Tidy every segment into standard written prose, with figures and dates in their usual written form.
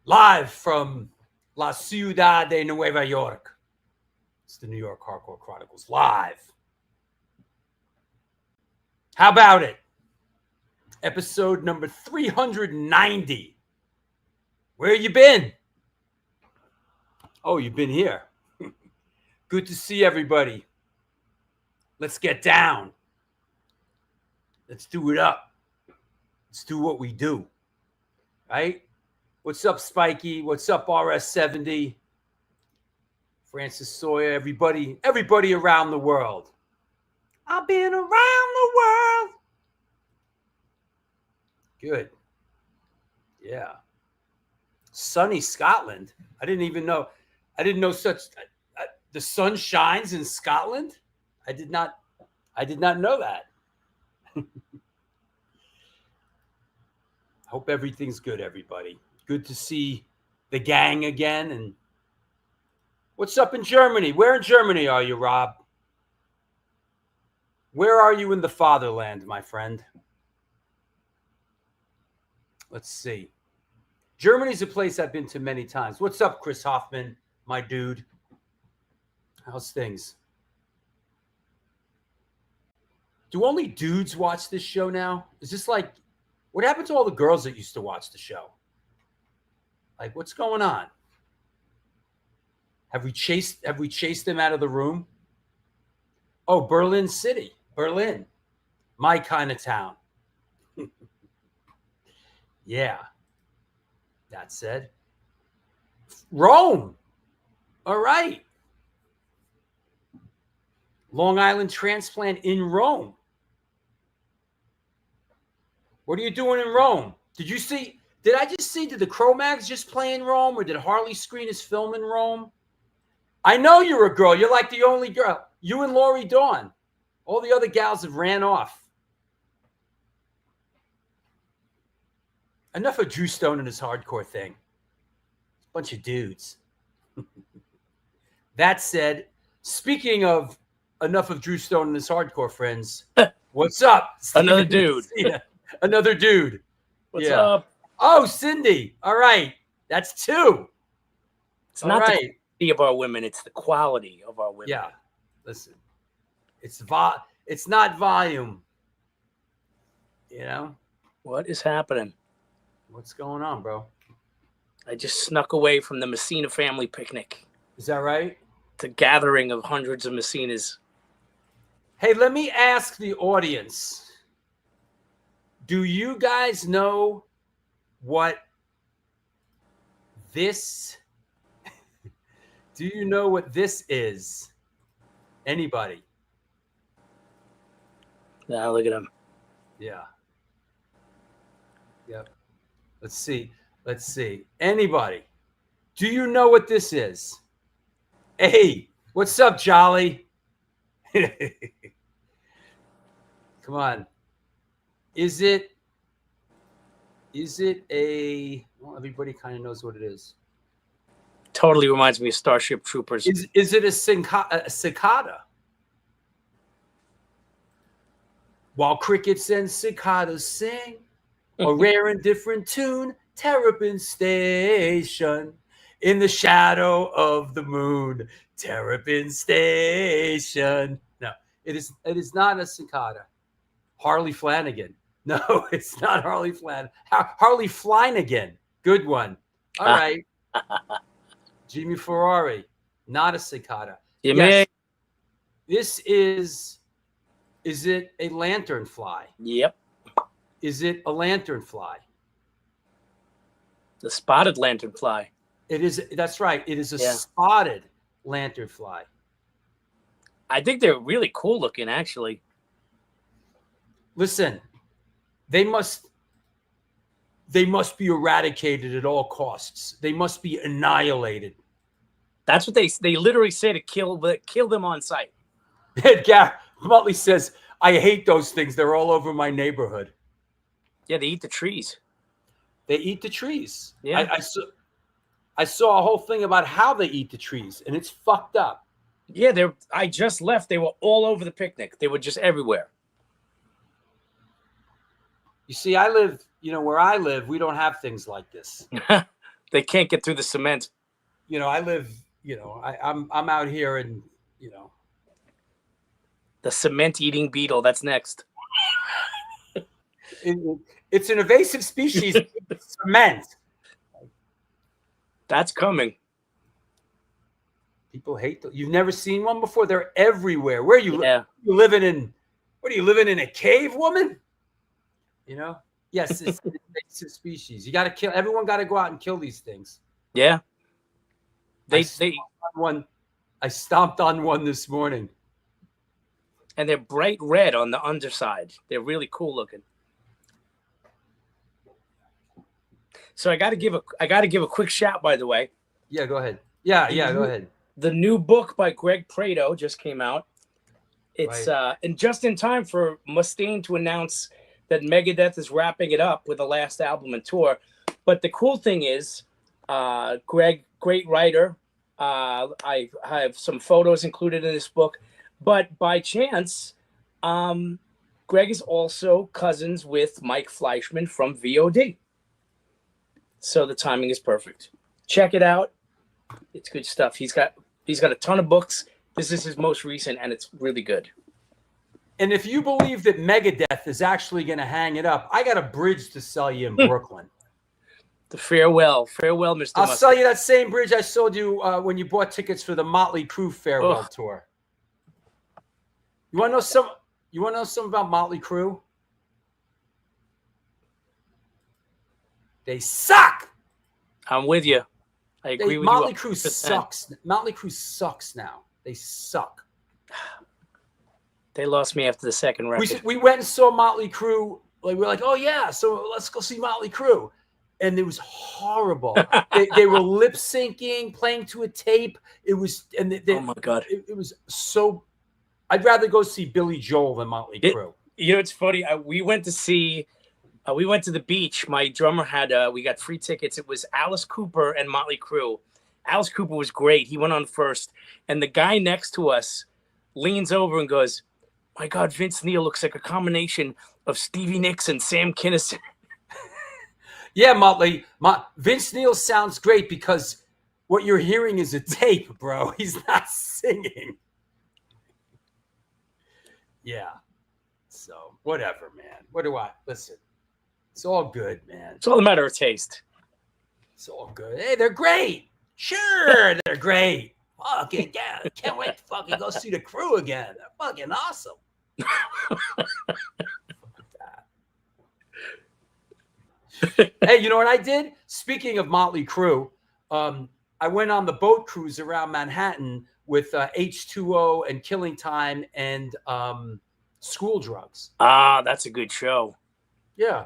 Live from La Ciudad de Nueva York. It's the New York Hardcore Chronicles live. How about it? Episode number 390. Where you been? Oh, you've been here. Good to see everybody. Let's get down. Let's do it up. Let's do what we do. Right? What's up, Spiky? What's up, RS70? Francis Sawyer, everybody around the world. I've been around the world. Good. Yeah. Sunny Scotland. I didn't know such. The sun shines in Scotland. I did not know that. Hope everything's good, everybody. Good to see the gang again. And what's up in Germany? Where in Germany are you, Rob? Where are you in the fatherland, my friend? Let's see. Germany's a place I've been to many times. What's up, Chris Hoffman, my dude? How's things? Do only dudes watch this show now? Is this like, what happened to all the girls that used to watch the show? Like, what's going on? Have we chased them out of the room? Oh, Berlin City. Berlin. My kind of town. Yeah. That said, Rome. All right. Long Island transplant in Rome. What are you doing in Rome? Did you see? Did I just see? Did the Cro-Mags just play in Rome, or did Harley screen his film in Rome? I know you're a girl. You're like the only girl. You and Lori Dawn. All the other gals have ran off. Enough of Drew Stone and his hardcore thing. Bunch of dudes. That said, speaking of enough of Drew Stone and his hardcore friends, what's up? Another dude. Another dude. What's up? Oh, Cindy. All right. That's two. It's not the quantity of our women. It's the quality of our women. Yeah. Listen, it's not volume. You know? What is happening? What's going on, bro? I just snuck away from the Messina family picnic. Is that right? It's a gathering of hundreds of Messinas. Hey, let me ask the audience. Do you guys know what this... Do you know what this is? Anybody? Now look at him. Yeah. Yep. Let's see. Anybody? Do you know what this is? Hey, what's up, Jolly? Come on. Is it a... Well, everybody kind of knows what it is. Totally reminds me of Starship Troopers. Is it a cicada? While crickets and cicadas sing a rare and different tune, Terrapin Station in the shadow of the moon. Terrapin Station. No, it is not a cicada. Harley Flanagan. No, it's not Harley Flanagan. Harley Flanagan. Good one. All right. Jimmy Ferrari. Not a cicada. Yes. This is it a lanternfly? Yep. Is it a lanternfly? The spotted lanternfly. It is. That's right. It is a spotted lanternfly. I think they're really cool looking, actually. Listen, they must be eradicated at all costs. They must be annihilated. That's what they literally say, to kill them on sight. Muttley says, I hate those things. They're all over my neighborhood. Yeah, they eat the trees. They eat the trees. Yeah. I saw a whole thing about how they eat the trees, and it's fucked up. Yeah, I just left. They were all over the picnic. They were just everywhere. You see, where I live, we don't have things like this. They can't get through the cement. I live, I'm out here and, The cement-eating beetle, that's next. It's an invasive species. Cement. That's coming. People hate them. You've never seen one before? They're everywhere. Where are you? Yeah. You living in? What are you living in, a cave, woman? Yes, it's an invasive species. You got to kill. Everyone got to go out and kill these things. Yeah. I stomped on one this morning. And they're bright red on the underside. They're really cool looking. So I got to give a quick shout, by the way. Yeah, go ahead. Yeah, go ahead. The new book by Greg Prado just came out. It's and just in time for Mustaine to announce that Megadeth is wrapping it up with the last album and tour. But the cool thing is, Greg, great writer. I have some photos included in this book. But by chance, Greg is also cousins with Mike Fleischman from V.O.D. So the timing is perfect. Check it out. It's good stuff. He's got a ton of books. This is his most recent, and it's really good. And if you believe that Megadeth is actually going to hang it up, I got a bridge to sell you in Brooklyn. The farewell, Mr. I'll sell you that same bridge I sold you when you bought tickets for the Motley Crue farewell tour. You want to know something about Motley Crue? They suck. I'm with you. I agree with Motley you. Crue sucks. Motley Crue sucks now. They suck. They lost me after the second record. We went and saw Motley Crue. Like we're like, oh yeah, so let's go see Motley Crue, and it was horrible. they were lip syncing, playing to a tape. It was, and oh my god, it was so. I'd rather go see Billy Joel than Motley Crue. You know, it's funny. We went to the beach. My drummer had, we got free tickets. It was Alice Cooper and Motley Crue. Alice Cooper was great. He went on first. And the guy next to us leans over and goes, my God, Vince Neil looks like a combination of Stevie Nicks and Sam Kinison. Yeah, Vince Neil sounds great because what you're hearing is a tape, bro. He's not singing. Yeah. So whatever, man. What do I listen? It's all good, man. It's all a matter of taste. It's all good. Hey, they're great. Sure, they're great. Fucking yeah, can't wait to fucking go see the Crew again. They're fucking awesome. Hey, you know what I did? Speaking of Motley Crue, I went on the boat cruise around Manhattan with H2O and Killing Time and School Drugs. Ah, that's a good show. Yeah.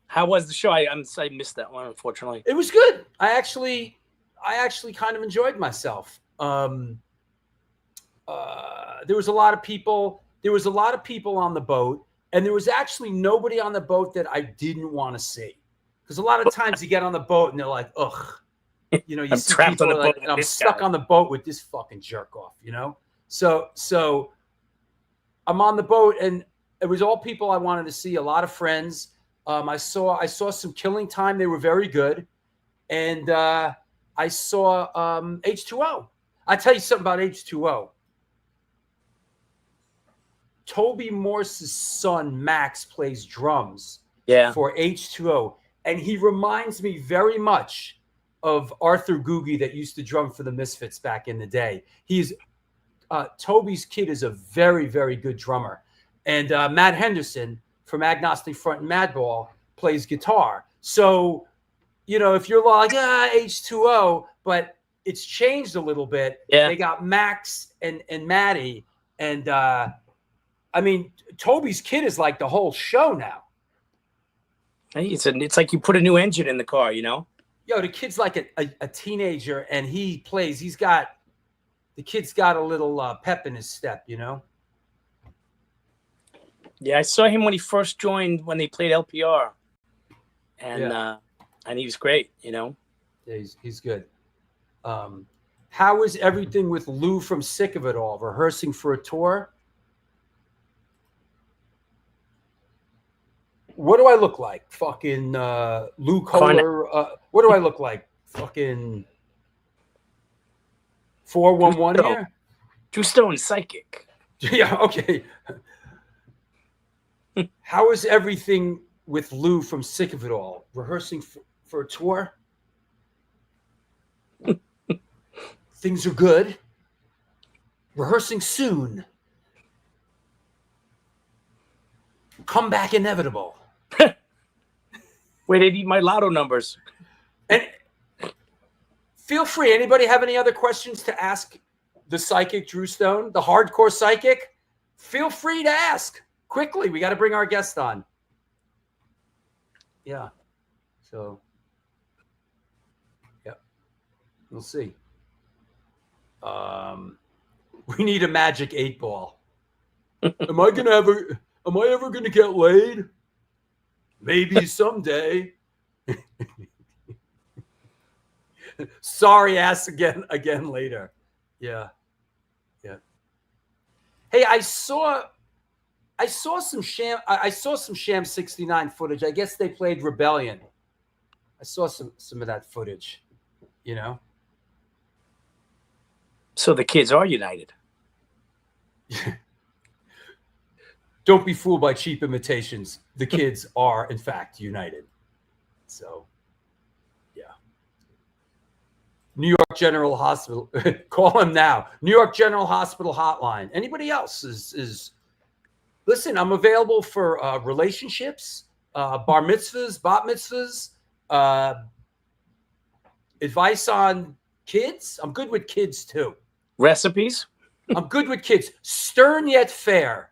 How was the show? I missed that one, unfortunately. It was good. I actually kind of enjoyed myself. There was a lot of people. There was a lot of people on the boat, and there was actually nobody on the boat that I didn't want to see. Because a lot of times you get on the boat and they're like, ugh. You know, you I'm see trapped on the like, boat. I'm stuck on the boat with this fucking jerk off, you know? So I'm on the boat, and it was all people I wanted to see, a lot of friends. I saw some Killing Time. They were very good. And I saw H2O. I'll tell you something about H2O. Toby Morse's son, Max, plays drums for H2O. And he reminds me very much of Arthur Googie that used to drum for the Misfits back in the day. Toby's kid is a very, very good drummer. And Matt Henderson from Agnostic Front and Madball plays guitar. So, you know, if you're like, H2O, but it's changed a little bit. Yeah. They got Max and Maddie. And, I mean, Toby's kid is like the whole show now. It's like you put a new engine in the car, you know? Yo, the kid's like a teenager, and he plays. The kid's got a little pep in his step, you know? Yeah, I saw him when he first joined, when they played LPR. And he was great, you know? Yeah, he's good. How is everything with Lou from Sick of It All? Rehearsing for a tour? What do I look like? Fucking Lou Kohler. What do I look like? Fucking 411 here? Drew Stone, psychic. Yeah, okay. How is everything with Lou from Sick of It All? Rehearsing for a tour? Things are good. Rehearsing soon. Comeback inevitable. Wait, they need my lotto numbers. And feel free. Anybody have any other questions to ask the psychic Drew Stone, the hardcore psychic? Feel free to ask quickly. We got to bring our guest on. Yeah. So, yeah, we'll see. We need a magic 8-ball. Am I ever gonna get laid? Maybe someday. Sorry, ask again later. Yeah. Hey, I saw some Sham 69 footage. I guess they played Rebellion. I saw some of that footage, you know. So the kids are united. Don't be fooled by cheap imitations. The kids are, in fact, united. So, yeah. New York General Hospital. Call him now. New York General Hospital hotline. Anybody else is listen, I'm available for relationships, bar mitzvahs, bat mitzvahs, Advice on kids? I'm good with kids too. Recipes? I'm good with kids. Stern yet fair.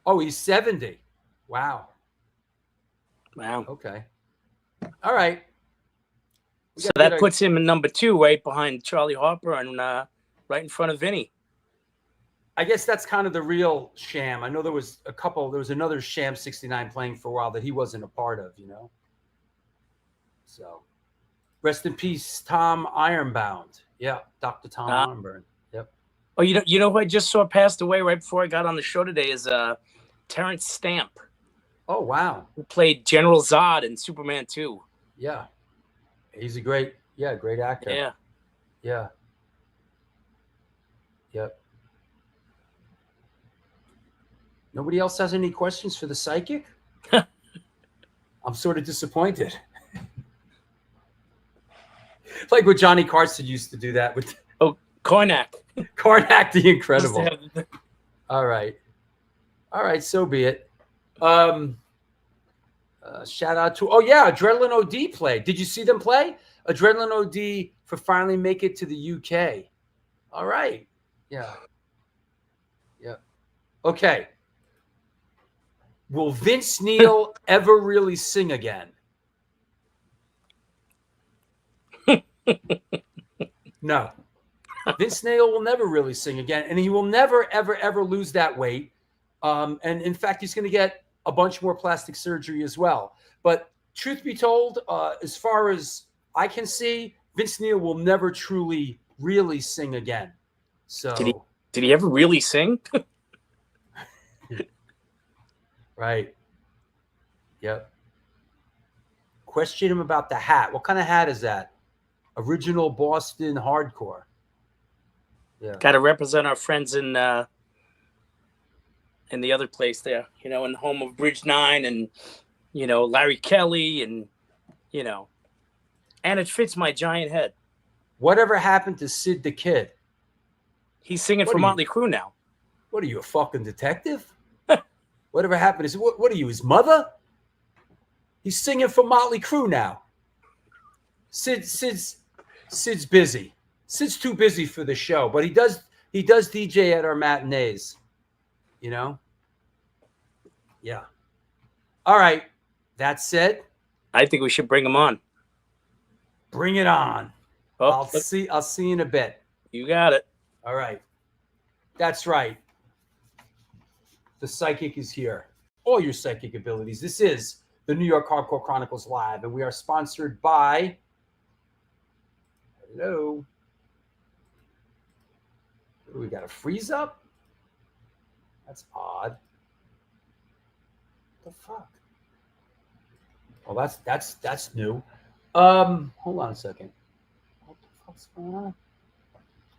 Oh, he's 70. Wow. Okay. All right. So that puts him in number 2, right behind Charlie Harper and right in front of Vinny. I guess that's kind of the real sham. I know there was another sham 69 playing for a while that he wasn't a part of, So rest in peace, Tom Ironbound. Yeah, Dr. Tom Ironbound. Yep. Oh, you know who I just saw passed away right before I got on the show today is Terrence Stamp. Oh, wow. Who played General Zod in Superman 2. Yeah. He's a great actor. Yeah. Yeah. Yep. Nobody else has any questions for the psychic? I'm sort of disappointed. Like what Johnny Carson used to do that with. Oh, Karnak. Karnak the Incredible. All right. So be it. Shout out to Adrenaline OD played. Did you see them play? Adrenaline OD for finally make it to the UK. All right. Yeah. Okay. Will Vince Neil ever really sing again? No. Vince Neil will never really sing again, and he will never, ever, ever lose that weight. And in fact, he's going to get a bunch more plastic surgery as well. But truth be told, as far as I can see, Vince Neil will never truly, really sing again. So did he ever really sing? Right. Yep. Question him about the hat. What kind of hat is that? Original Boston hardcore. Yeah. Got to represent our friends in the other place there, in the home of Bridge 9 and, Larry Kelly and, and it fits my giant head. Whatever happened to Sid the Kid? He's singing for Motley Crue now. What are you, a fucking detective? Whatever happened is, what are you, his mother? He's singing for Motley Crue now. Sid's busy. Sid's too busy for the show, but he does DJ at our matinees. Yeah. All right. That said, I think we should bring him on. Bring it on. Oh, I'll see you in a bit. You got it. All right. That's right. The psychic is here. All your psychic abilities. This is the New York Hardcore Chronicles Live, and we are sponsored by. Hello. We got a freeze up? That's odd. What the fuck? Well, that's new. Hold on a second. What the fuck's going on?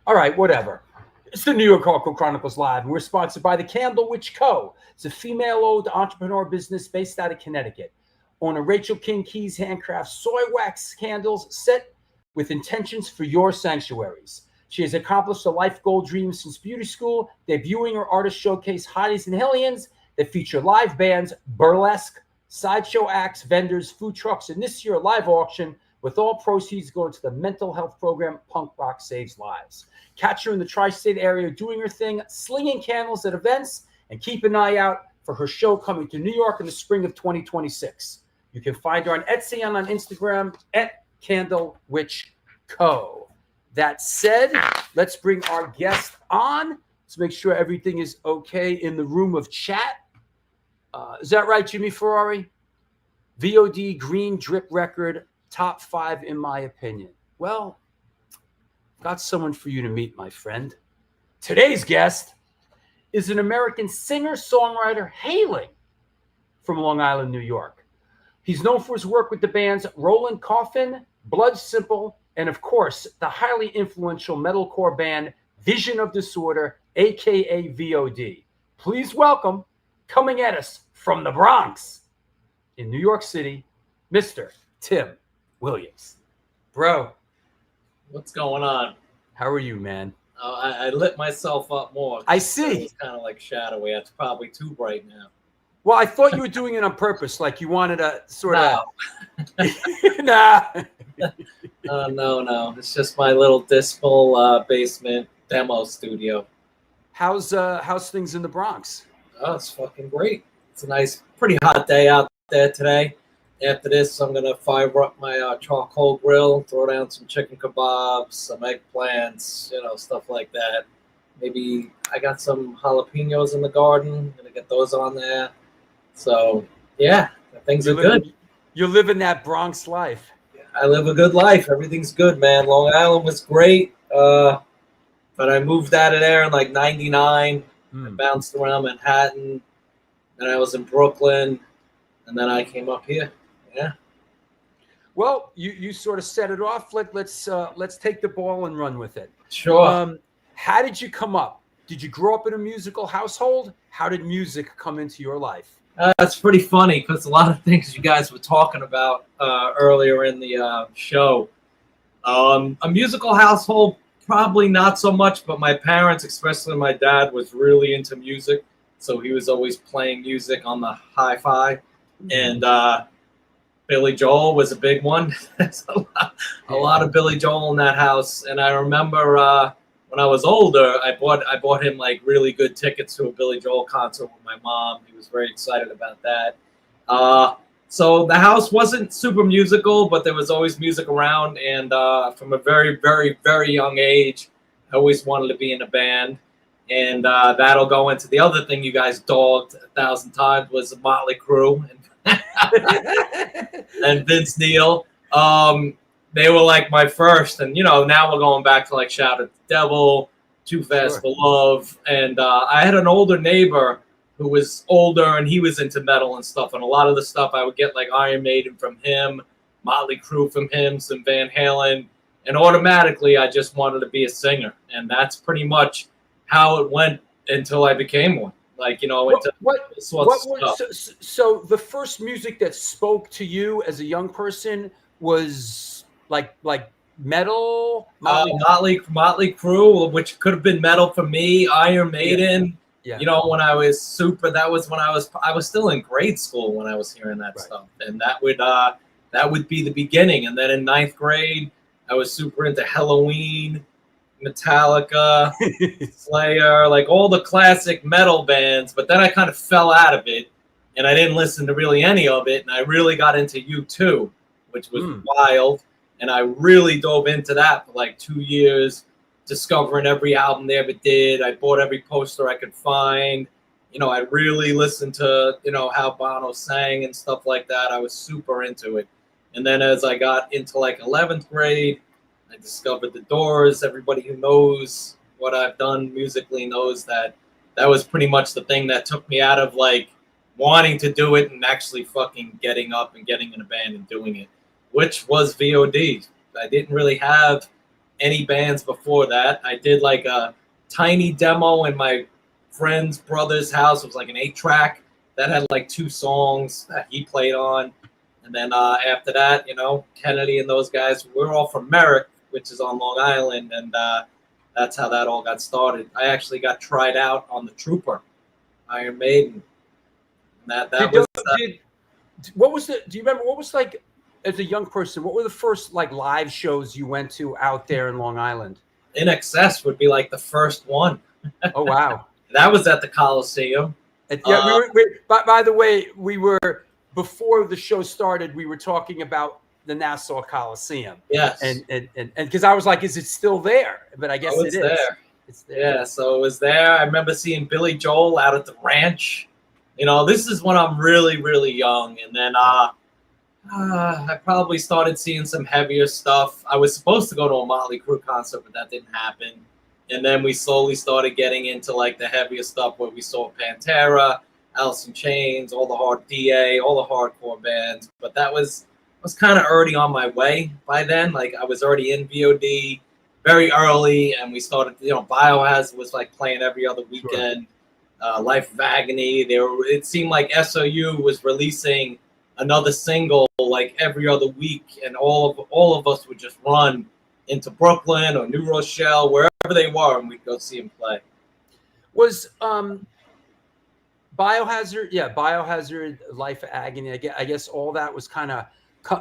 All right, whatever. It's the New York Hardcore Chronicles Live, and we're sponsored by the Candle Witch Co. It's a female-owned entrepreneur business based out of Connecticut. Owner Rachel King Keys handcrafts soy wax candles set with intentions for your sanctuaries. She has accomplished a life goal dream since beauty school, debuting her artist showcase Hotties and Hellions that feature live bands, burlesque, sideshow acts, vendors, food trucks, and this year a live auction with all proceeds going to the mental health program Punk Rock Saves Lives. Catch her in the tri-state area doing her thing, slinging candles at events, and keep an eye out for her show coming to New York in the spring of 2026. You can find her on Etsy and on Instagram at Candle Witch Co. That said, let's bring our guest on. Let's make sure everything is okay in the room of chat. Is that right, Jimmy Ferrari? V.O.D. Green Drip Record, top 5 in my opinion. Well, got someone for you to meet, my friend. Today's guest is an American singer-songwriter hailing from Long Island, New York. He's known for his work with the bands Rollin, Coffin, Bloodsimple, and of course, the highly influential metalcore band Vision of Disorder, aka V.O.D. Please welcome, coming at us from the Bronx in New York City, Mr. Tim Williams. Bro. What's going on? How are you, man? I lit myself up more. I see. It's kind of like shadowy. It's probably too bright now. Well, I thought you were doing it on purpose, like you wanted to sort of. No. Nah. No. It's just my little dismal basement demo studio. How's things in the Bronx? Oh, it's fucking great. It's a nice, pretty hot day out there today. After this, I'm gonna fire up my charcoal grill, throw down some chicken kebabs, some eggplants, stuff like that. Maybe I got some jalapenos in the garden. Gonna get those on there. So yeah, things are good. You're living that Bronx life. I live a good life. Everything's good, man. Long Island was great, but I moved out of there in like '99. I bounced around Manhattan, then I was in Brooklyn, and then I came up here. Yeah. Well, you sort of set it off. Let's take the ball and run with it. Sure. How did you come up? Did you grow up in a musical household? How did music come into your life? It's pretty funny because a lot of things you guys were talking about earlier in the show. A musical household, probably not so much, but my parents, especially my dad, was really into music. So he was always playing music on the hi-fi. And Billy Joel was a big one. There's a lot of Billy Joel in that house. And I remember when I was older, I bought him like really good tickets to a Billy Joel concert with my mom. He was very excited about that. So the house wasn't super musical, but there was always music around. And from a very, very, very young age, I always wanted to be in a band. And that'll go into the other thing you guys dogged 1,000 times was Motley Crue and Vince Neil. They were like my first, and now we're going back to like Shout at the Devil, Too Fast for Love, and I had an older neighbor who was older, and he was into metal and stuff, and a lot of the stuff I would get like Iron Maiden from him, Motley Crue from him, some Van Halen, and automatically I just wanted to be a singer, and that's pretty much how it went until I became one. Like, so the first music that spoke to you as a young person was like metal, Motley Crue, which could have been metal for me, Iron Maiden. Yeah. When I was that was when I was still in grade school when I was hearing that stuff, and that would be the beginning. And then in 9th grade, I was super into Halloween, Metallica, Slayer, like all the classic metal bands. But then I kind of fell out of it, and I didn't listen to really any of it. And I really got into U2, which was wild. And I really dove into that for like 2 years, discovering every album they ever did. I bought every poster I could find. I really listened to, how Bono sang and stuff like that. I was super into it. And then as I got into like 11th grade, I discovered the Doors. Everybody who knows what I've done musically knows that was pretty much the thing that took me out of like wanting to do it and actually fucking getting up and getting in a band and doing it, which was V.O.D. I didn't really have any bands before that. I did like a tiny demo in my friend's brother's house. It was like an 8-track that had like 2 songs that he played on. And then after that, Kennedy and those guys, we're all from Merrick, which is on Long Island, and that's how that all got started. I actually got tried out on the Trooper, Iron Maiden. And what was do you remember what was like as a young person? What were the first like live shows you went to out there in Long Island? In Excess would be like the first one. Oh wow, that was at the Coliseum. Yeah, by the way, we were before the show started. We were talking about the Nassau Coliseum. Yes. And because I was like, is it still there? But I guess it is. There. It's there. Yeah, so it was there. I remember seeing Billy Joel out at the ranch. This is when I'm really, really young. And then I probably started seeing some heavier stuff. I was supposed to go to a Motley Crue concert, but that didn't happen. And then we slowly started getting into like the heavier stuff where we saw Pantera, Alice in Chains, all the hard DA, all the hardcore bands. But that was kind of already on my way by then. Like I was already in V.O.D. very early, and we started, Biohazard was like playing every other weekend. Sure. Life of Agony. It seemed like SOU was releasing another single like every other week, and all of us would just run into Brooklyn or New Rochelle, wherever they were, and we'd go see them play. Was Biohazard, yeah, Biohazard, Life of Agony. I guess all that was kind of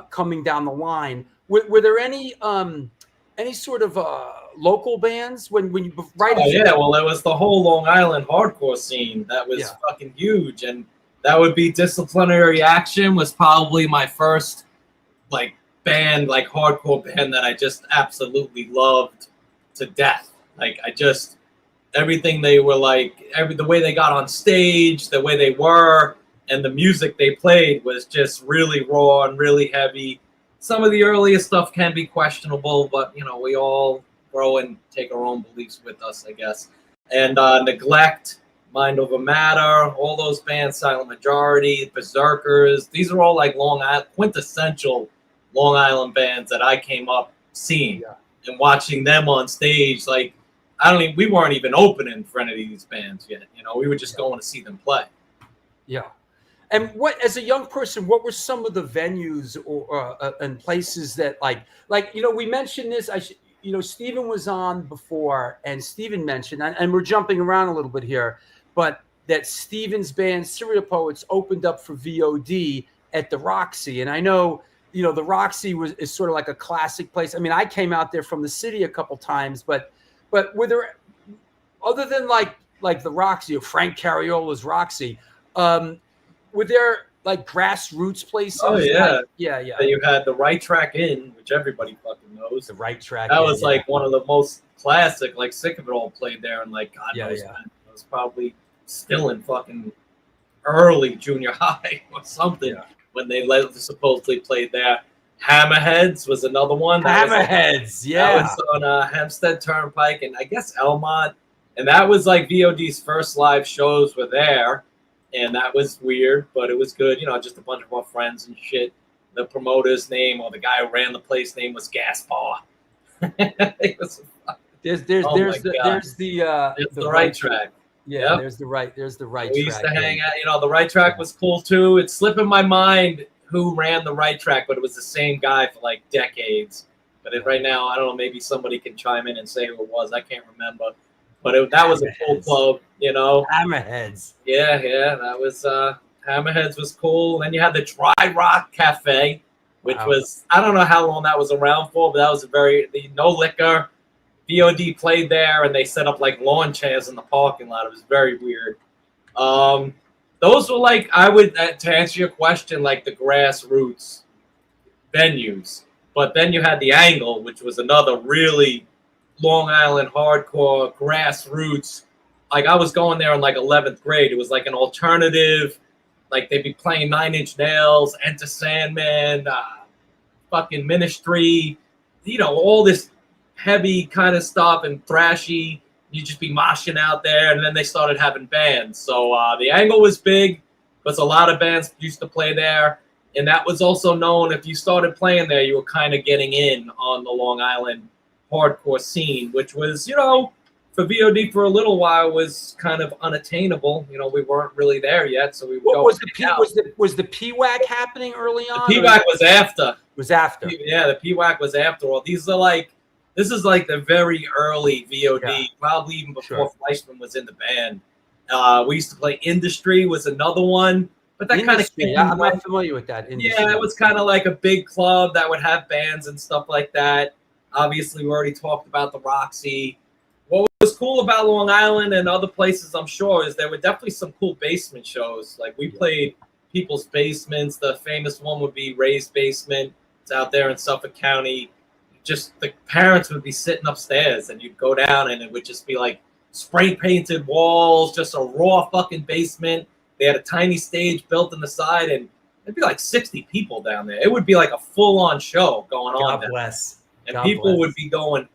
coming down the line. Were there any sort of local bands when you right? Oh yeah, well, it was the whole Long Island hardcore scene that was fucking huge, and that would be Disciplinary Action was probably my first like band, like hardcore band that I just absolutely loved to death. Like I just everything they were like, the way they got on stage, the way they were, and the music they played was just really raw and really heavy. Some of the earliest stuff can be questionable, but you know, we all grow and take our own beliefs with us, I guess. And Neglect, Mind Over Matter, all those bands, Silent Majority, Berserkers, these are all like Long Island, quintessential Long Island bands that I came up seeing and watching them on stage. Like, we weren't even opening for any of these bands yet. You know, we were just going to see them play. Yeah. And what, as a young person, what were some of the venues or and places that like, you know, we mentioned this, you know, Stephen was on before and Stephen mentioned, and we're jumping around a little bit here, but that Stephen's band, Serial Poets, opened up for V.O.D. at the Roxy. And I know, you know, the Roxy is sort of like a classic place. I mean, I came out there from the city a couple times, but were there, other than like the Roxy or Frank Cariola's Roxy, were there like grassroots places? Oh yeah, like, yeah. Then you had the Right Track In, which everybody fucking knows. The Right Track. That was like one of the most classic. Like Sick of It All played there, and like God knows, man, it was probably still in fucking early junior high or something when they supposedly played there. Hammerheads was another one. Hammerheads, that was on Hempstead Turnpike, and I guess Elmont, and that was like V.O.D.'s first live shows were there. And that was weird, but it was good. You know, just a bunch of our friends and shit. The promoter's name or the guy who ran the place name was Gaspar. There's the Right Track. Yeah, there's the Right Track. We used to hang out. You know, the Right Track was cool too. It's slipping my mind who ran the Right Track, but it was the same guy for like decades. But right now, I don't know. Maybe somebody can chime in and say who it was. I can't remember. But that was a cool club, you know. Hammerheads. Yeah, that was Hammerheads was cool. Then you had the Dry Rock Cafe, which was, I don't know how long that was around for, but that was no liquor. V.O.D. played there, and they set up like lawn chairs in the parking lot. It was very weird. Those were like, I would, to answer your question, like the grassroots venues. But then you had the Angle, which was another really Long Island hardcore grassroots. Like I was going there in like 11th grade. It was like an alternative. Like they'd be playing Nine Inch Nails, Enter Sandman, fucking Ministry, you know, all this heavy kind of stuff and thrashy. You'd just be moshing out there, and then they started having bands. So the Angle was big, because a lot of bands used to play there. And that was also known, if you started playing there, you were kind of getting in on the Long Island hardcore scene, which was, you know, for V.O.D. for a little while was kind of unattainable. You know, we weren't really there yet, so we would go. Was the PWAC happening early on? The PWAC was after. Was after. Yeah, the PWAC was after all. This is like the very early V.O.D., probably even before Fleischman was in the band. We used to play Industry was another one, but that kind of I'm not familiar with that. Industry. Yeah, it was kind of like a big club that would have bands and stuff like that. Obviously, we already talked about the Roxy. What was cool about Long Island and other places, I'm sure, is there were definitely some cool basement shows. Like we played people's basements. The famous one would be Ray's Basement. It's out there in Suffolk County. Just the parents would be sitting upstairs, and you'd go down, and it would just be like spray painted walls, just a raw fucking basement. They had a tiny stage built in the side, and it'd be like 60 people down there. It would be like a full on show going on. God bless. And people would be going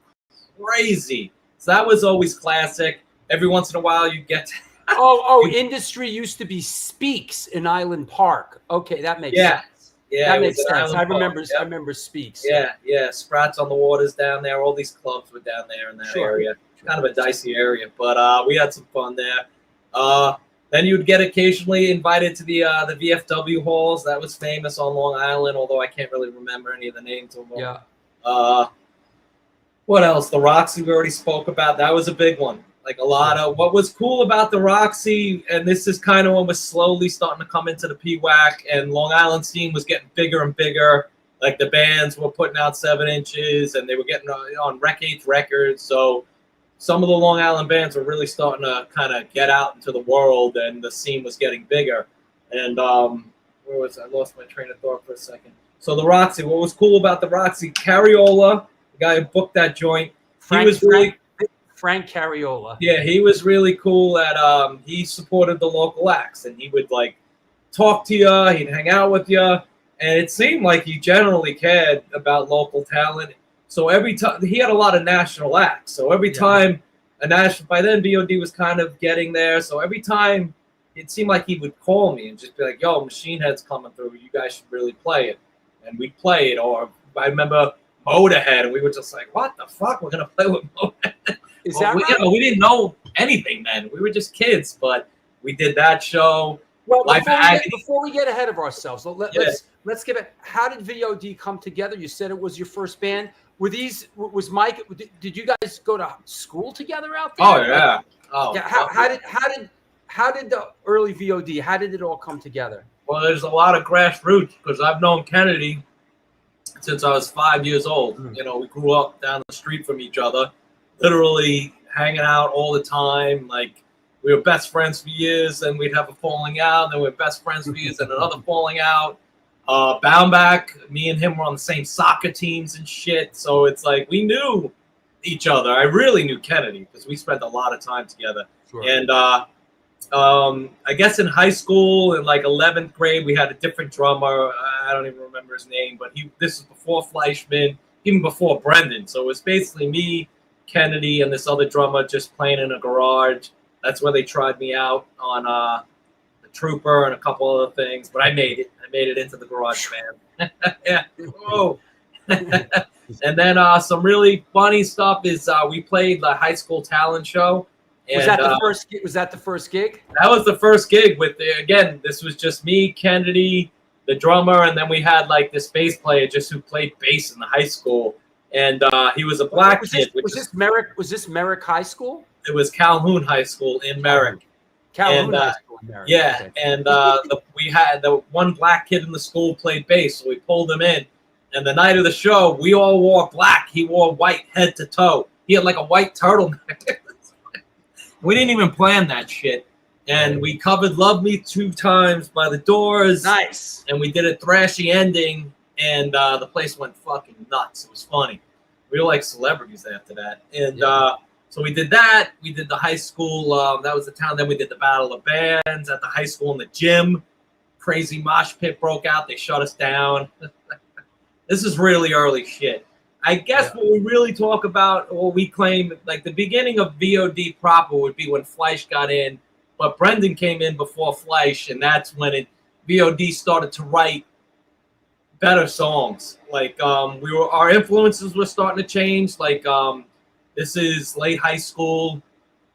crazy. So that was always classic. Every once in a while, you'd get Industry used to be Speaks in Island Park. Okay, that makes sense. Yeah, that makes sense. I remember Speaks. Yeah. Sprats on the Waters down there. All these clubs were down there in that area. Kind of a dicey area, but we had some fun there. Then you'd get occasionally invited to the VFW halls. That was famous on Long Island, although I can't really remember any of the names of them. Yeah. What else? The Roxy we already spoke about. That was a big one. Like a lot of what was cool about the Roxy, and this is kind of when was slowly starting to come into the PWAC, and Long Island scene was getting bigger and bigger. Like the bands were putting out 7 inches, and they were getting on Rec 8 records. So some of the Long Island bands were really starting to kind of get out into the world, and the scene was getting bigger. And where was I? Lost my train of thought for a second. So the Roxy, what was cool about the Roxy? Carriola, the guy who booked that joint, Frank Carriola. Yeah, he was really cool at he supported the local acts, and he would like talk to you, he'd hang out with you, and it seemed like he generally cared about local talent. So every time he had a lot of national acts, so every time by then V.O.D was kind of getting there, so every time it seemed like he would call me and just be like, "Yo, Machine Head's coming through, you guys should really play it," and we'd play it. Or I remember Motorhead, and we were just like, "What the fuck? We're gonna play with Motorhead." Is that right? We didn't know anything then. We were just kids, but we did that show. Well, before we get ahead of ourselves, let's give it. How did V.O.D come together? You said it was your first band. Was Mike? Did you guys go to school together out there? Oh yeah. How did the early V.O.D? How did it all come together? Well, there's a lot of grassroots because I've known Kennedy since I was 5 years old. You know, we grew up down the street from each other, literally hanging out all the time. Like we were best friends for years, and we'd have a falling out. Then we were best friends for years, and another falling out. Boundback, me and him were on the same soccer teams and shit. So it's like we knew each other. I really knew Kennedy because we spent a lot of time together. Sure. And I guess in high school, in like 11th grade, we had a different drummer. I don't even remember his name, but this is before Fleischman, even before Brendan. So it was basically me, Kennedy, and this other drummer just playing in a garage. That's where they tried me out on the Trooper and a couple other things, but I made it. I made it into the garage band. Yeah. Whoa. And then some really funny stuff is we played the high school talent show. And, was that the first? Was that the first gig? That was the first gig. Again, this was just me, Kennedy, the drummer, and then we had like this bass player just who played bass in the high school, and he was a black kid. Was this Merrick? Was this Merrick High School? It was Calhoun High School in Merrick. Calhoun High School in Merrick. Yeah, okay. And we had the one black kid in the school played bass, so we pulled him in. And the night of the show, we all wore black. He wore white head to toe. He had like a white turtleneck. We didn't even plan that shit. And we covered Love Me 2 Times by the Doors. Nice. And we did a thrashy ending, and the place went fucking nuts. It was funny. We were like celebrities after that. And so we did that. We did the high school. That was the town. Then we did the Battle of Bands at the high school in the gym. Crazy mosh pit broke out. They shut us down. This is really early shit. I guess what we really talk about, or we claim, like the beginning of V.O.D. proper would be when Fleisch got in, but Brendan came in before Fleisch, and that's when V.O.D. started to write better songs. Like our influences were starting to change. Like this is late high school,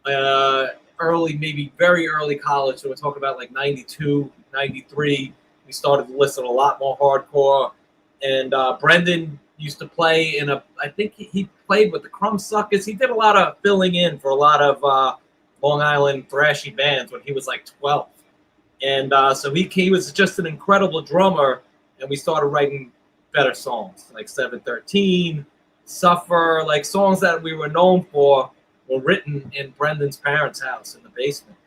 early, maybe very early college. So we're talking about like 92, 93. We started to listen a lot more hardcore, and Brendan used to play I think he played with the Crumbsuckers. He did a lot of filling in for a lot of Long Island thrashy bands when he was like 12. And so he was just an incredible drummer, and we started writing better songs, like 713, Suffer, like songs that we were known for were written in Brendan's parents' house in the basement.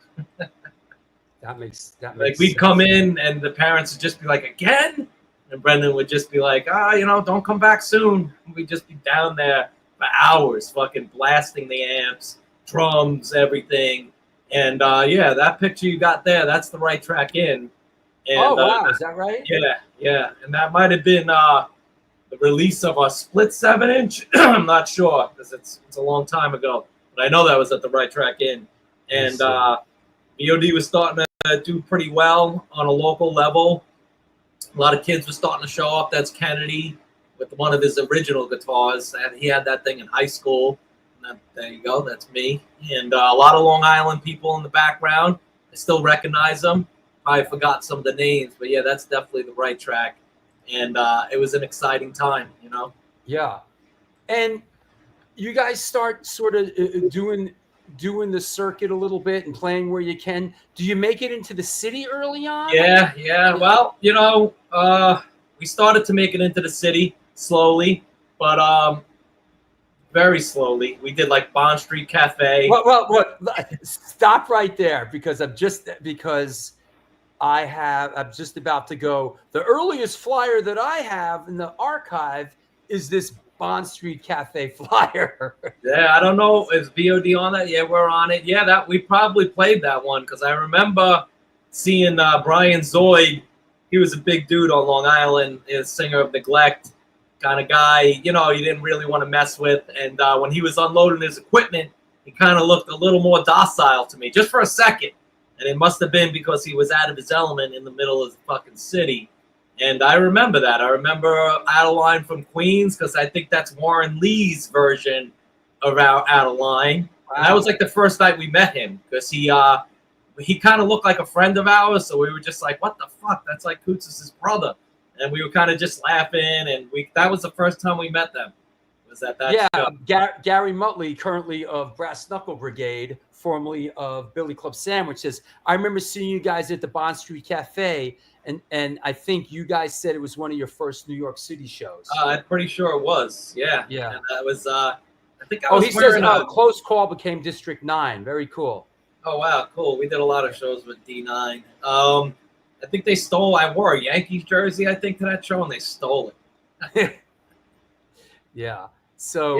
That makes like we'd come in, and the parents would just be like, "Again?" And Brendan would just be like, don't come back soon. We'd just be down there for hours, fucking blasting the amps, drums, everything. And that picture you got there, that's the right track in. And, wow, is that right? Yeah. And that might have been the release of a split 7-inch. I'm not sure because it's a long time ago. But I know that was at the right track in. And V.O.D. was starting to do pretty well on a local level. A lot of kids were starting to show up. That's Kennedy with one of his original guitars. And he had that thing in high school. And there you go. That's me. And a lot of Long Island people in the background. I still recognize them. I forgot some of the names. But, yeah, that's definitely the right track. And it was an exciting time, you know? Yeah. And you guys start sort of doing doing the circuit a little bit and playing where you can. Do you make it into the city early on? Yeah. Well, we started to make it into the city slowly, but very slowly. We did like Bond Street Cafe. Well, stop right there because I'm just about to go. The earliest flyer that I have in the archive is this Bond Street Cafe flyer. Yeah, I don't know. Is V.O.D on that? Yeah, we're on it. Yeah, that we probably played that one because I remember seeing Brian Zoid. He was a big dude on Long Island, a singer of Neglect kind of guy. You didn't really want to mess with. And when he was unloading his equipment, he kind of looked a little more docile to me, just for a second. And it must have been because he was out of his element in the middle of the fucking city. And I remember that. I remember Out of Line from Queens because I think that's Warren Lee's version of Out of Line. Wow. And that was like the first night we met him because he kind of looked like a friend of ours. So we were just like, what the fuck? That's like Coots' brother. And we were kind of just laughing. And that was the first time we met them. Was at that show. Gary Muttley, currently of Brass Knuckle Brigade, formerly of Billy Club Sandwich, says, I remember seeing you guys at the Bond Street Cafe, and I think you guys said it was one of your first New York City shows. I'm pretty sure it was. Yeah. Yeah. And that was, I think I was he says Close Call became District 9. Very cool. Oh, wow. Cool. We did a lot of shows with D9. I think they stole, I wore a Yankees jersey, I think, to that show, and they stole it. Yeah. So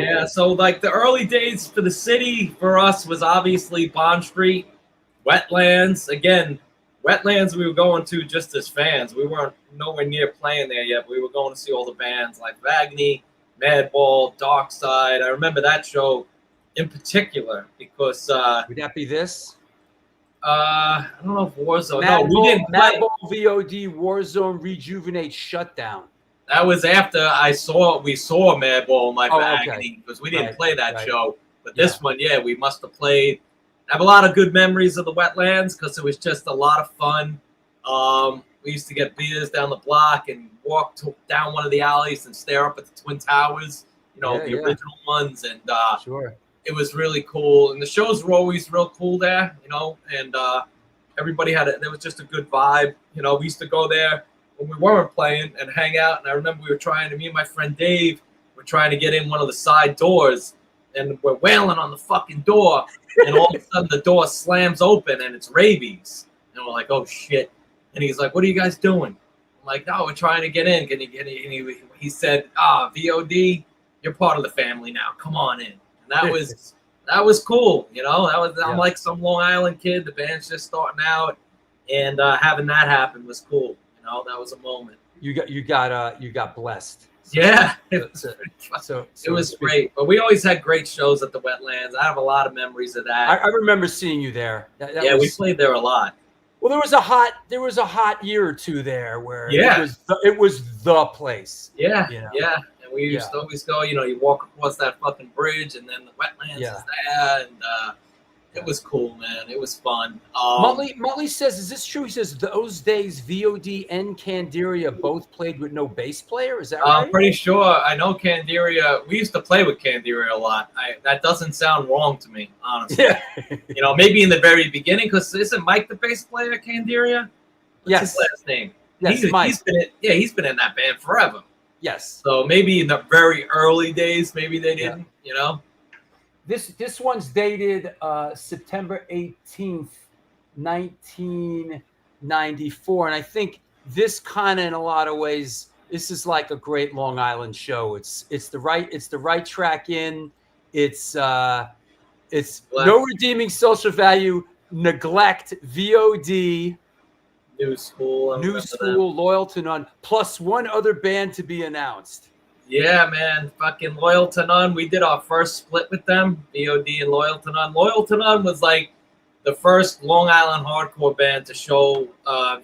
like the early days for the city for us was obviously Bond Street, Wetlands. Again, Wetlands we were going to just as fans. We weren't nowhere near playing there yet. We were going to see all the bands like Vagney, Madball, Darkside. I remember that show in particular because would that be this? I don't know if Warzone. We didn't play. Madball, V.O.D, Warzone, Rejuvenate, Shutdown. That was after we saw Madball in my Agony because we didn't play that show. But this one, we must have played. I have a lot of good memories of the Wetlands because it was just a lot of fun. We used to get beers down the block and walk down one of the alleys and stare up at the Twin Towers, the original ones. And it was really cool. And the shows were always real cool there, and everybody there was just a good vibe. We used to go there when we weren't playing and hang out. And I remember me and my friend Dave were trying to get in one of the side doors and we're wailing on the fucking door. And all of a sudden the door slams open and it's Rabies. And we're like, oh shit. And he's like, what are you guys doing? I'm like, no, we're trying to get in. Can you get in? And he said, V.O.D, you're part of the family now. Come on in. And that was cool. I'm like some Long Island kid. The band's just starting out and having that happen was cool. That was a moment. You got blessed. Yeah, it was great. But we always had great shows at the Wetlands. I have a lot of memories of that. I remember seeing you there. We played there a lot. Well, there was a hot year or two there where it was the place. Yeah, yeah. And we used to always go. You walk across that fucking bridge, and then the Wetlands is there, and it was cool, man. It was fun. Muttley says, is this true? He says, those days, V.O.D and Candiria both played with no bass player? Is that right? I'm pretty sure. I know Candiria. We used to play with Candiria a lot. That doesn't sound wrong to me, honestly. Yeah. Maybe in the very beginning, because isn't Mike the bass player at Candiria? What's his last name? Yes, Mike. He's been in that band forever. Yes. So maybe in the very early days, maybe they didn't, This one's dated September 18th, 1994. And I think this kind of, in a lot of ways, this is like a great Long Island show. It's the right track in. It's no redeeming social value, Neglect, V.O.D, New School, Loyal to None, plus one other band to be announced. Yeah, man, fucking Loyal to None. We did our first split with them, V.O.D and Loyal to None. Loyal to None was like the first Long Island hardcore band to show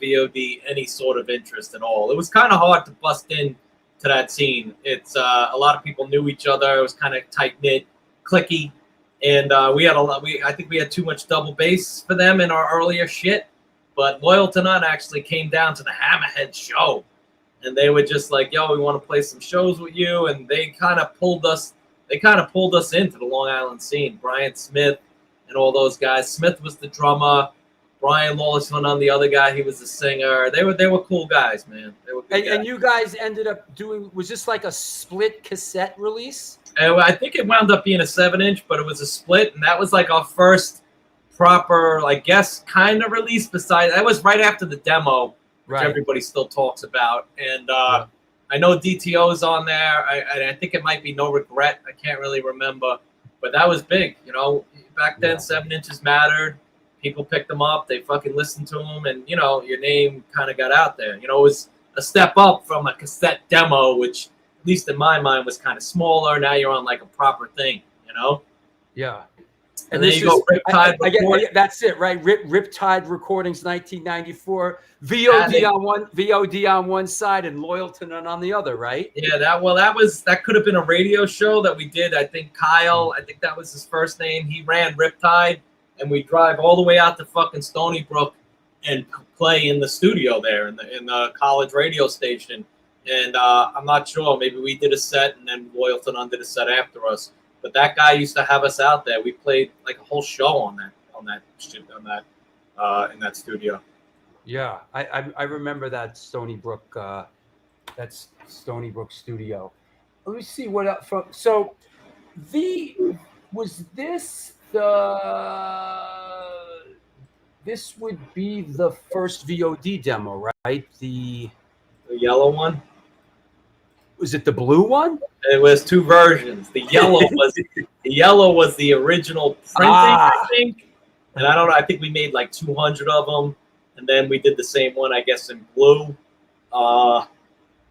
V.O.D any sort of interest at all. It was kind of hard to bust in to that scene. It's a lot of people knew each other. It was kind of tight-knit, cliquey, and I think we had too much double bass for them in our earlier shit. But Loyal to None actually came down to the Hammerhead show. And they were just like, yo, we want to play some shows with you. And they kind of pulled us into the Long Island scene. Brian Smith and all those guys. Smith was the drummer. Brian Lawless went on the other guy. He was the singer. They were cool guys, man. They were good guys. And you guys ended up doing, was this like a split cassette release? And I think it wound up being a 7-inch, but it was a split, and that was like our first proper, I guess, kind of release. Besides, that was right after the demo, which everybody still talks about. And I know DTO's on there. I think it might be No Regret. I can't really remember, but that was big. You know, back then 7 inches mattered. People picked them up. They fucking listened to them, and you know, your name kind of got out there. You know, it was a step up from a cassette demo, which, at least in my mind, was kind of smaller. Now you're on like a proper thing, you know? Yeah. And then you go Riptide. That's it, right? Riptide Recordings, 1994. V.O.D. on one side and Loyalton on the other, right? Yeah, that could have been a radio show that we did. I think Kyle, I think that was his first name. He ran Riptide, and we drive all the way out to fucking Stony Brook and play in the studio there in the college radio station. And I'm not sure, maybe we did a set and then Loyalton did a set after us. But that guy used to have us out there. We played like a whole show in that studio. Yeah, I remember that Stony Brook studio. Let me see what else from. So, this would be the first V.O.D. demo, right? The yellow one. Was it the blue one? It was two versions. The yellow was the original printing, I think. And I don't know. I think we made like 200 of them, and then we did the same one, I guess, in blue.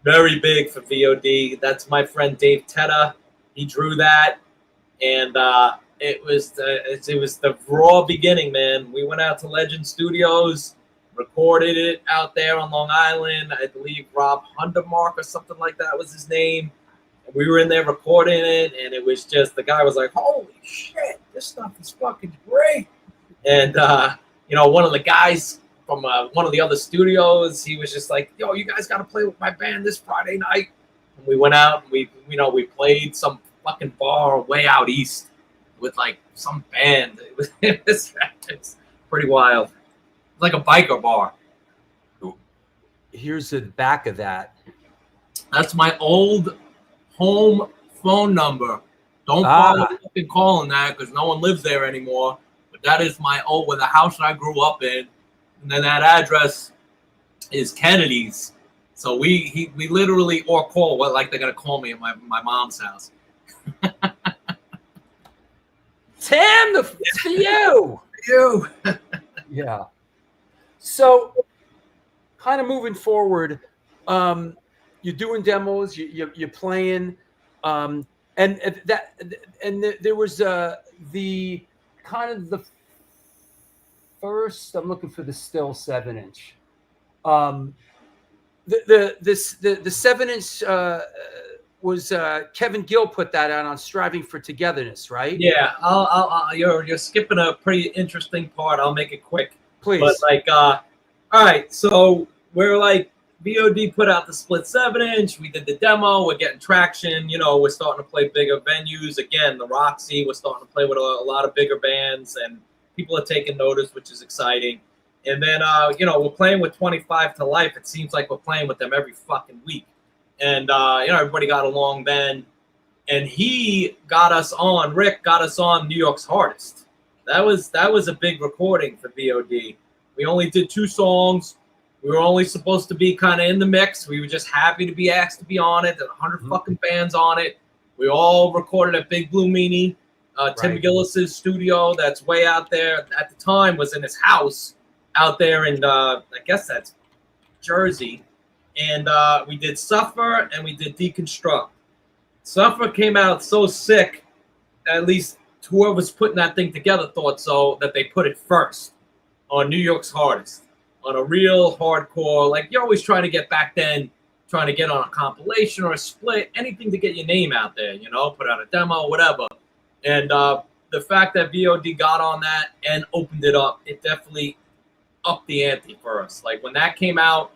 Very big for V.O.D. That's my friend Dave Tetta. He drew that, and it was the raw beginning, man. We went out to Legend Studios, recorded it out there on Long Island. I believe Rob Hundermark or something like that was his name. And we were in there recording it, and it was just, the guy was like, holy shit, this stuff is fucking great. And, you know, one of the guys from one of the other studios, he was just like, yo, you guys got to play with my band this Friday night. And we went out, and we played some fucking bar way out east with like some band. It was pretty wild. Like a biker bar. Here's the back of that. That's my old home phone number. Don't bother fucking calling that because no one lives there anymore. But that is my the house that I grew up in. And then that address is Kennedy's. So we literally call like they're gonna call me at my mom's house. Tim, it's for you. You. Yeah. So, kind of moving forward, you're doing demos, you're playing, and there was the kind of the first. I'm looking for the still 7-inch. The 7-inch was Kevin Gill put that out on Striving for Togetherness, right? Yeah, you're skipping a pretty interesting part. I'll make it quick. Please. But like, all right, so we're like, V.O.D. put out the split 7-inch. We did the demo. We're getting traction. You know, we're starting to play bigger venues. Again, the Roxy, we're starting to play with a lot of bigger bands, and people are taking notice, which is exciting. And then, you know, we're playing with 25 to Life. It seems like we're playing with them every fucking week. And, you know, everybody got along then. And Rick got us on New York's Hardest. That was a big recording for V.O.D. We only did 2 songs. We were only supposed to be kind of in the mix. We were just happy to be asked to be on it. There were 100 fucking bands on it. We all recorded at Big Blue Meanie. Tim McGillis's studio that's way out there at the time was in his house out there in, I guess that's Jersey. And we did Suffer and we did Deconstruct. Suffer came out so sick, at least whoever's putting that thing together thought so, that they put it first on New York's Hardest, on a real hardcore, like you're always trying to get back then, trying to get on a compilation or a split, anything to get your name out there, you know, put out a demo, whatever. And the fact that V.O.D. got on that and opened it up, it definitely upped the ante for us. Like when that came out,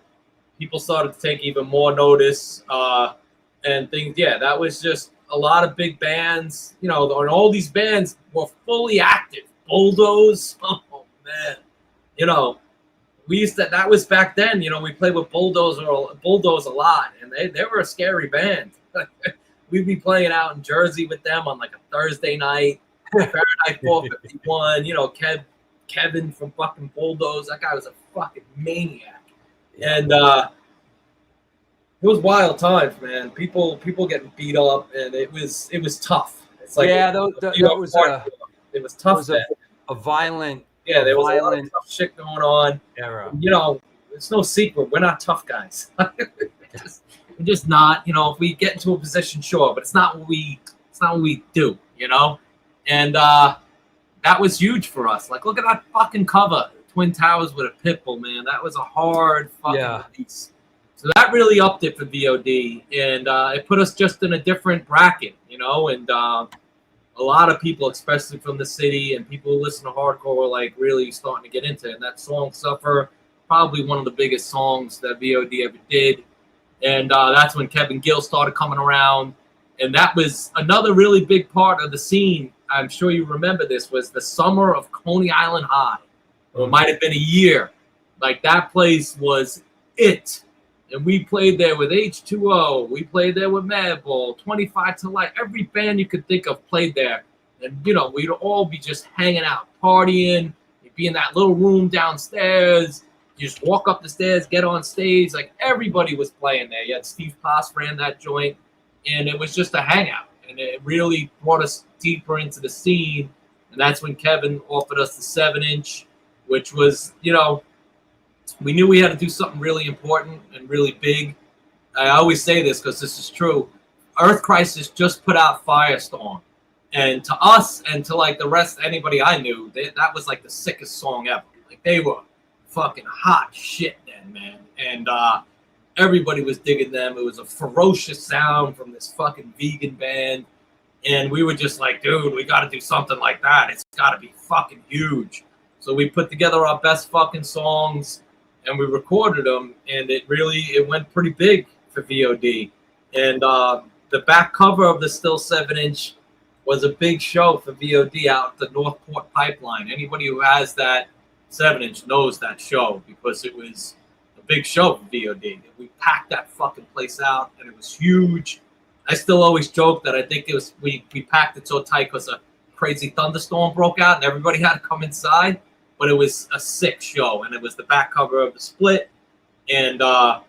people started to take even more notice and things. Yeah, that was just a lot of big bands, you know, and all these bands were fully active Bulldoze. Oh man, you know, we used to. That was back then. You know, we played with Bulldoze a lot, and they were a scary band. We'd be playing out in Jersey with them on like a Thursday night. Fahrenheit 451. You know, Kevin from fucking Bulldoze. That guy was a fucking maniac, and it was wild times, man. People getting beat up, and it was tough. It's like it was tough. It was a violent. Yeah, there was a lot of tough shit going on. Era. You know, it's no secret we're not tough guys. We're just not. You know, if we get into a position, sure, but it's not what we do. You know, and that was huge for us. Like, look at that fucking cover, Twin Towers with a pit bull, man. That was a hard fucking piece. So that really upped it for V.O.D. and it put us just in a different bracket, you know. And a lot of people, especially from the city and people who listen to hardcore, were like really starting to get into it. And that song "Suffer," probably one of the biggest songs that V.O.D. ever did. And that's when Kevin Gill started coming around. And that was another really big part of the scene. I'm sure you remember this, was the summer of Coney Island High. Or it might have been a year. Like, that place was it. And we played there with H2O. We played there with Madball, 25 to Life. Every band you could think of played there. And, you know, we'd all be just hanging out, partying. You'd be in that little room downstairs. You just walk up the stairs, get on stage. Like, everybody was playing there. You had Steve Poss ran that joint. And it was just a hangout. And it really brought us deeper into the scene. And that's when Kevin offered us the 7-inch, which was, you know, we knew we had to do something really important and really big. I always say this because this is true. Earth Crisis just put out Firestorm. And to us and to like the rest, anybody I knew, that was like the sickest song ever. Like, they were fucking hot shit then, man. And everybody was digging them. It was a ferocious sound from this fucking vegan band. And we were just like, dude, we got to do something like that. It's got to be fucking huge. So we put together our best fucking songs. And we recorded them, and it went pretty big for V.O.D. And the back cover of the Still 7-inch was a big show for V.O.D. out at the Northport Pipeline. Anybody who has that 7-inch knows that show because it was a big show for V.O.D. We packed that fucking place out, and it was huge. I still always joke that I think it was we packed it so tight because a crazy thunderstorm broke out, and everybody had to come inside. But it was a sick show, and it was the back cover of the Split. And now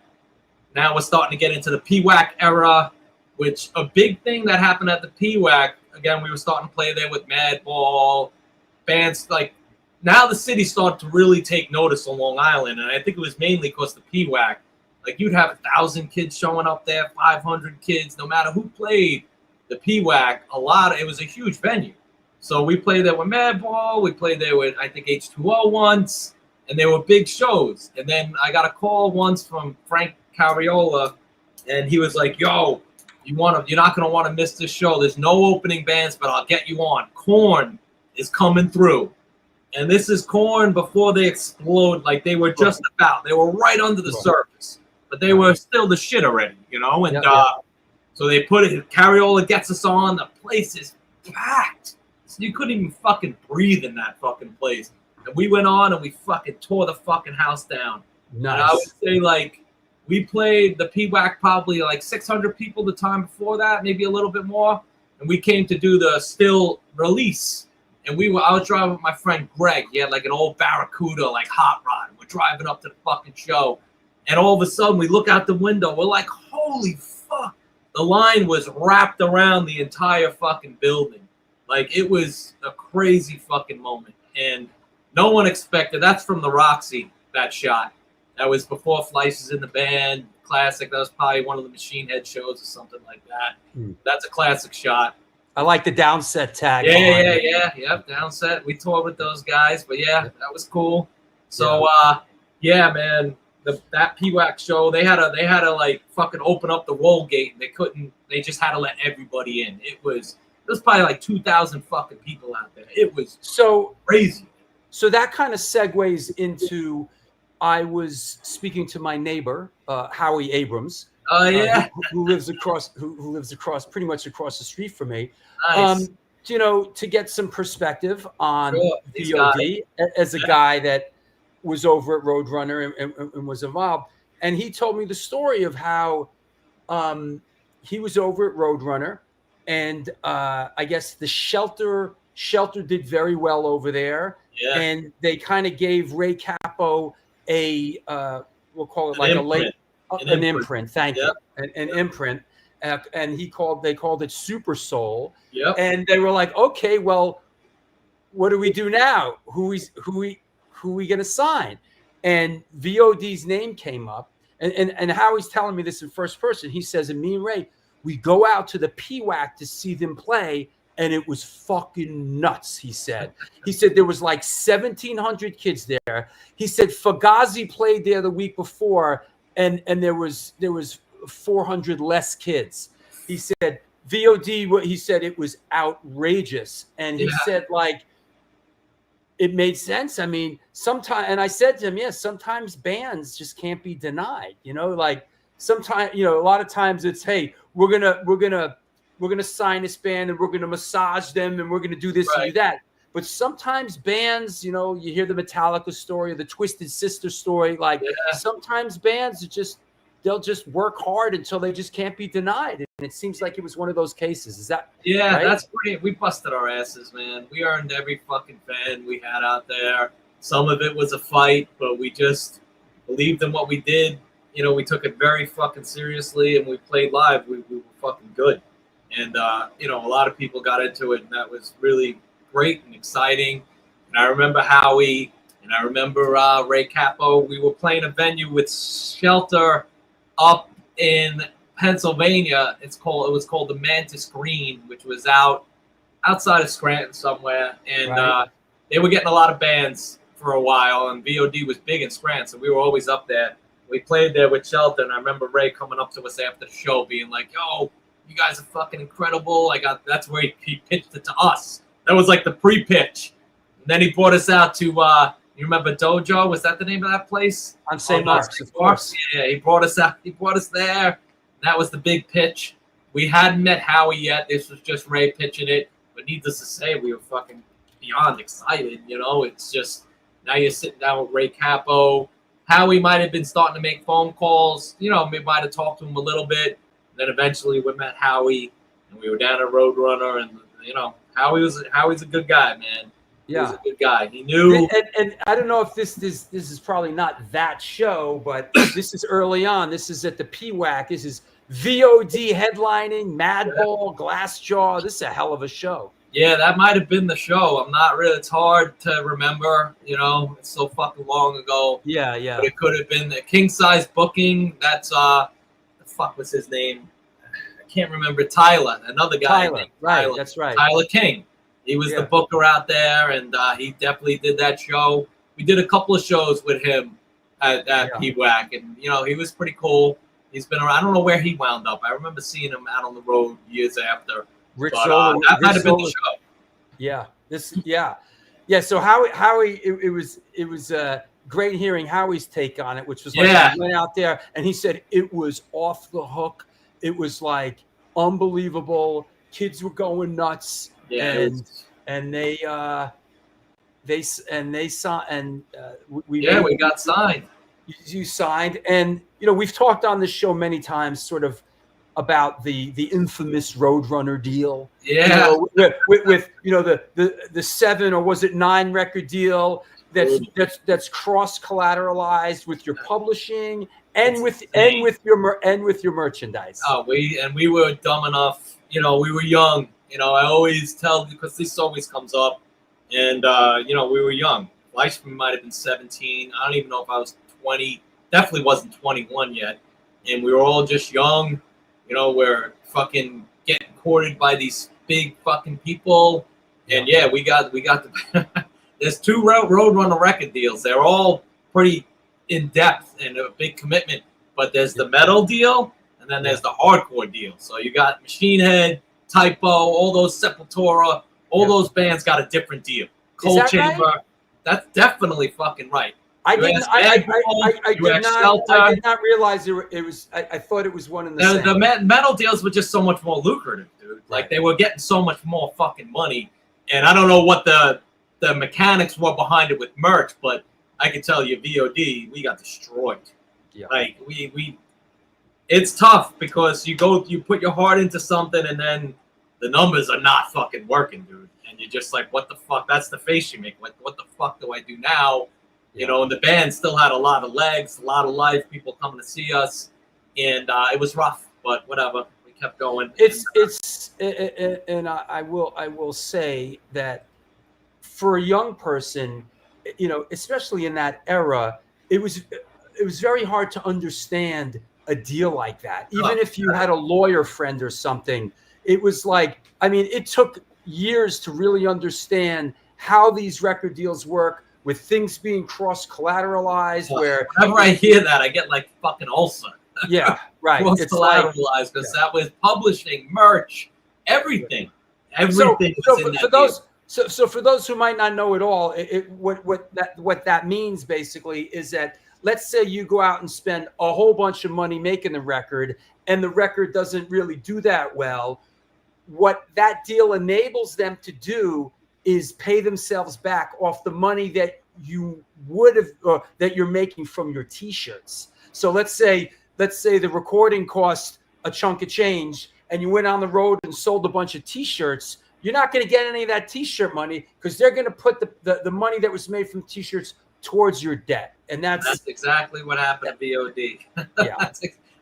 we're starting to get into the PWAC era, which a big thing that happened at the PWAC, again, we were starting to play there with Madball, bands like, now the city started to really take notice on Long Island, and I think it was mainly because the PWAC. Like, you'd have 1,000 kids showing up there, 500 kids, no matter who played the PWAC, it was a huge venue. So we played there with Madball. We played there with, I think, H2O once. And they were big shows. And then I got a call once from Frank Cariola. And he was like, yo, you're not going to want to miss this show. There's no opening bands, but I'll get you on. Korn is coming through. And this is Korn before they explode. Like, they were just about. They were right under the surface. But they were still the shit already, you know? And so they put it, Cariola gets us on. The place is packed. You couldn't even fucking breathe in that fucking place. And we went on and we fucking tore the fucking house down. Nice. And I would say, like, we played the PWAC probably like 600 people the time before that, maybe a little bit more. And we came to do the Still release. And I was driving with my friend Greg. He had like an old Barracuda, like hot rod. We're driving up to the fucking show. And all of a sudden we look out the window. We're like, holy fuck. The line was wrapped around the entire fucking building. Like, it was a crazy fucking moment. And no one expected. That's from the Roxy, that shot. That was before Fleiss is in the band. Classic. That was probably one of the Machine Head shows or something like that. That's a classic shot. I like the Downset tag. Yep, Downset. We toured with those guys. But, yeah, that was cool. So, man, that PWAC show, they had to, like, fucking open up the roll gate. They just had to let everybody in. It was probably like 2,000 fucking people out there. It was so crazy. So that kind of segues into, I was speaking to my neighbor, Howie Abrams. Oh yeah, who lives across pretty much across the street from me. Nice. you know, to get some perspective on V.O.D. as a guy that was over at Roadrunner and was involved. And he told me the story of how he was over at Roadrunner, and I guess the shelter did very well over there. Yeah. And they kind of gave Ray Capo a we'll call it like an imprint. Thank you, an imprint. And they called it Super Soul. Yep. And they were like, okay, well, what do we do now? Who we gonna sign? And V.O.D's name came up, and Howie's telling me this in first person. He says, and me and Ray, we go out to the PWAC to see them play, and it was fucking nuts. He said there was like 1,700 kids there. He said Fugazi played there the week before, and there was 400 less kids. He said V.O.D. He said it was outrageous, and he said like it made sense. I mean, sometimes, and I said to him, yes, sometimes bands just can't be denied. You know, like sometimes, you know, a lot of times it's, hey, we're gonna sign this band and we're gonna massage them and we're gonna do this and do that. But sometimes bands, you know, you hear the Metallica story or the Twisted Sister story. Like sometimes bands are just, they'll just work hard until they just can't be denied. And it seems like it was one of those cases. Is that right? That's pretty. We busted our asses, man. We earned every fucking fan we had out there. Some of it was a fight, but we just believed in what we did. You know, we took it very fucking seriously, and we played live. We were fucking good. And, you know, a lot of people got into it, and that was really great and exciting. And I remember Howie, and I remember Ray Capo. We were playing a venue with Shelter up in Pennsylvania. It was called the Mantis Green, which was outside of Scranton somewhere. And they were getting a lot of bands for a while, and V.O.D. was big in Scranton, so we were always up there. We played there with Shelter, and I remember Ray coming up to us after the show being like, yo, you guys are fucking incredible. That's where he pitched it to us. That was like the pre-pitch. And then he brought us out to, you remember Dojo? Was that the name of that place? On St. Mark's, of course. Yeah, he brought us out. He brought us there. That was the big pitch. We hadn't met Howie yet. This was just Ray pitching it. But needless to say, we were fucking beyond excited. You know, it's just, now you're sitting down with Ray Capo. Howie might have been starting to make phone calls. You know, we might have talked to him a little bit. Then eventually we met Howie, and we were down at Roadrunner, and you know, Howie's a good guy, man. Yeah, he's a good guy. He knew. And I don't know if this is probably not that show, but this is early on. This is at the PWAC. This is V.O.D. headlining, Madball, Glassjaw. This is a hell of a show. Yeah, that might have been the show. I'm not really. It's hard to remember. You know, it's so fucking long ago. Yeah. But it could have been the king size booking. That's the fuck was his name? I can't remember. Tyler, another guy. Right. Tyler. That's right. Tyler King. He was the booker out there, and he definitely did that show. We did a couple of shows with him at PWAC, and you know, he was pretty cool. He's been around. I don't know where he wound up. I remember seeing him out on the road years after. That might have been the show. Yeah. Yeah. So Howie, it was great hearing Howie's take on it, which was like he went out there and he said it was off the hook. It was like unbelievable. Kids were going nuts. Yeah. And they saw, and we got signed. You signed, and you know, we've talked on this show many times, sort of about the infamous Roadrunner deal. Yeah. You know, with you know the 7 or was it 9 record deal that's cross collateralized with your publishing and with your merchandise. Oh, we were dumb enough. You know, we were young. You know, I always tell, because this always comes up, and you know, we were young. Fleischman might have been 17. I don't even know if I was 20. Definitely wasn't 21 yet. And we were all just young. You know, we're fucking getting courted by these big fucking people. And yeah, we got the there's 2 Roadrunner record deals. They're all pretty in depth and a big commitment. But there's the metal deal, and then there's the hardcore deal. So you got Machine Head, Typo, all those Sepultura, all those bands got a different deal. Cold Chamber, right? That's definitely fucking right. I You didn't. asked Bad Boy, I you did asked not. Shelter. I did not realize it was. I thought it was one in the same. The metal deals were just so much more lucrative, dude. Like Right. they were getting so much more fucking money, and I don't know what the mechanics were behind it with merch, but I can tell you, V.O.D. we got destroyed. Yeah. Like we, it's tough because you put your heart into something, and then the numbers are not fucking working, dude. And you're just like, what the fuck? That's the face you make. Like, what the fuck do I do now? You know, and the band still had a lot of legs, a lot of life, people coming to see us, and it was rough, but whatever. We kept going. And I will say that for a young person, you know, especially in that era, it was very hard to understand a deal like that. Even if you had a lawyer friend or something, it was like, I mean, it took years to really understand how these record deals work, with things being cross-collateralized. Where whenever I hear that, I get like fucking ulcer. Yeah, right. It's collateralized because that was publishing, merch, everything. Everything was in that for those. So for those who might not know it all, what that means basically is that, let's say you go out and spend a whole bunch of money making the record, and the record doesn't really do that well. What that deal enables them to do is pay themselves back off the money that you would have that you're making from your T-shirts. So let's say the recording cost a chunk of change, and you went on the road and sold a bunch of T-shirts. You're not going to get any of that T-shirt money because they're going to put the money that was made from T-shirts towards your debt, and that's exactly what happened at V.O.D. Yeah,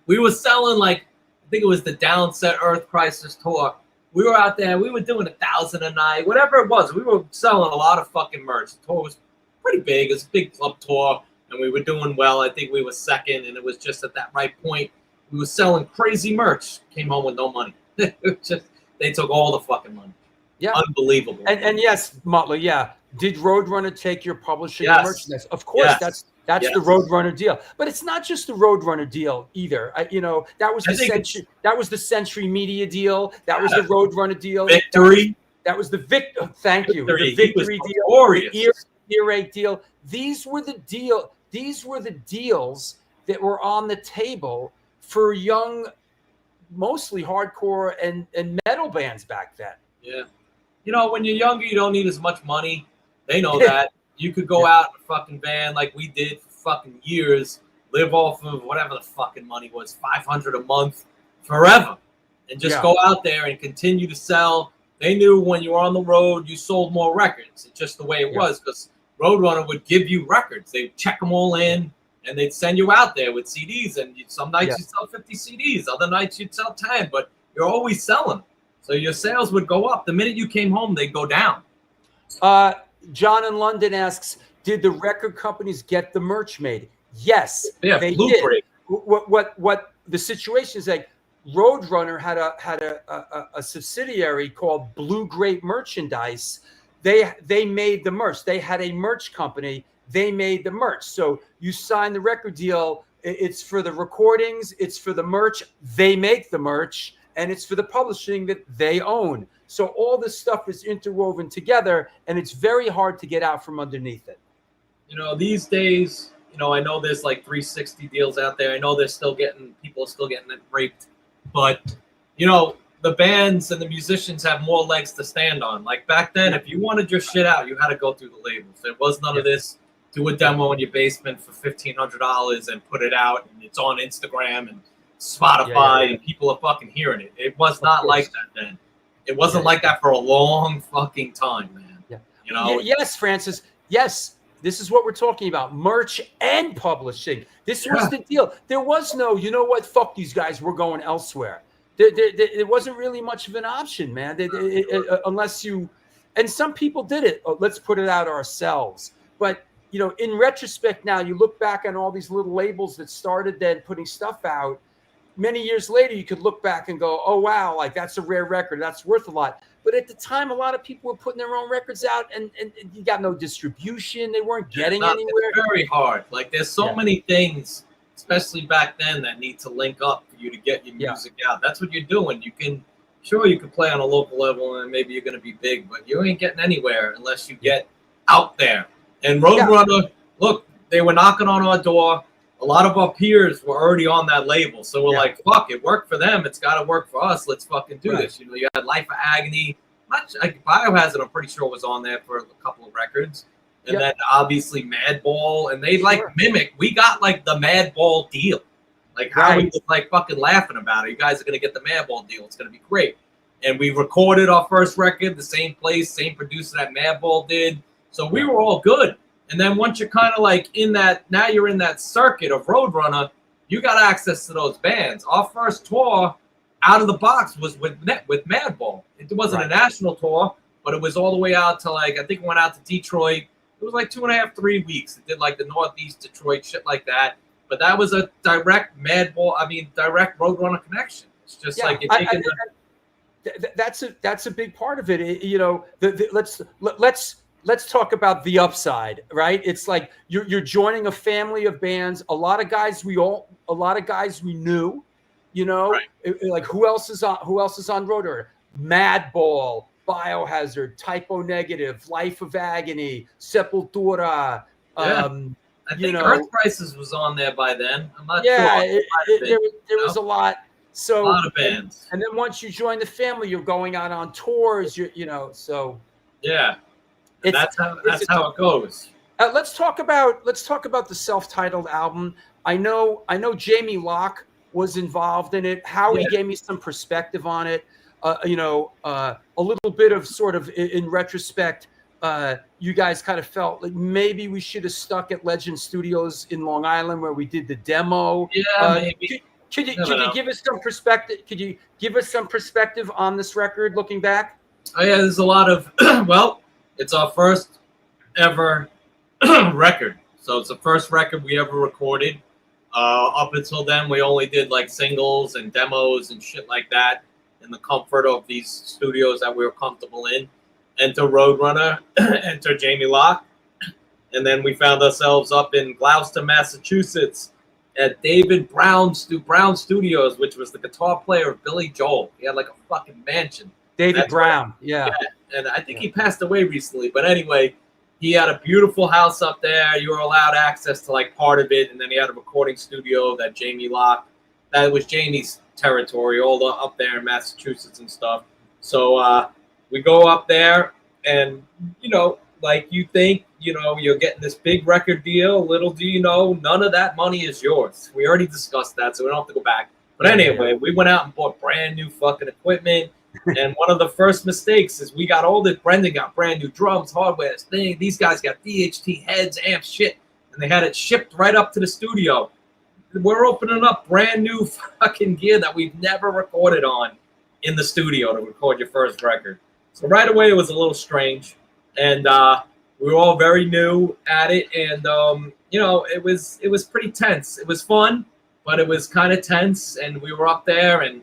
we were selling, like, I think it was the Downset Earth Crisis tour. We were out there. We were doing 1,000 a night, whatever it was. We were selling a lot of fucking merch. The tour was pretty big. It was a big club tour, and we were doing well. I think we were second, and it was just at that right point. We were selling crazy merch. Came home with no money. It was just, they took all the fucking money. Yeah, unbelievable. And yes, Motley. Yeah, did Roadrunner take your publishing and merchandise? Of course, that's the Roadrunner deal. But it's not just the Roadrunner deal either. You know, that was the Century Media deal. That was the Roadrunner deal. Victory. That was the Victory. Thank you. The Victory deal. The Earache deal. These were the deal. These were the deals that were on the table for young, mostly hardcore and metal bands back then. Yeah. You know, when you're younger, you don't need as much money. They know that. You could go out in a fucking van like we did for fucking years, live off of whatever the fucking money was, $500 a month, forever, and just go out there and continue to sell. They knew when you were on the road, you sold more records. It's just the way it was, because Roadrunner would give you records. They'd check them all in, and they'd send you out there with CDs. And some nights you'd sell 50 CDs, other nights you'd sell 10, but you're always selling. So your sales would go up. The minute you came home, they'd go down. John in London asks, did the record companies get the merch made? Yes, they did. What the situation is, like, Roadrunner had a subsidiary called Blue Grape Merchandise. They made the merch. They had a merch company. They made the merch. So you sign the record deal. It's for the recordings. It's for the merch. They make the merch. And it's for the publishing that they own. So all this stuff is interwoven together, and it's very hard to get out from underneath it. You know, these days, you know, I know there's like 360 deals out there. I know people are still getting it raped. But, you know, the bands and the musicians have more legs to stand on. Like back then, if you wanted your shit out, you had to go through the labels. There was none of this. Do a demo in your basement for $1,500 and put it out, and it's on Instagram and Spotify, and people are fucking hearing it. It was not like that then. It wasn't like that for a long fucking time, man. Yeah. You know? Yes, Francis. Yes, this is what we're talking about. Merch and publishing. This was the deal. There was no, you know what, fuck these guys, we're going elsewhere. There wasn't really much of an option, man. Unless you, and some people did it. Oh, let's put it out ourselves. But, you know, in retrospect now, you look back on all these little labels that started then putting stuff out. Many years later, you could look back and go, oh, wow, like that's a rare record. That's worth a lot. But at the time, a lot of people were putting their own records out, and you got no distribution. They weren't getting anywhere. It's very hard. Like there's so many things, especially back then, that need to link up for you to get your music out. That's what you're doing. You can play on a local level, and maybe you're going to be big, but you ain't getting anywhere unless you get out there. And Roadrunner, look, they were knocking on our door. A lot of our peers were already on that label, so we're like, "Fuck, it worked for them. It's got to work for us. Let's fucking do this." You know, you had Life of Agony. Like Biohazard, I'm pretty sure was on there for a couple of records, and then obviously Madball, and they like mimic. We got like the Madball deal, like Howie was like fucking laughing about it. You guys are gonna get the Madball deal. It's gonna be great. And we recorded our first record, the same place, same producer that Madball did. So we were all good. And then once you're kind of like in that, now you're in that circuit of Roadrunner, you got access to those bands. Our first tour out of the box was with Madball. It wasn't a national tour, but it was all the way out to like, I think it went out to Detroit. It was like 2.5, 3 weeks. It did like the Northeast Detroit, shit like that. But that was a direct direct Roadrunner connection. It's just like you're taking that's a big part of it. You know, let's talk about the upside, right? It's like you're joining a family of bands. A lot of guys we knew, you know, like who else is on Roadrunner? Madball, Biohazard, Typo Negative, Life of Agony, Sepultura. I think Earth Crisis was on there by then. I'm not sure. There was a lot. So a lot of bands. And then once you join the family, you're going out on tours. You know, so that's how it goes. Let's talk about the self-titled album. I know Jamie Locke was involved in it. Howie gave me some perspective on it. You know, a little bit of sort of in retrospect. You guys kind of felt like maybe we should have stuck at Legend Studios in Long Island where we did the demo. Maybe. Could you give us some perspective? Could you give us some perspective on this record looking back? Oh yeah, there's a lot of well, it's our first ever record. So it's the first record we ever recorded. Up until then, we only did like singles and demos and shit like that in the comfort of these studios that we were comfortable in. Enter Roadrunner, enter Jamie Locke, and then we found ourselves up in Gloucester, Massachusetts, at David Brown Studios, which was the guitar player of Billy Joel. He had like a fucking mansion. David Brown, and I think he passed away recently. But anyway, he had a beautiful house up there. You were allowed access to like part of it, and then he had a recording studio that Jamie Locke. That was Jamie's territory, all up there in Massachusetts and stuff. So we go up there, and you know, like you think, you know, you're getting this big record deal. Little do you know, none of that money is yours. We already discussed that, so we don't have to go back. But anyway, we went out and bought brand new fucking equipment. And one of the first mistakes is we got all this. Brendan got brand new drums, hardware, thing. These guys got VHT heads, amps, shit, and they had it shipped right up to the studio. We're opening up brand new fucking gear that we've never recorded on in the studio to record your first record. So right away it was a little strange, and we were all very new at it, and you know, it was pretty tense. It was fun, but it was kind of tense, and we were up there, and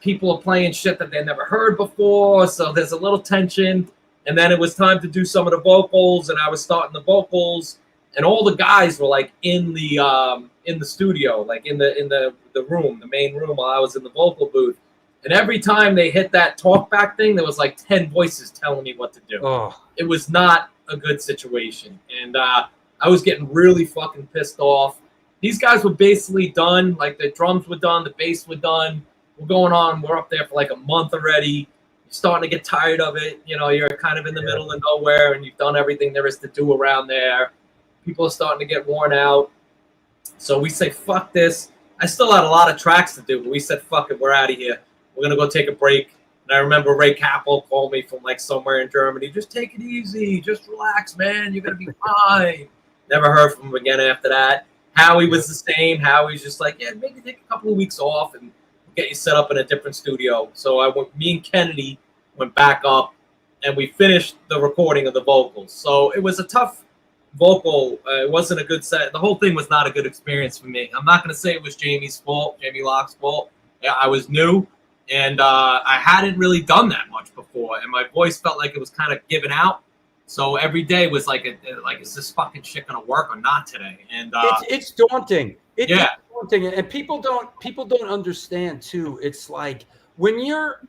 people are playing shit that they never heard before, so there's a little tension. And then it was time to do some of the vocals, and I was starting the vocals, and all the guys were like in the studio, like in the room, the main room, while I was in the vocal booth. And every time they hit that talkback thing, there was like 10 voices telling me what to do. It was not a good situation, and I was getting really fucking pissed off. These guys were basically done. Like the drums were done, the bass were done. We're going on. We're up there for like a month already. You're starting to get tired of it. You know, you're kind of in the middle of nowhere, and you've done everything there is to do around there. People are starting to get worn out. So we say, fuck this. I still had a lot of tracks to do, but we said, fuck it. We're out of here. We're going to go take a break. And I remember Ray Capel called me from like somewhere in Germany. Just take it easy. Just relax, man. You're going to be fine. Never heard from him again after that. Howie was the same. Howie's just like, yeah, maybe take a couple of weeks off and get you set up in a different studio. So me and Kennedy went back up, and we finished the recording of the vocals. So it was a tough vocal. It wasn't a good set. The whole thing was not a good experience for me. I'm not going to say it was Jamie's fault, Jamie Locke's fault. I was new, and I hadn't really done that much before, and my voice felt like it was kind of giving out. So every day was like, is this fucking shit gonna work or not today? And it's daunting. It's daunting, and people don't understand too. It's like when you're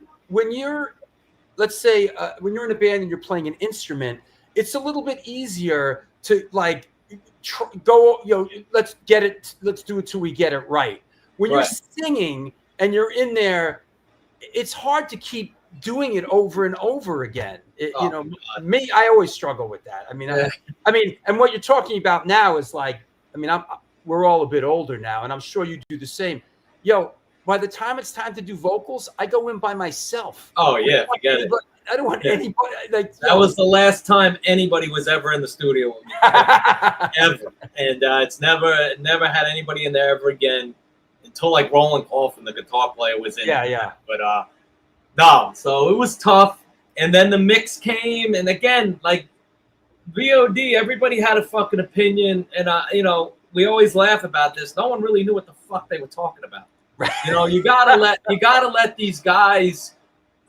let's say when you're in a band and you're playing an instrument, it's a little bit easier to like go, let's get it. Let's do it till we get it right. When you're singing and you're in there, it's hard to keep doing it over and over again. Me, I always struggle with that. I mean, and what you're talking about now is like, I mean, we're all a bit older now, and I'm sure you do the same. By the time it's time to do vocals, I go in by myself. Oh yeah, forget it. I don't want anybody. Like, that was the last time anybody was ever in the studio with me, ever. And it's never had anybody in there ever again until like Rollin, Coffin, the guitar player, was in. Yeah. But no, so it was tough. And then the mix came, and again, like V.O.D, everybody had a fucking opinion, and we always laugh about this. No one really knew what the fuck they were talking about. You gotta let these guys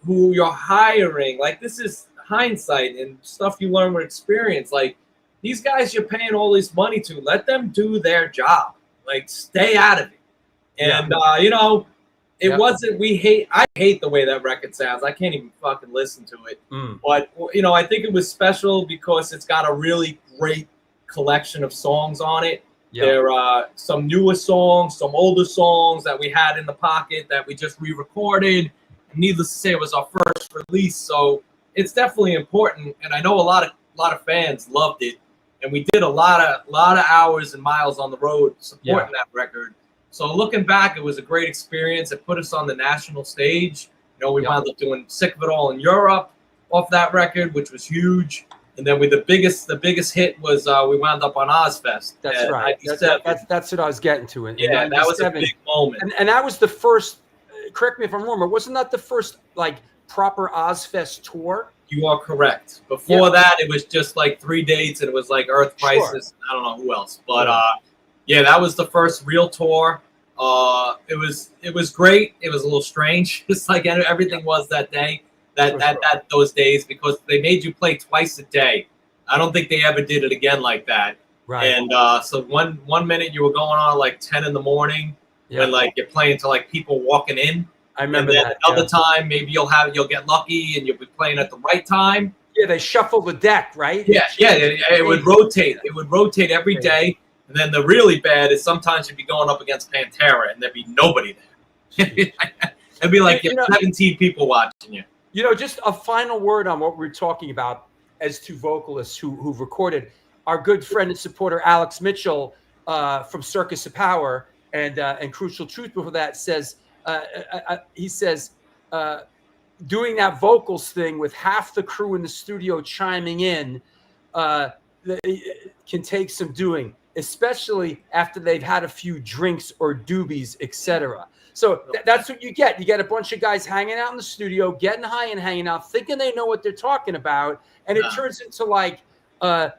who you're hiring, like, this is hindsight and stuff you learn with experience. Like, these guys you're paying all this money to, let them do their job. Like, stay out of it. And it wasn't. I hate the way that record sounds. I can't even fucking listen to it. But I think it was special because it's got a really great collection of songs on it. There are some newer songs, some older songs that we had in the pocket that we just re-recorded. And needless to say, it was our first release, so it's definitely important. And I know a lot of fans loved it, and we did a lot of hours and miles on the road supporting that record. So looking back, it was a great experience. It put us on the national stage. We wound up doing "Sick of It All" in Europe off that record, which was huge. And then with the biggest hit was we wound up on Ozzfest. That's right. That's what I was getting to. That was a big moment. And that was the first. Correct me if I'm wrong, but wasn't that the first like proper Ozzfest tour? You are correct. Before that, it was just like 3 dates, and it was like Earth Crisis. I don't know who else, but that was the first real tour. It was great. It was a little strange, just like everything was that day. Those days, because they made you play twice a day. I don't think they ever did it again like that. Right. And so one minute you were going on like 10 in the morning when like you're playing to like people walking in. I remember and then that. Another time maybe you'll get lucky and you'll be playing at the right time. Yeah, they shuffle the deck, right? Yeah. It would rotate. It would rotate every day. And then the really bad is sometimes you'd be going up against Pantera and there'd be nobody there. It'd be like 17 people watching you. Just a final word on what we're talking about as two vocalists who've recorded. Our good friend and supporter Alex Mitchell from Circus of Power and Crucial Truth before that says he says doing that vocals thing with half the crew in the studio chiming in can take some doing, especially after they've had a few drinks or doobies, etc. So that's what you get. You get a bunch of guys hanging out in the studio, getting high and hanging out, thinking they know what they're talking about, and it turns into like a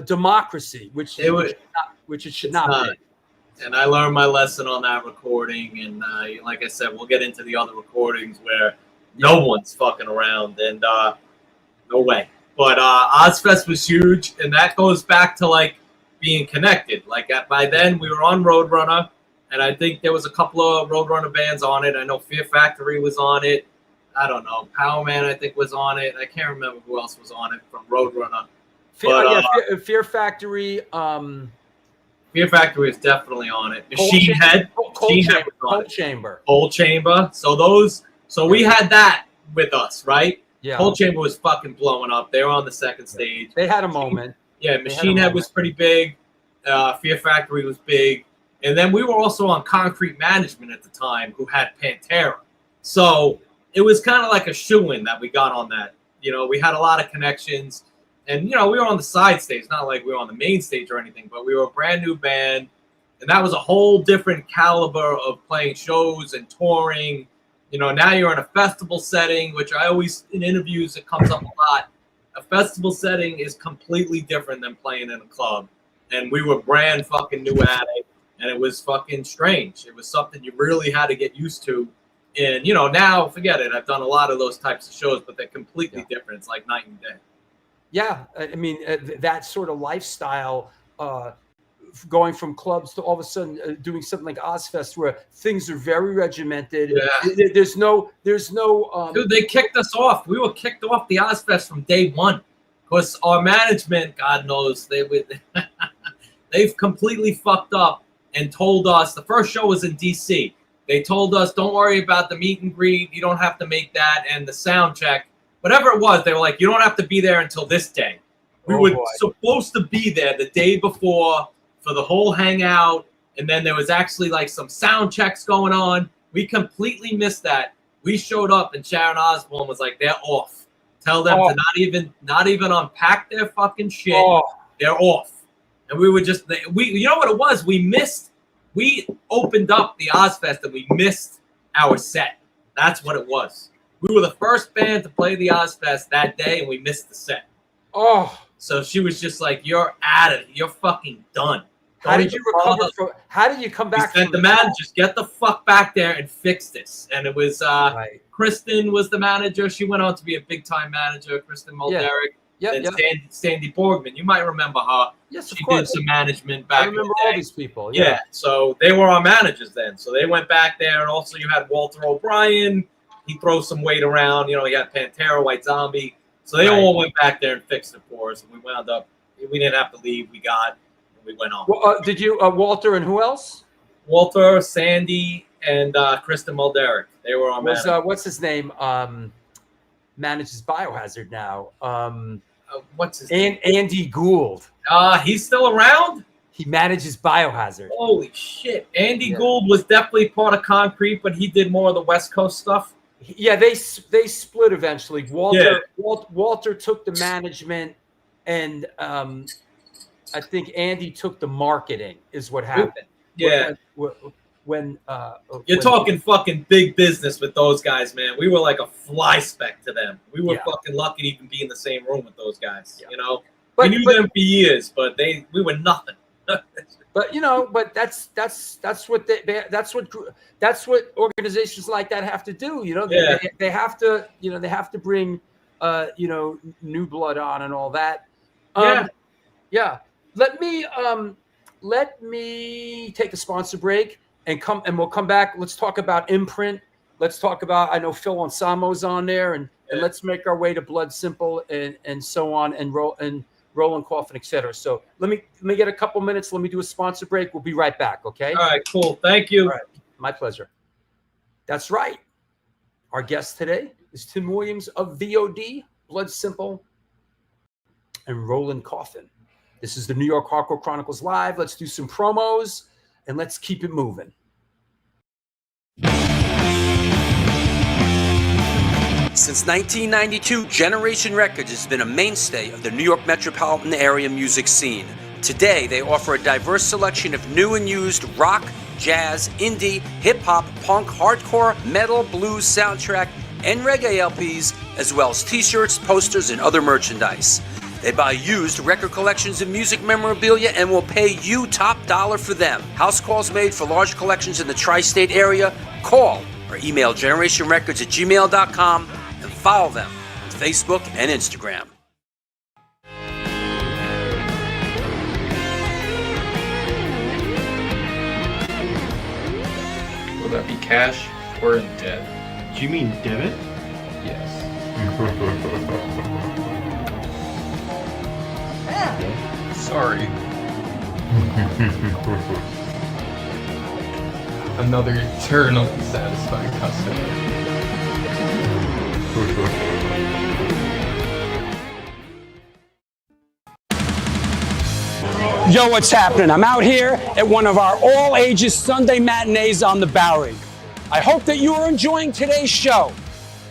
democracy, which it should not be. And I learned my lesson on that recording, and like I said, we'll get into the other recordings where no one's fucking around, and no way. But Ozzfest was huge, and that goes back to like being connected. Like by then we were on Roadrunner. And I think there was a couple of Roadrunner bands on it. I know Fear Factory was on it. I don't know. Power Man, I think, was on it. I can't remember who else was on it from Roadrunner. Fear Factory. Fear Factory is definitely on it. Machine Head. Cold Chamber. Cold Chamber. So we had that with us, right? Yeah. Cold Chamber was fucking blowing up. They were on the second stage. They had a moment. Yeah, Machine Head was pretty big. Fear Factory was big. And then we were also on Concrete Management at the time, who had Pantera. So it was kind of like a shoo-in that we got on that. We had a lot of connections. And, we were on the side stage. Not like we were on the main stage or anything, but we were a brand new band. And that was a whole different caliber of playing shows and touring. Now you're in a festival setting, which I always, in interviews, it comes up a lot. A festival setting is completely different than playing in a club. And we were brand fucking new at it. And it was fucking strange. It was something you really had to get used to. And, now, forget it. I've done a lot of those types of shows, but they're completely different. It's like night and day. Yeah. I mean, that sort of lifestyle, going from clubs to all of a sudden doing something like Ozzfest where things are very regimented. Yeah. There's no. Dude, they kicked us off. We were kicked off the Ozzfest from day one. Because our management, God knows, they've completely fucked up and told us, the first show was in D.C. They told us, don't worry about the meet and greet. You don't have to make that. And the sound check, whatever it was, they were like, you don't have to be there until this day. We were supposed to be there the day before for the whole hangout. And then there was actually like some sound checks going on. We completely missed that. We showed up and Sharon Osbourne was like, they're off. Tell them to not even unpack their fucking shit. They're off. And we were just, you know what it was? We opened up the Ozzfest and we missed our set. That's what it was. We were the first band to play the Ozzfest that day and we missed the set. So she was just like, you're out of it. You're fucking done. How did you recover how did you come back? We sent the man, just get the fuck back there and fix this. And it was Kristen was the manager. She went on to be a big time manager. Kristen Mulderick. And Sandy Borgman. You might remember her. Yes, of course. She did some management back in the day. I remember all these people. Yeah. So they were our managers then. So they went back there. And also you had Walter O'Brien. He throws some weight around. You know, he had Pantera, White Zombie. So they all went back there and fixed it for us. And we wound up, we didn't have to leave. We went on. Well, did you, Walter and who else? Walter, Sandy, and Kristen Mulderick. They were on managers. What's his name? Manages Biohazard now. What's his name? Andy Gould. He's still around? He manages Biohazard. Holy shit. Andy Gould was definitely part of Concrete, but he did more of the West Coast stuff. Yeah, they split eventually. Walter took the management, and I think Andy took the marketing. Is what happened. Yeah. When you're talking fucking big business with those guys, man. We were like a fly speck to them. We were fucking lucky to even be in the same room with those guys. You know, we knew them for years, but we were nothing. But you know, that's what organizations like that have to do. You know, they have to, you know, they have to bring you know, new blood on and all that. Let me take a sponsor break and we'll come back. Let's talk about Imprint. Let's talk about, I know Phil Anselmo's on there, and let's make our way to Bloodsimple and so on, and Rollin, Coffin, etc. So let me get a couple minutes. Let me do a sponsor break. We'll be right back. Okay. All right. Cool. Thank you. All right. My pleasure. That's right. Our guest today is Tim Williams of V.O.D, Bloodsimple, and Rollin, Coffin. This is the New York Hardcore Chronicles Live. Let's do some promos and let's keep it moving. Since 1992, Generation Records has been a mainstay of the New York metropolitan area music scene. Today, they offer a diverse selection of new and used rock, jazz, indie, hip-hop, punk, hardcore, metal, blues, soundtrack, and reggae LPs, as well as t-shirts, posters, and other merchandise. They buy used record collections and music memorabilia and will pay you top dollar for them. House calls made for large collections in the tri-state area. Call or email generationrecords@gmail.com and follow them on Facebook and Instagram. Will that be cash or in debt? Do you mean debit? Yes. Sorry. Another eternally satisfied customer. Yo, what's happening? I'm out here at one of our all-ages Sunday matinees on the Bowery. I hope that you are enjoying today's show.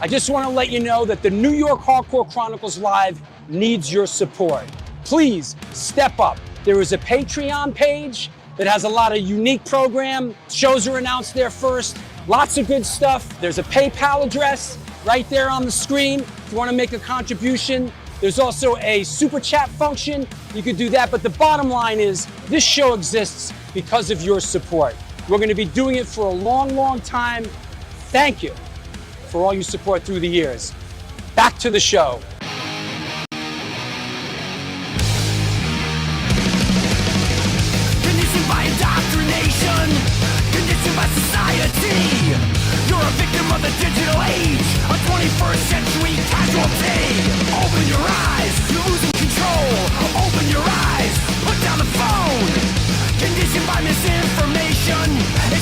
I just want to let you know that the New York Hardcore Chronicles Live needs your support. Please step up. There is a Patreon page that has a lot of unique program. Shows are announced there first. Lots of good stuff. There's a PayPal address right there on the screen if you want to make a contribution. There's also a super chat function. You could do that. But the bottom line is this show exists because of your support. We're going to be doing it for a long, long time. Thank you for all your support through the years. Back to the show. Conditioned by society, you're a victim of the digital age, a 21st century casualty. Open your eyes, you're losing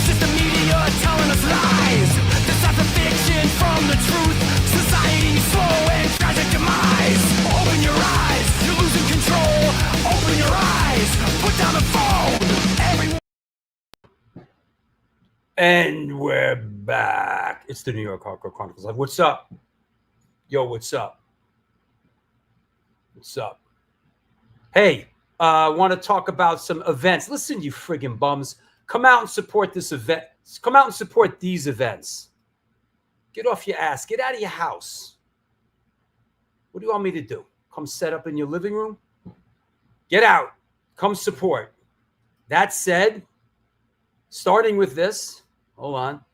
just the media telling us lies. Decipher fiction from the truth. Society's slow and tragic demise. Open your eyes, you're losing control. Open your eyes, put down the phone. Everyone. And we're back. It's the New York Hardcore Chronicles. Like, what's up? Yo, what's up? What's up? Hey, I want to talk about some events. Listen, you friggin' bums. Come out and support this event. Come out and support these events. Get off your ass. Get out of your house. What do you want me to do? Come set up in your living room? Get out. Come support. That said, starting with this, hold on.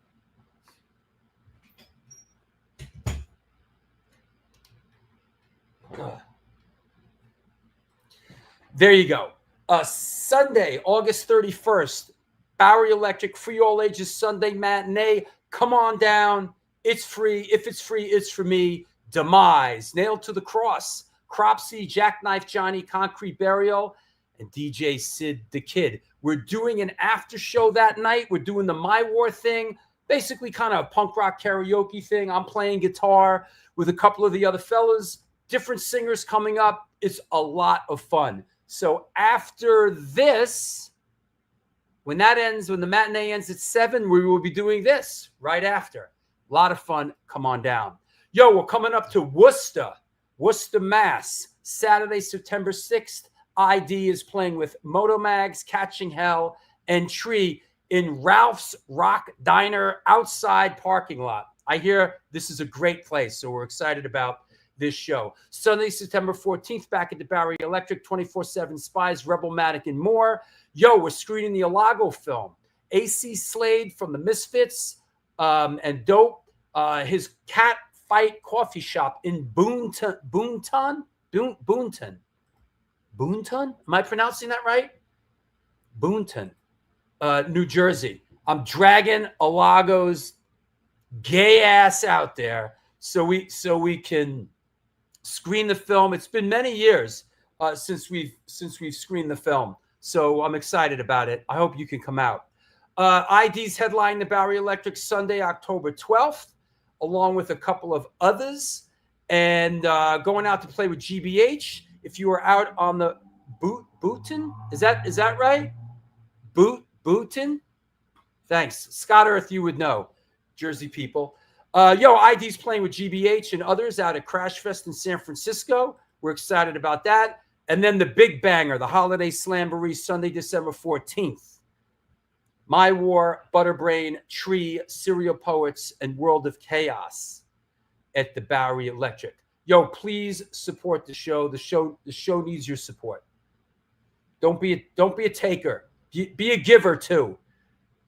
There you go. Sunday, August 31st, Bowery Electric, free all ages Sunday matinee. Come on down. It's free. If it's free, it's for me. Demise, Nailed to the Cross, Cropsy, Jackknife Johnny, Concrete Burial, and DJ Sid the Kid. We're doing an after show that night. We're doing the My War thing, basically kind of a punk rock karaoke thing. I'm playing guitar with a couple of the other fellas, different singers coming up. It's a lot of fun. So after this, when that ends, when the matinee ends at 7, we will be doing this right after. A lot of fun. Come on down. Yo, we're coming up to Worcester, Mass. Saturday, September 6th. ID is playing with Motomags, Catching Hell, and Tree in Ralph's Rock Diner outside parking lot. I hear this is a great place, so we're excited about this show. Sunday, September 14th, back at the Bowery Electric, 24/7 Spies, Rebelmatic, and more. Yo, we're screening the Alago film. AC Slade from the Misfits and Dope. His Cat Fight Coffee Shop in Boonton. Am I pronouncing that right? Boonton, New Jersey. I'm dragging Alago's gay ass out there so we can screen the film. It's been many years since we've screened the film, so I'm excited about it. I hope you can come out. ID's headline the Bowery Electric Sunday, October 12th, along with a couple of others, and going out to play with GBH. If you are out on the Booton, is that right? Booton. Thanks, Scott Earth. You would know, Jersey people. Yo, ID's playing with GBH and others out at Crash Fest in San Francisco. We're excited about that. And then the big banger, the Holiday Slamboree, Sunday, December 14th. My War, Butterbrain, Tree, Serial Poets, and World of Chaos at the Bowery Electric. Yo, please support the show. The show needs your support. Don't be a taker. Be a giver too.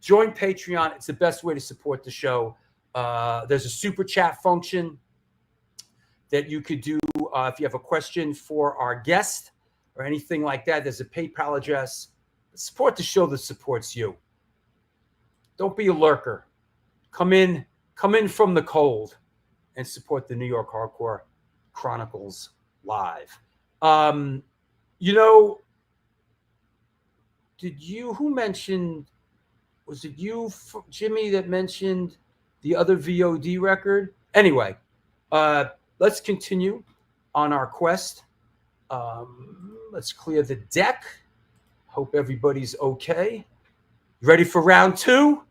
Join Patreon. It's the best way to support the show. There's a super chat function that you could do if you have a question for our guest or anything like that. There's a PayPal address. Support the show that supports you. Don't be a lurker. Come in from the cold and support the New York Hardcore Chronicles live. Who mentioned, was it you, Jimmy, that mentioned the other V.O.D. record? Anyway, let's continue on our quest. Let's clear the deck. Hope everybody's okay. Ready for round 2?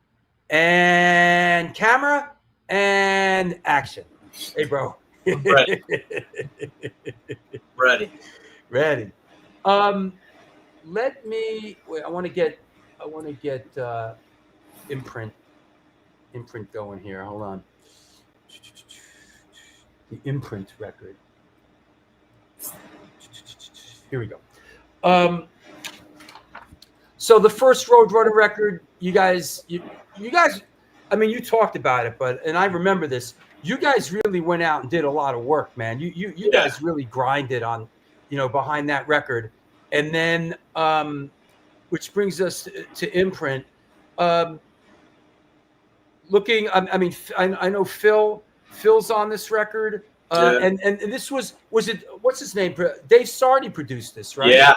And camera and action. Hey, bro. Ready. Ready. Let me wait. I want to get imprint going here. Hold on. The imprint record. Here we go. So the first Roadrunner record, you guys, I mean, you talked about it, and I remember this. You guys really went out and did a lot of work, man. You guys really grinded on, behind that record. And then, which brings us to Imprint. I know Phil's on this record. And this was it, what's his name? Dave Sardi produced this, right? Yeah.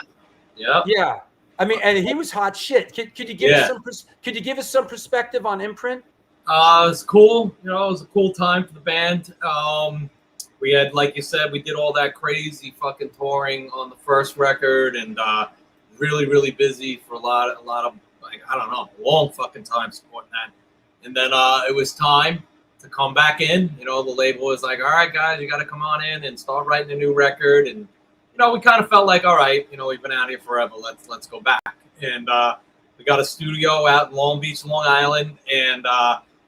Yeah. I mean, and he was hot shit. Could you give us some? Could you give us some perspective on Imprint? It was cool. You know, it was a cool time for the band. We had, like you said, we did all that crazy fucking touring on the first record, and really, really busy for a lot of like, I don't know, long fucking time supporting that. And then it was time to come back in. You know, the label was like, all right, guys, you got to come on in and start writing a new record. And you know, we kind of felt like, all right, you know, we've been out here forever. Let's go back. And we got a studio out in Long Beach, Long Island, and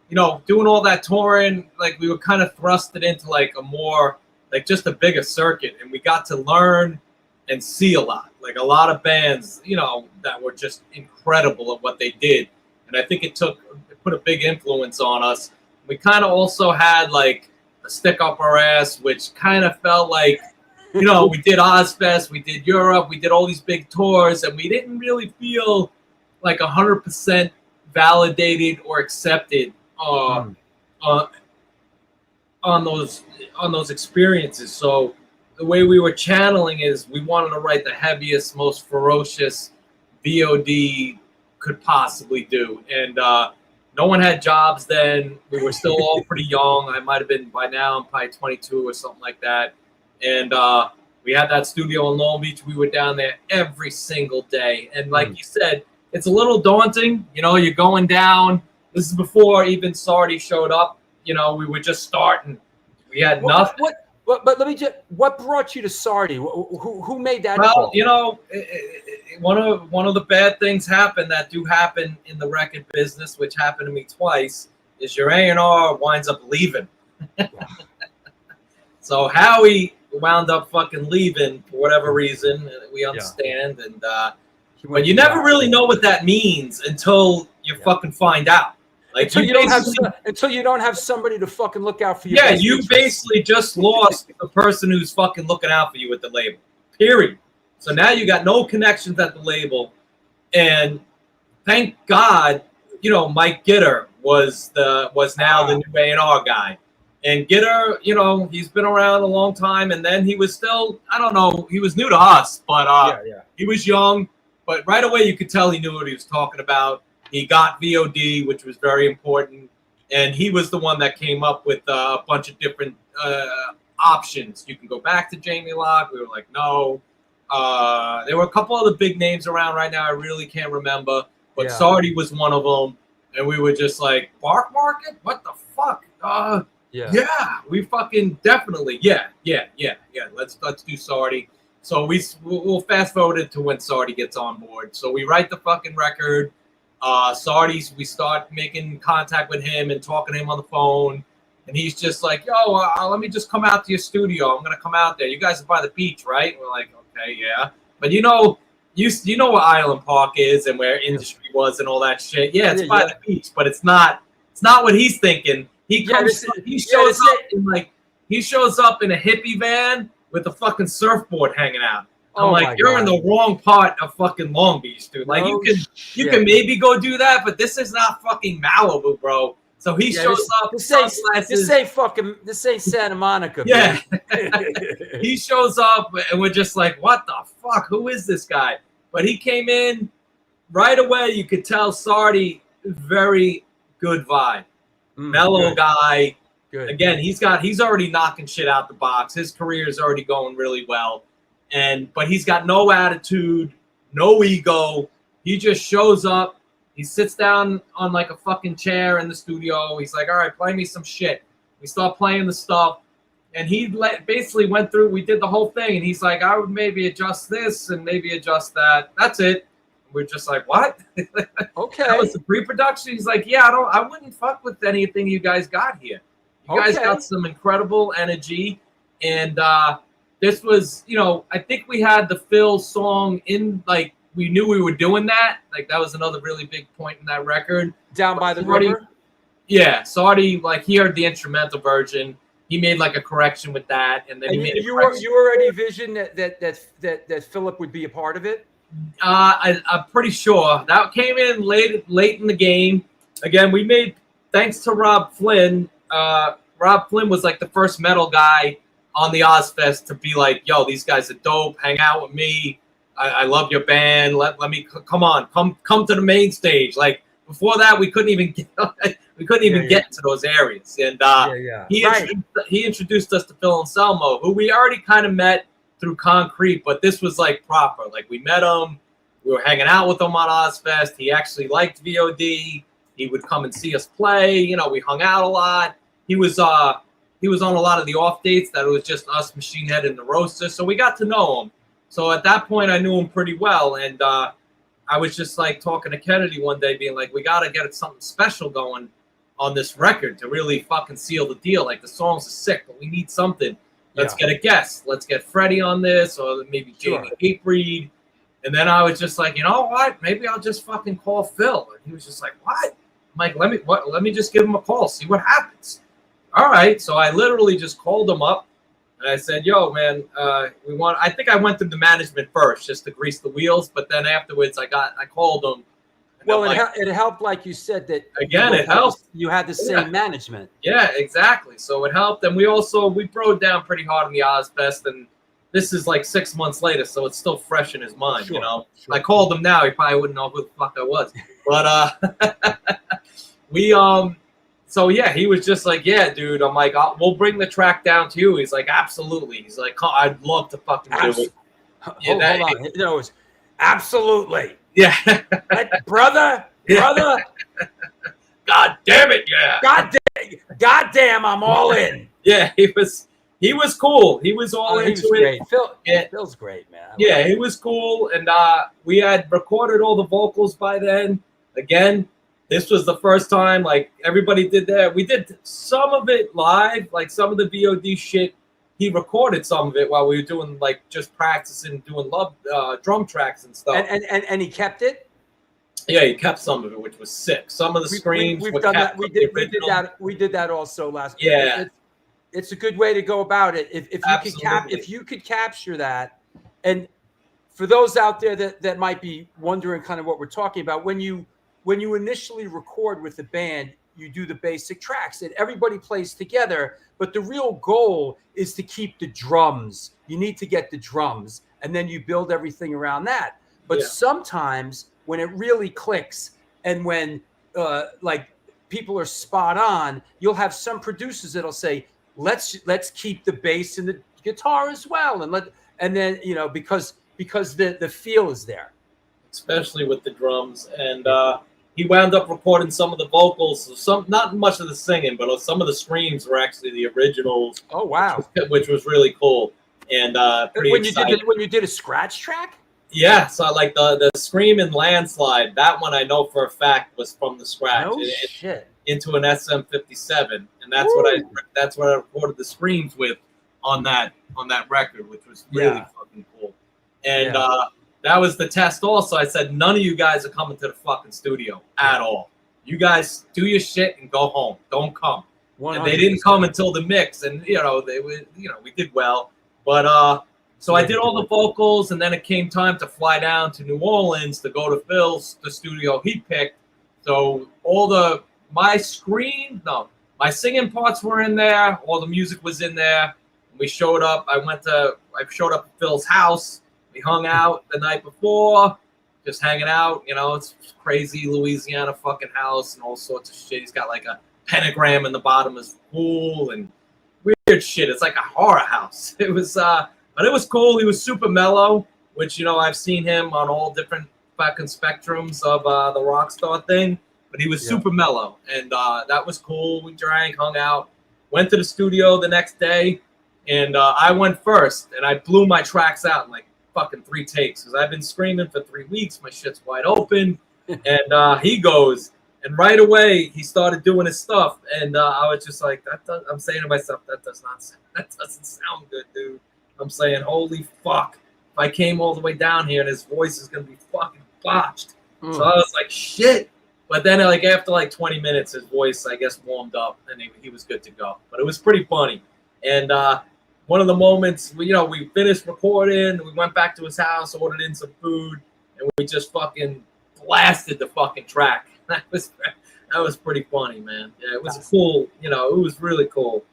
you know, doing all that touring, like we were kind of thrusted into like a more, like just a bigger circuit, and we got to learn and see a lot. Like a lot of bands, you know, that were just incredible at what they did, and I think it put a big influence on us. We kind of also had like a stick up our ass, which kind of felt like, you know, we did Ozzfest, we did Europe, we did all these big tours, and we didn't really feel like 100% validated or accepted on those experiences. So the way we were channeling is we wanted to write the heaviest, most ferocious V.O.D. could possibly do, and no one had jobs then. We were still all pretty young. I might have been by now, I'm probably 22 or something like that. And we had that studio in Long Beach. We were down there every single day. And like you said, it's a little daunting. You know, you're going down. This is before even Sardi showed up. You know, we were just starting. We had nothing. But let me just. What brought you to Sardi? Who made that? Well, call? you know, one of the bad things that do happen in the record business, which happened to me twice, is your A&R winds up leaving. So Howie wound up fucking leaving for whatever reason. We understand, and but you never really know what that means until you fucking find out. Like until you don't have somebody to fucking look out for you. Yeah, you basically just lost the person who's fucking looking out for you at the label. Period. So now you got no connections at the label, and thank God, you know, Mike Gitter was now the new A&R guy. And Gitter, you know, he's been around a long time, and then he was still, I don't know, he was new to us, but he was young, but right away you could tell he knew what he was talking about. He got V.O.D., which was very important, and he was the one that came up with a bunch of different options. You can go back to Jamie Locke. We were like, no. There were a couple other big names around right now. I really can't remember, but Sardi was one of them, and we were just like, Bark Market? What the fuck? Yeah, we fucking definitely, yeah. Let's do Sardi. So we'll fast forward it to when Sardi gets on board. So we write the fucking record. Sardi's, we start making contact with him and talking to him on the phone, and he's just like, yo, let me just come out to your studio. I'm gonna come out there. You guys are by the beach, right? And we're like, okay, yeah. But you know where Island Park is and where Industry was and all that shit. Yeah, it's by the beach, but it's not what he's thinking. He shows up in a hippie van with a fucking surfboard hanging out. I'm like, you're in the wrong part of fucking Long Beach, dude. Like, you can maybe go do that, but this is not fucking Malibu, bro. So he shows up. This ain't Santa Monica. Yeah. He shows up, and we're just like, what the fuck? Who is this guy? But he came in right away. You could tell Sardi, very good vibe. Mellow guy. Good. Again, he's already knocking shit out the box. His career is already going really well. But he's got no attitude, no ego. He just shows up. He sits down on like a fucking chair in the studio. He's like, all right, play me some shit. We start playing the stuff. And he basically went through, we did the whole thing. And he's like, I would maybe adjust this and maybe adjust that. That's it. We're just like, what? Okay. That was the pre-production. He's like, yeah, I wouldn't fuck with anything you guys got here. You guys got some incredible energy. And this was, you know, I think we had the Phil song in, like, we knew we were doing that. Like, that was another really big point in that record. Down by the river? Yeah. Sardi, like, he heard the instrumental version. He made, like, a correction with that. And then you already visioned that Philip would be a part of it? I'm pretty sure. That came in late in the game. Again, we made, thanks to Rob Flynn. Rob Flynn was, like, the first metal guy on the Ozzfest to be like, yo, these guys are dope, hang out with me. I love your band. Let me come on, come to the main stage. Like before that, we couldn't even get to those areas. And he introduced us to Phil Anselmo, who we already kind of met through Concrete, but this was like proper. Like we met him, we were hanging out with him on Ozzfest. He actually liked V.O.D. He would come and see us play. You know, we hung out a lot. He was on a lot of the off dates that it was just us, Machine Head, and the Roaster. So we got to know him. So at that point, I knew him pretty well. And I was just like talking to Kennedy one day, being like, we got to get something special going on this record to really fucking seal the deal. Like the songs are sick, but we need something. Let's get a guest. Let's get Freddie on this, or maybe Jamie Hatebreed. And then I was just like, you know what? Maybe I'll just fucking call Phil. And he was just like, what? I'm like, let me just give him a call, see what happens. All right. So I literally just called him up and I said, yo, man, I think I went through the management first just to grease the wheels. But then afterwards I called him. Well, it helped, like you said, that again, it helped. You had the same management. Yeah, exactly. So it helped. And we broke down pretty hard in the Ozzfest, and this is like 6 months later, so it's still fresh in his mind, you know. Sure. I called him now, he probably wouldn't know who the fuck I was. But so yeah, he was just like, yeah, dude. I'm like, we'll bring the track down to you. He's like, absolutely. He's like, I'd love to fucking do it. Hold on. No, it was absolutely. Yeah. brother. God damn it, yeah. God damn, I'm all in. Yeah, he was cool. He was all into it. Great. Phil's great, man. He was cool. And we had recorded all the vocals by then. Again, this was the first time, like, everybody did that. We did some of it live, like some of the V.O.D. shit. He recorded some of it while we were doing, like, just practicing, doing drum tracks and stuff. And he kept it? Yeah, he kept some of it, which was sick. Some of the screams. We've done that. We did that also last year. Yeah. It's a good way to go about it. If you could capture that, and for those out there that might be wondering kind of what we're talking about, when you initially record with the band, you do the basic tracks and everybody plays together, but the real goal is to keep the drums. You need to get the drums, and then you build everything around that. But sometimes when it really clicks and when like people are spot on, you'll have some producers that'll say, let's keep the bass and the guitar as well, and then you know, because the feel is there, especially with the drums. And he wound up recording some of the vocals, some not much of the singing, but some of the screams were actually the originals. Oh wow, which was really cool. And when you did a scratch track. Yeah, so like the Scream and Landslide, that one I know for a fact was from the scratch. No shit. Into an SM57, and that's what I recorded the screams with on that record, which was really fucking cool. And that was the test also. I said, none of you guys are coming to the fucking studio at all. You guys do your shit and go home. Don't come. 100%. And they didn't come until the mix, and you know, we did well. But so I did all the vocals, and then it came time to fly down to New Orleans to go to the studio he picked. So my singing parts were in there. All the music was in there. We showed up. I showed up at Phil's house. We hung out the night before, just hanging out. You know, it's crazy Louisiana fucking house and all sorts of shit. He's got like a pentagram in the bottom of his pool and weird shit. It's like a horror house. It was, but it was cool. He was super mellow, which, you know, I've seen him on all different fucking spectrums of the rock star thing. But he was super mellow, and that was cool. We drank, hung out, went to the studio the next day, and I went first, and I blew my tracks out in like fucking 3 takes because I've been screaming for 3 weeks. My shit's wide open, and he goes, and right away he started doing his stuff, and I was just like, I'm saying to myself, that doesn't sound good, dude. I'm saying, holy fuck, if I came all the way down here and his voice is gonna be fucking botched. So I was like, shit. But then, like, after like 20 minutes, his voice, I guess, warmed up, and he was good to go. But it was pretty funny. And one of the moments, we finished recording, we went back to his house, ordered in some food, and we just fucking blasted the fucking track. That was pretty funny, man. Yeah, it was cool. You know, it was really cool.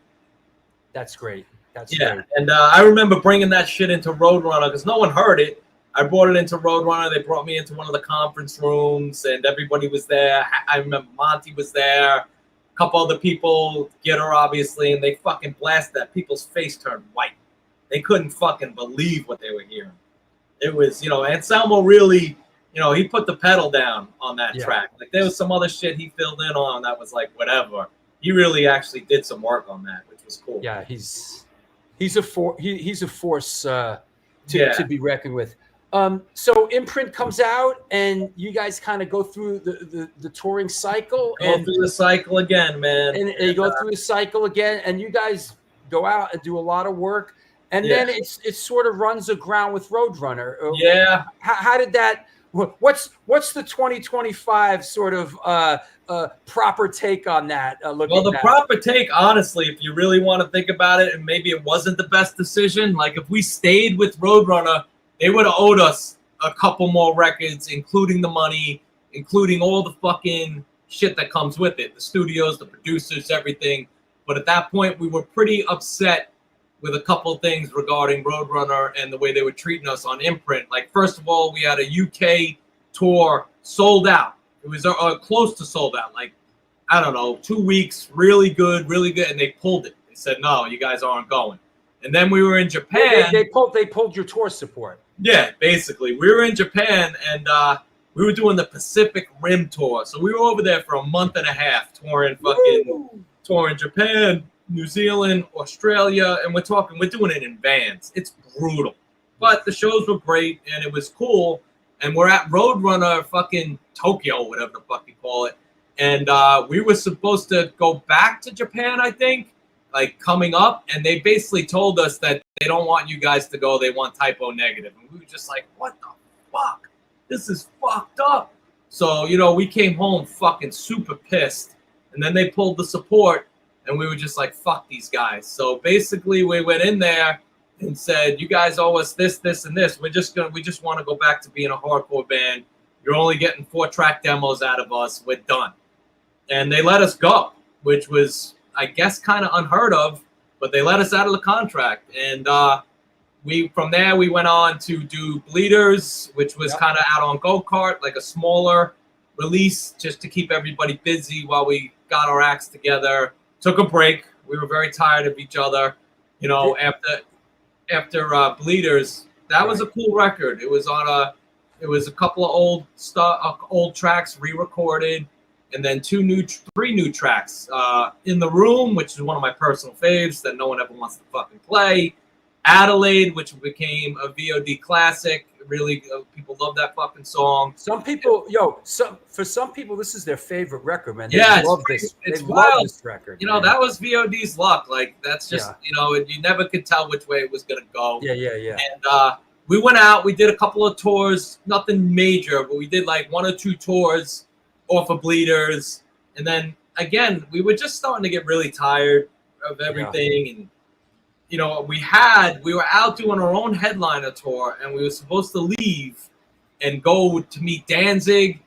That's great. Great. And I remember bringing that shit into Roadrunner because no one heard it. I brought it into Roadrunner. They brought me into one of the conference rooms, and everybody was there. I remember Monty was there, a couple other people, Gitter obviously, and they fucking blasted that. People's face turned white. They couldn't fucking believe what they were hearing. It was, Anselmo really, he put the pedal down on that track. Like there was some other shit he filled in on that was like whatever. He really actually did some work on that, which was cool. Yeah, he's a force to be reckoned with. So Imprint comes out, and you guys kind of go through the touring cycle. Go through the cycle again, man. And you go through the cycle again, and you guys go out and do a lot of work. And then it sort of runs aground with Roadrunner. Yeah. How did that? What's the 2025 sort of proper take on that? Well, the proper take, honestly, if you really want to think about it, and maybe it wasn't the best decision. Like if we stayed with Roadrunner, they would have owed us a couple more records, including the money, including all the fucking shit that comes with it, the studios, the producers, everything. But at that point, we were pretty upset with a couple of things regarding Roadrunner and the way they were treating us on Imprint. Like, first of all, we had a UK tour sold out. It was close to sold out. Like, I don't know, 2 weeks, really good. And they pulled it. They said, no, you guys aren't going. And then we were in Japan. They pulled your tour support. Yeah, basically. We were in Japan, and we were doing the Pacific Rim tour. So we were over there for a month and a half touring Japan, New Zealand, Australia, and we're doing it in vans. It's brutal. But the shows were great, and it was cool. And we're at Roadrunner fucking Tokyo, whatever the fuck you call it. And we were supposed to go back to Japan, I think, like coming up. And they basically told us that they don't want you guys to go. They want typo negative. And we were just like, what the fuck? This is fucked up. So, we came home fucking super pissed. And then they pulled the support. And we were just like, fuck these guys. So basically we went in there and said, you guys owe us this, this, and this. We just want to go back to being a hardcore band. You're only getting 4-track demos out of us. We're done. And they let us go, which was, I guess, kind of unheard of, but they let us out of the contract. And from there, we went on to do Bleeders, which was kind of out on Go-Kart, like a smaller release just to keep everybody busy while we got our acts together. Took a break. We were very tired of each other, after Bleeders. That was a cool record. It was a couple of old tracks re-recorded, and then 3 new tracks. In the Room, which is one of my personal faves that no one ever wants to fucking play. Adelaide, which became a V.O.D. classic. Really, people love that fucking song. Some people, for some people, this is their favorite record, man. They love this. It's they wild. love this record. That was V.O.D.'s luck. Like, that's just, you never could tell which way it was going to go. Yeah. And we went out. We did a couple of tours. Nothing major, but we did like 1 or 2 tours off of Bleeders. And then, again, we were just starting to get really tired of everything. And we were out doing our own headliner tour, and we were supposed to leave and go to meet Danzig,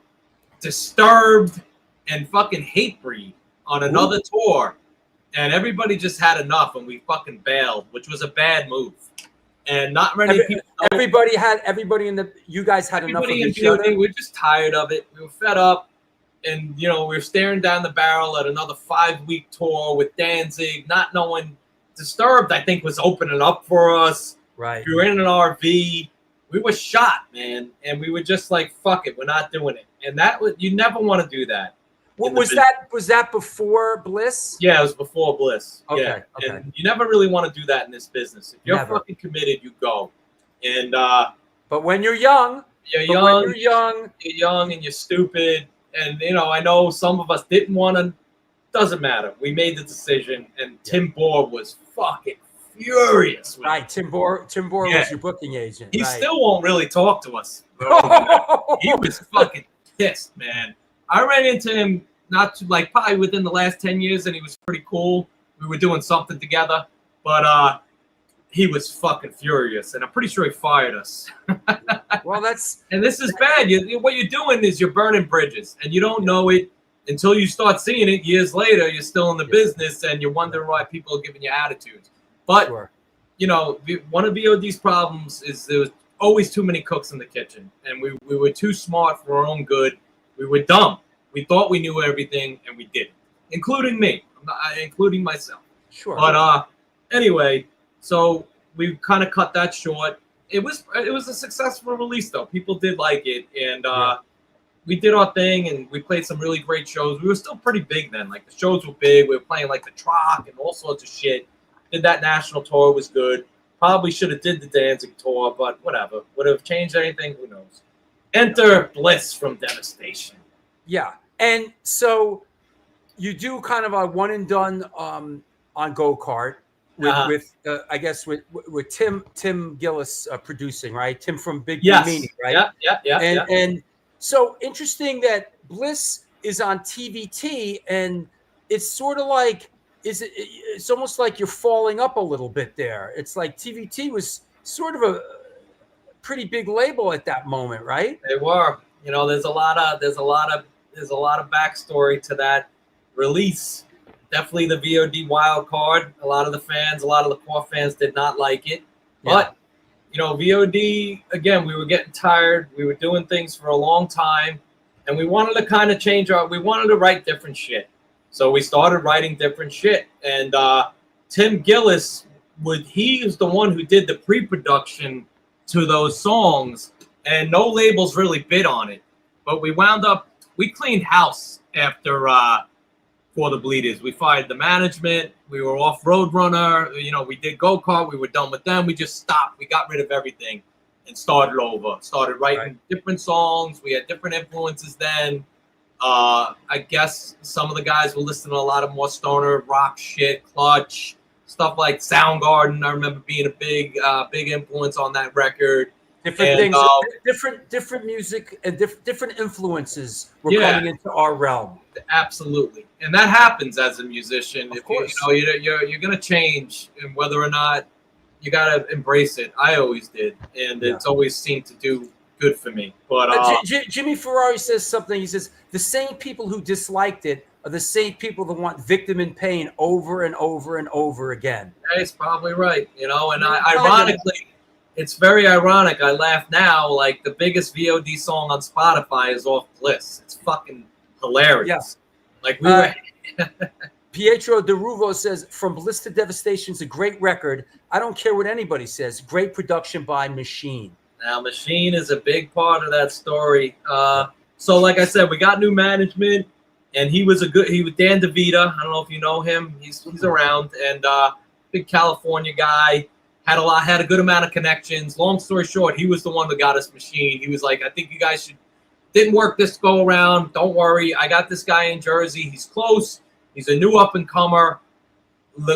Disturbed, and fucking Hatebreed on another tour. And everybody just had enough, and we fucking bailed, which was a bad move. And not many people. You guys had enough of each other. We were just tired of it. We were fed up. And, we were staring down the barrel at another 5-week tour with Danzig, not knowing. Disturbed, I think, was opening up for us. Right. We were in an RV. We were shot, man. And we were just like, fuck it, we're not doing it. And you never want to do that. Was that before Bliss? Yeah, it was before Bliss. Okay. And you never really want to do that in this business. If you're fucking committed, you go. And but when you're young, you're young and you're stupid. And I know some of us didn't want to. Doesn't matter. We made the decision, and Tim Bohr was fucking furious. Right, Tim Bohr was your booking agent. He still won't really talk to us. He was fucking pissed, man. I ran into him probably within the last 10 years, and he was pretty cool. We were doing something together, but he was fucking furious, and I'm pretty sure he fired us. Well, and this is bad. What you're doing is you're burning bridges, and you don't know it. Until you start seeing it years later, you're still in the business and you're wondering why people are giving you attitudes. But, one of V.O.D's problems is there was always too many cooks in the kitchen, and we were too smart for our own good. We were dumb. We thought we knew everything, and we didn't, including me, including myself. Sure. But anyway, so we kind of cut that short. It was a successful release, though. People did like it, and we did our thing, and we played some really great shows. We were still pretty big then. Like, the shows were big. We were playing, like, the Troc and all sorts of shit. Did that national tour. Was good. Probably should have did the Danzig tour, but whatever. Would have changed anything? Who knows? Enter Bliss from Devastation. Yeah. And so you do kind of a one and done on Go-Kart with I guess with Tim Gillis producing, right? Tim from Big Yes. Meanie, right? Yeah. And so interesting that Bliss is on TVT, and it's sort of like it's almost like you're falling up a little bit there. It's like TVT was sort of a pretty big label at that moment, right? They were. You know, there's a lot of backstory to that release. Definitely the V.O.D. wild card. A lot of the core fans did not like it. But, you know, V.O.D., again, we were getting tired. We were doing things for a long time. And we wanted to kind of we wanted to write different shit. So we started writing different shit. And Tim Gillis, he was the one who did the pre-production to those songs. And no labels really bid on it. But we cleaned house after For the Bleeders. We fired the management. We were off Roadrunner. You know, we did Go-Kart. We were done with them. We just stopped. We got rid of everything and started over. Started writing different songs. We had different influences then. I guess some of the guys were listening to a lot of more stoner rock shit, Clutch, stuff like Soundgarden. I remember being a big influence on that record. Different things, different music, and different influences were coming into our realm. Absolutely, and that happens as a musician. Of course, you're gonna change, and whether or not you gotta embrace it. I always did, and it's always seemed to do good for me. But Jimmy Ferrari says something. He says the same people who disliked it are the same people that want Victim in Pain over and over and over again. He's probably right, you know. And ironically, it's very ironic. I laugh now. Like, the biggest V.O.D. song on Spotify is off Bliss. It's fucking hilarious. Yeah. Like, we were. Pietro DeRuvo says, "From Bliss to Devastation is a great record. I don't care what anybody says. Great production by Machine." Now, Machine is a big part of that story. So, like I said, we got new management, and he was Dan DeVita. I don't know if you know him. He's around, and big California guy. Had a good amount of connections. Long story short, he was the one that got us Machine. He was like, "I think you guys didn't work this go around. Don't worry, I got this guy in Jersey. He's close. He's a new up and comer.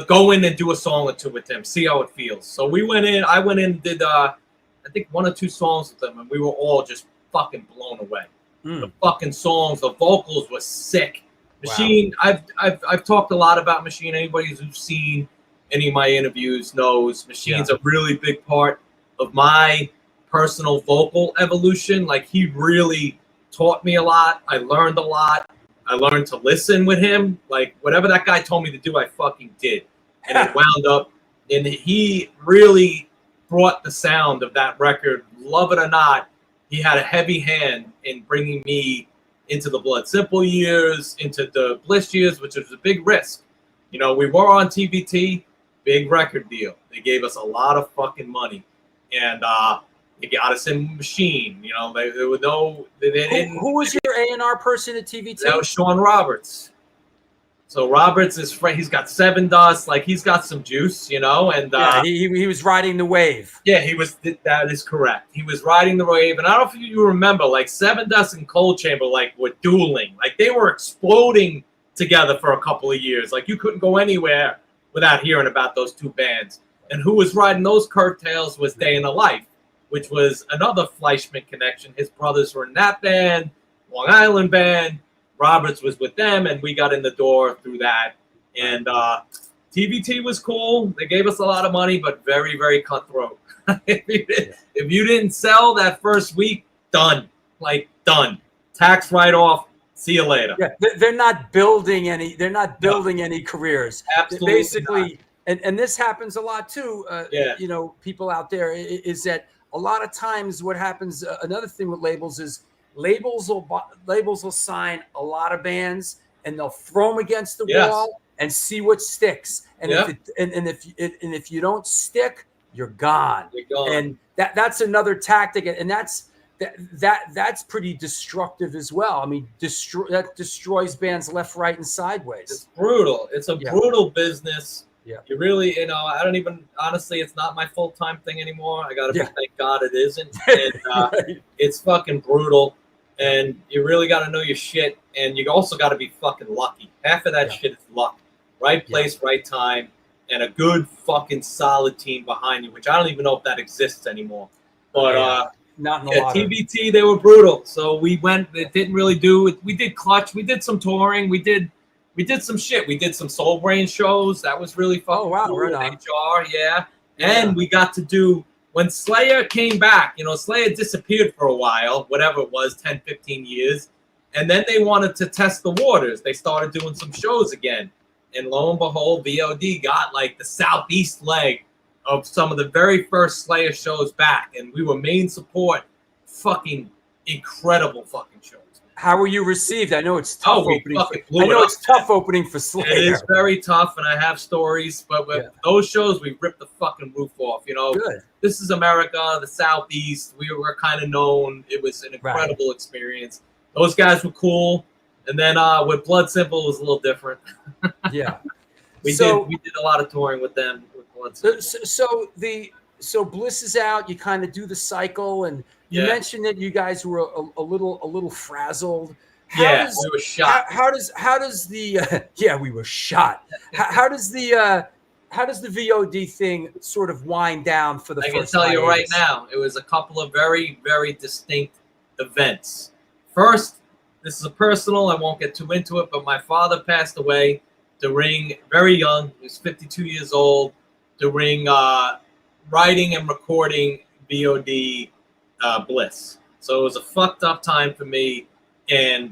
Go in and do a song or two with him. See how it feels." So we went in. I went in and did I think 1 or 2 songs with them, and we were all just fucking blown away. The fucking songs, the vocals were sick. Machine. Wow. I've talked a lot about Machine. Anybody who's seen any of my interviews knows Machine's a really big part of my personal vocal evolution. Like, he really taught me a lot. I learned a lot. I learned to listen with him. Like, whatever that guy told me to do, I fucking did. And it wound up, and he really brought the sound of that record. Love it or not, he had a heavy hand in bringing me into the Bloodsimple years, into the Bliss years, which was a big risk. You know, we were on TVT, big record deal. They gave us a lot of fucking money, and they got us in Machine. You know, they didn't. Who was your A&R person at TVT? That was Sean Roberts. So Roberts is he's got Seven Dust, like, he's got some juice, you know, and he was riding the wave. Yeah, he was. That is correct. He was riding the wave, and I don't know if you remember, like, Seven Dust and Cold Chamber, like, were dueling, like, they were exploding together for a couple of years. Like, you couldn't go anywhere without hearing about those two bands. And who was riding those curtails was Day in the Life, which was another Fleischman connection. His brothers were in that band, Long Island band. Roberts was with them, and we got in the door through that. And TVT was cool. They gave us a lot of money, but very, very cutthroat. If you didn't sell that first week, done. Like, done. Tax write-off. See you later. Yeah, they're not building any. They're not building any careers. Absolutely basically, and this happens a lot too. You know, people out there is that a lot of times what happens, another thing with labels is labels will sign a lot of bands and they'll throw them against the wall and see what sticks. And if you don't stick, you're gone. And that's another tactic, and that's pretty destructive as well. I mean, that destroys bands left, right, and sideways. It's brutal. It's a brutal business. Yeah. You really, I don't even, honestly, it's not my full-time thing anymore. I got to thank God it isn't. And it's fucking brutal. And you really got to know your shit. And you also got to be fucking lucky. Half of that shit is luck. Right place, right time. And a good fucking solid team behind you, which I don't even know if that exists anymore. But not in a lot TBT, they were brutal. So we went, it didn't really do it. We did Clutch. We did some touring. We did some shit. We did some Soul Brain shows. That was really fun. Oh, wow. Cool. Right on. HR, And we got to do, when Slayer came back, Slayer disappeared for a while, whatever it was, 10, 15 years. And then they wanted to test the waters. They started doing some shows again. And lo and behold, V.O.D. got like the southeast leg of some of the very first Slayer shows back. And we were main support. Fucking incredible fucking shows. How were you received? I know it's tough opening. It's tough opening for Slayer. It is very tough, and I have stories. But with those shows, we ripped the fucking roof off. Good. This is America, the Southeast. We were kind of known. It was an incredible experience. Those guys were cool. And then with Bloodsimple, it was a little different. Yeah. We did a lot of touring with them. With Bloodsimple. So Bliss is out. You kind of do the cycle, and you mentioned that you guys were a little frazzled. We were shot. How does the we were shot. How does the V.O.D. thing sort of wind down for the first? I can tell you right now, it was a couple of very, very distinct events. First, this is a personal. I won't get too into it, but my father passed away during very young. He was 52 years old during writing and recording V.O.D. Bliss. So it was a fucked up time for me,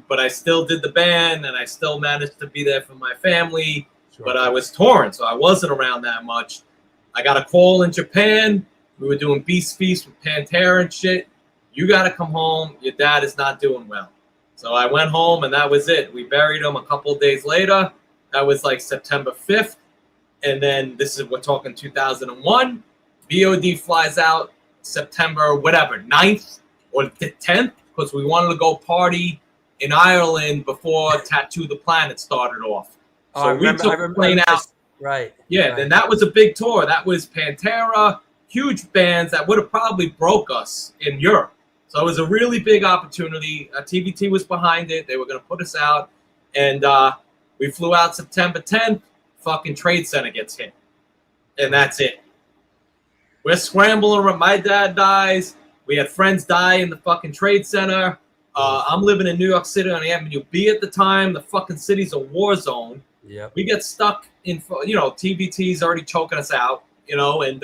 but I still did the band and I still managed to be there for my family. Sure. But I was torn, so I wasn't around that much. I got a call in Japan. We were doing Beast Feast with Pantera and shit. You got to come home. Your dad is not doing well. So I went home and that was it. We buried him a couple of days later. That was like September 5th. And then we're talking 2001. V.O.D. flies out September, 9th or the 10th, because we wanted to go party in Ireland before Tattoo the Planet started off. So we took the plane out. Right. Yeah, right. Then that was a big tour. That was Pantera, huge bands that would have probably broke us in Europe. So it was a really big opportunity. TBT was behind it. They were going to put us out. And we flew out September 10th. Fucking Trade Center gets hit. And that's it. We're scrambling. My dad dies. We had friends die in the fucking Trade Center. I'm living in New York City on Avenue B at the time. The fucking city's a war zone. Yeah. We get stuck in, TBT's already choking us out, and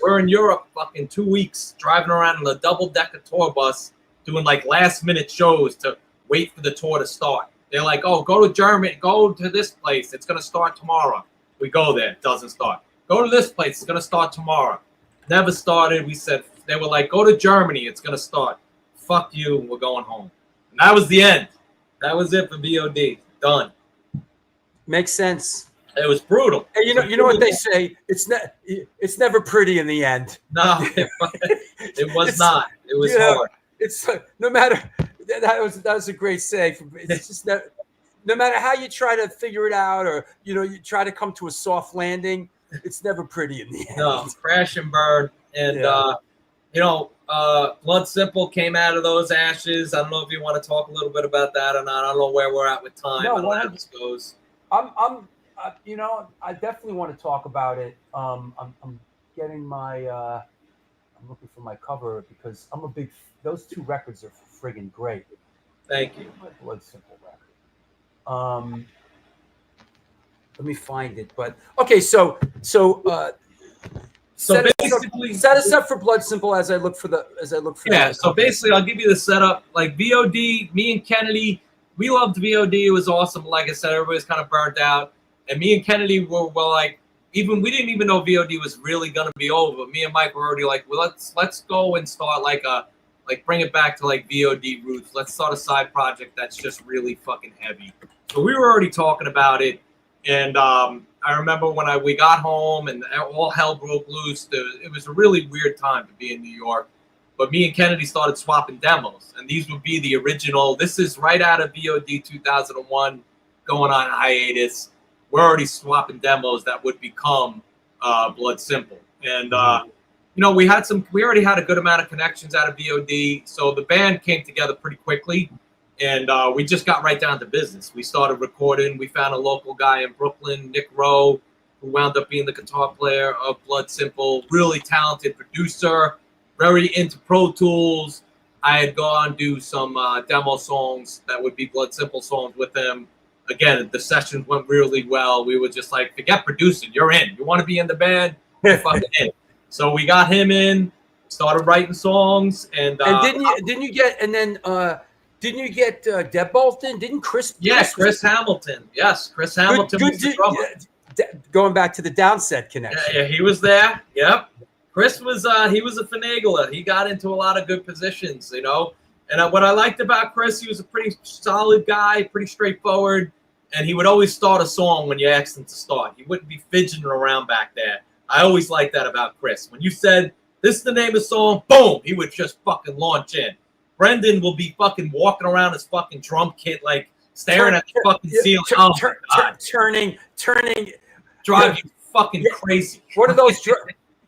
we're in Europe fucking 2 weeks driving around in a double-decker tour bus doing like last-minute shows to wait for the tour to start. They're like, oh, go to Germany, go to this place. It's going to start tomorrow. We go there. It doesn't start. Go to this place. It's going to start tomorrow. Never started. We said, they were like, go to Germany. It's going to start. Fuck you. We're going home. And that was the end. That was it for V.O.D. Done. Makes sense. It was brutal. Hey, you know what they say? It's never pretty in the end. No, it was not. It was hard. It's no matter. That was a great say. It's just no matter how you try to figure it out, or you try to come to a soft landing, it's never pretty in the end. No, crash and burn. And Bloodsimple came out of those ashes. I don't know if you want to talk a little bit about that or not. I don't know where we're at with time. No, I don't know how this goes. I definitely want to talk about it. I'm getting my. I'm looking for my cover because I'm a big. Those two records are friggin' great. Thank you. My Bloodsimple record. Let me find it. But okay, so basically, set us up for Bloodsimple as I look for Yeah. So basically, I'll give you the setup. Like V.O.D., me and Kennedy, we loved V.O.D. It was awesome. Like I said, everybody's kind of burnt out, and me and Kennedy were like, even we didn't even know VOD was really gonna be over. But me and Mike were already like, well, let's go and start like bring it back to like VOD roots. Let's start a side project that's just really fucking heavy. So we were already talking about it, and I remember when we got home and all hell broke loose. It was a really weird time to be in New York. But me and Kennedy started swapping demos, and these would be the original. This is right out of VOD 2001, going on hiatus. We're already swapping demos that would become Bloodsimple, and you know, we already had a good amount of connections out of VOD, so the band came together pretty quickly, and we just got right down to business. We started recording. We found a local guy in Brooklyn, Nick Rowe, who wound up being the guitar player of Bloodsimple, really talented producer. Very into Pro Tools. I had gone do some demo songs that would be Bloodsimple songs with him. Again, the sessions went really well. We were just like, forget producing, you're in. You want to be in the band? You're fucking in. So we got him in, started writing songs, and didn't you get Deadbolt in? Didn't Chris? Yeah, Chris Hamilton. Yes, Chris Hamilton was the drummer. Going back to the Downset connection. Yeah, he was there. Yep. Chris was he was a finagler. He got into a lot of good positions, you know. And what I liked about Chris, he was a pretty solid guy, pretty straightforward, and he would always start a song when you asked him to start. He wouldn't be fidgeting around back there. I always liked that about Chris. When you said, this is the name of the song, boom, he would just fucking launch in. Brendan will be fucking walking around his fucking drum kit, like staring at the fucking ceiling. Turning. Drive you fucking crazy. What are those?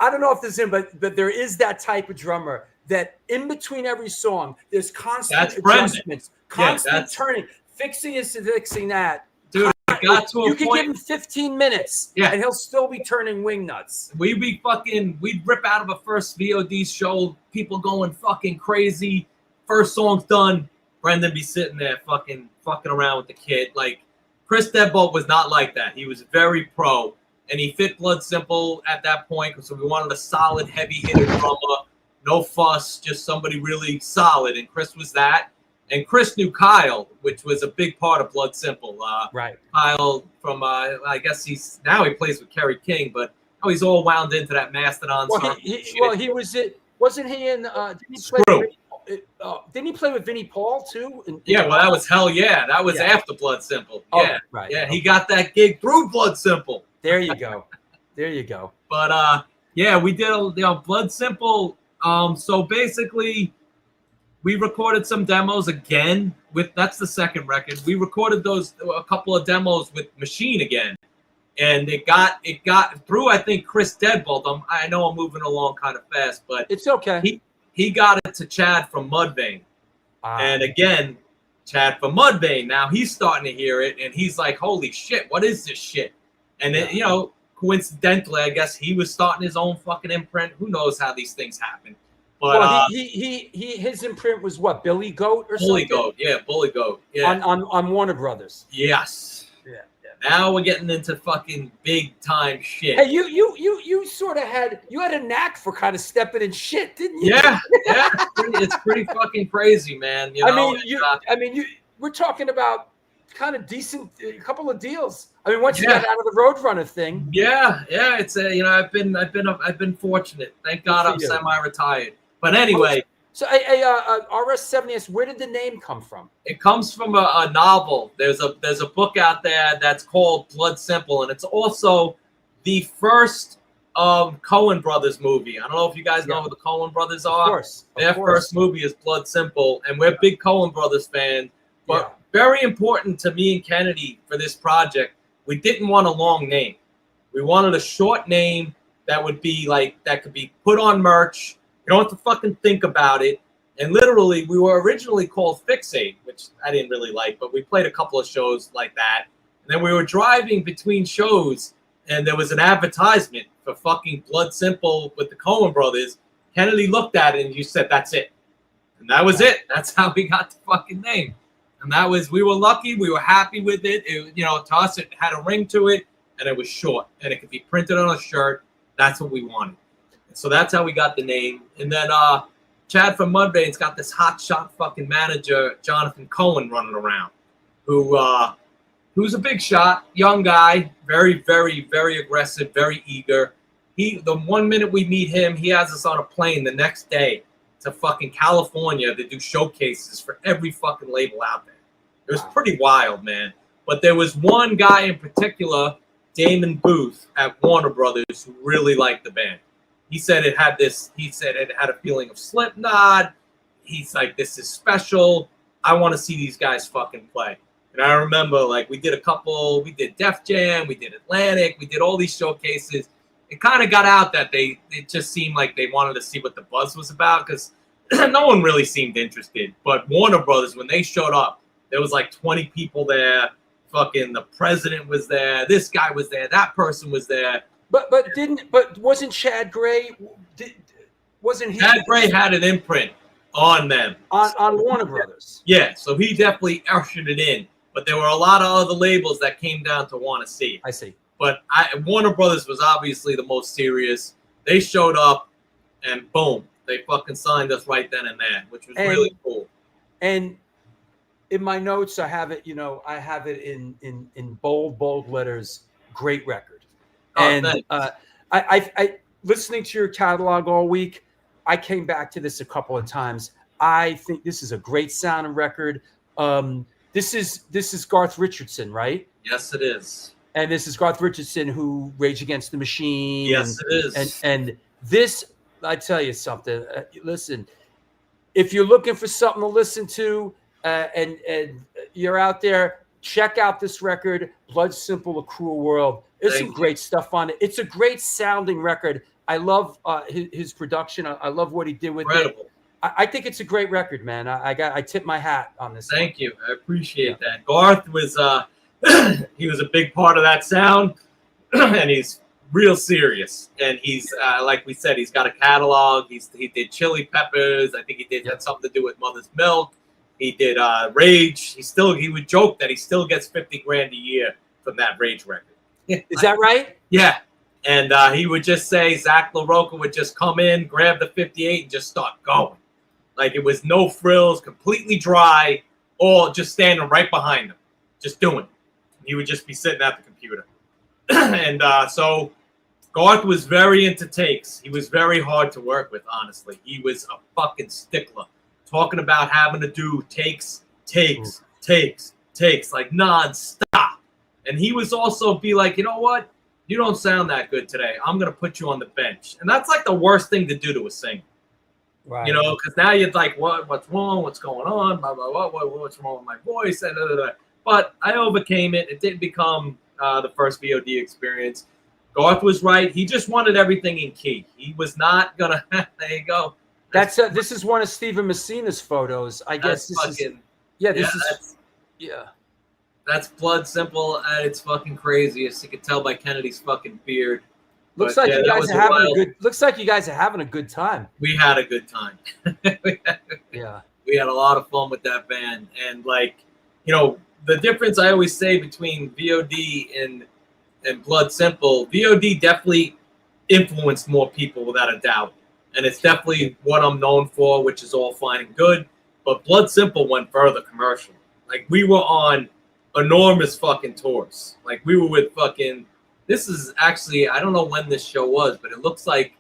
I don't know if this is him, but there is that type of drummer that in between every song, there's constant adjustments, constant turning, fixing this and fixing that. Dude, it got to a point. You can give him 15 minutes, and he'll still be turning wing nuts. We'd rip out of a first VOD show, people going fucking crazy. First song's done, Brendan be sitting there fucking around with the kid. Like, Chris Deadbolt was not like that. He was very pro. And he fit Bloodsimple at that point because we wanted a solid, heavy-hitter drummer, no fuss, just somebody really solid. And Chris was that. And Chris knew Kyle, which was a big part of Bloodsimple. Right. Kyle from, I guess he plays with Kerry King, but he's all wound into that Mastodon. Well, he was it. Wasn't he in? Didn't he play with Vinnie Paul too? Yeah, well, that was Hell Yeah. That was after Bloodsimple. Yeah, right. Yeah, he got that gig through Bloodsimple. There you go. But yeah, we did Bloodsimple. So basically, we recorded some demos again. That's the second record. We recorded a couple of demos with Machine again, and it got through. I think Chris Deadbolt. I know I'm moving along kind of fast, but it's okay. He got it to Chad from Mudvayne, and again, Chad from Mudvayne. Now he's starting to hear it, and he's like, "Holy shit, what is this shit?" And then, you know, coincidentally, I guess he was starting his own fucking imprint. Who knows how these things happen? But his imprint was what, Billy Goat or Bully something? Goat, yeah, Bully Goat, yeah. On Warner Brothers. Yes. Yeah. Now we're getting into fucking big time shit. Hey, you sort of had a knack for kind of stepping in shit, didn't you? Yeah. It's pretty fucking crazy, man. You know? We're talking about kind of decent, a couple of deals. I mean, once you got out of the Roadrunner thing. Yeah. It's I've been fortunate. Thank God I'm semi-retired. But anyway. So RS70 asks, where did the name come from? It comes from a novel. There's a book out there that's called Bloodsimple, and it's also the first Coen Brothers movie. I don't know if you guys know who the Coen Brothers are. Of course. Their first movie is Bloodsimple, and we're big Coen Brothers fans. But very important to me and Kennedy for this project, we didn't want a long name. We wanted a short name that would be that could be put on merch. You don't have to fucking think about it. And literally, we were originally called Fixate, which I didn't really like, but we played a couple of shows like that. And then we were driving between shows, and there was an advertisement for fucking Bloodsimple with the Coen Brothers. Kennedy looked at it, and you said, that's it. And that was it. That's how we got the fucking name. And that was, we were lucky. We were happy with it. To us, it had a ring to it, and it was short. And it could be printed on a shirt. That's what we wanted. So that's how we got the name. And then Chad from Mudvayne's got this hotshot fucking manager, Jonathan Cohen, running around, who He was a big shot, young guy, very, very, very aggressive, very eager. The 1 minute we meet him, he has us on a plane the next day to fucking California to do showcases for every fucking label out there. It was pretty wild, man. But there was one guy in particular, Damon Booth at Warner Brothers, who really liked the band. He said it had a feeling of Slipknot. He's like, this is special. I want to see these guys fucking play. And I remember, like, we did Def Jam, we did Atlantic, we did all these showcases. It kind of got out that it just seemed like they wanted to see what the buzz was about, because no one really seemed interested. But Warner Brothers, when they showed up, there was like 20 people there. Fucking the president was there. This guy was there. That person was there. But wasn't Chad Gray? Wasn't he? Chad Gray had an imprint on them on Warner Brothers. Yeah, so he definitely ushered it in. But there were a lot of other labels that came down to want to see it. I see. But Warner Brothers was obviously the most serious. They showed up, and boom, they fucking signed us right then and there, which was really cool. And in my notes, I have it. I have it in bold letters. Great record. And I listening to your catalog all week, I came back to this a couple of times. I think this is a great sounding record. This is Garth Richardson, right? Yes, it is. And this is Garth Richardson, who Rage Against the Machine. Yes, it is. And this, I tell you something. Listen, if you're looking for something to listen to, and you're out there, check out this record, Bloodsimple: A Cruel World. There's some great stuff on it. It's a great sounding record. I love his production. I love what he did with it. I think it's a great record, man. I tip my hat on this. Thank you. I appreciate that. Garth was he was a big part of that sound, and he's real serious. And he's like we said, he's got a catalog. He did Chili Peppers. I think he had something to do with Mother's Milk. He did Rage. He would joke that he still gets $50,000 a year from that Rage record. Is that right? Yeah. And he would just say, Zach LaRocca would just come in, grab the 58, and just start going. Like, it was no frills, completely dry, all just standing right behind him, just doing it. He would just be sitting at the computer. And so Garth was very into takes. He was very hard to work with, honestly. He was a fucking stickler, talking about having to do takes, like nonstop. And he was also be like, you know what? You don't sound that good today. I'm going to put you on the bench. And that's like the worst thing to do to a singer. Right. You know, because now you're like, what's wrong? What's going on? Blah, blah, blah, what's wrong with my voice? And But I overcame it. It didn't become the first V.O.D. experience. Garth was right. He just wanted everything in key. He was not going to, there you go. This is one of Steven Messina's photos. I guess this is. That's Bloodsimple at its fucking craziest. You can tell by Kennedy's fucking beard. Looks like you guys are having a good. Looks like you guys are having a good time. We had a good time. We had a lot of fun with that band, and the difference I always say between V.O.D. and Bloodsimple, V.O.D. definitely influenced more people without a doubt, and it's definitely what I'm known for, which is all fine and good. But Bloodsimple went further commercial. Like, we were on enormous fucking tours. Like, we were with fucking. This is actually, I don't know when this show was, but it looks like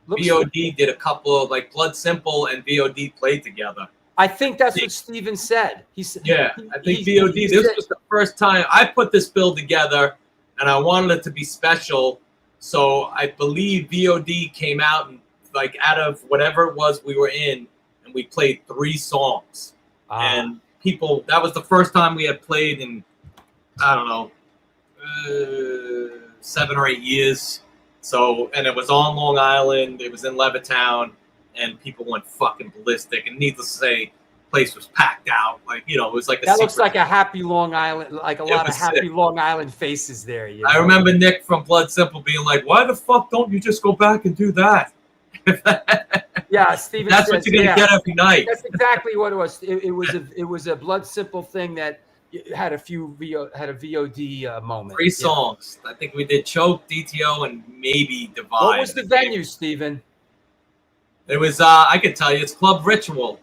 V.O.D. did a couple of, like, Bloodsimple and V.O.D. played together. I think that's what Steven said. I think V.O.D. This was the first time I put this bill together, and I wanted it to be special. So I believe V.O.D. came out and, like, out of whatever it was we were in, and we played 3 songs. And people, that was the first time we had played in, I don't know, 7 or 8 years. So, and it was on Long Island. It was in Levittown, and people went fucking ballistic. And needless to say, the place was packed out. Like, it was like that looks like a happy Long Island, like a lot of happy Long Island faces there. I remember Nick from Bloodsimple being like, "Why the fuck don't you just go back and do that?" Yeah, Steven. That's what you're gonna get every night. That's exactly what it was. It was a Bloodsimple thing that had a V.O.D. moment. 3 songs. I think we did Choke, DTO, and maybe Divide. What was the venue, Steven? It was, I could tell you, it's Club Ritual.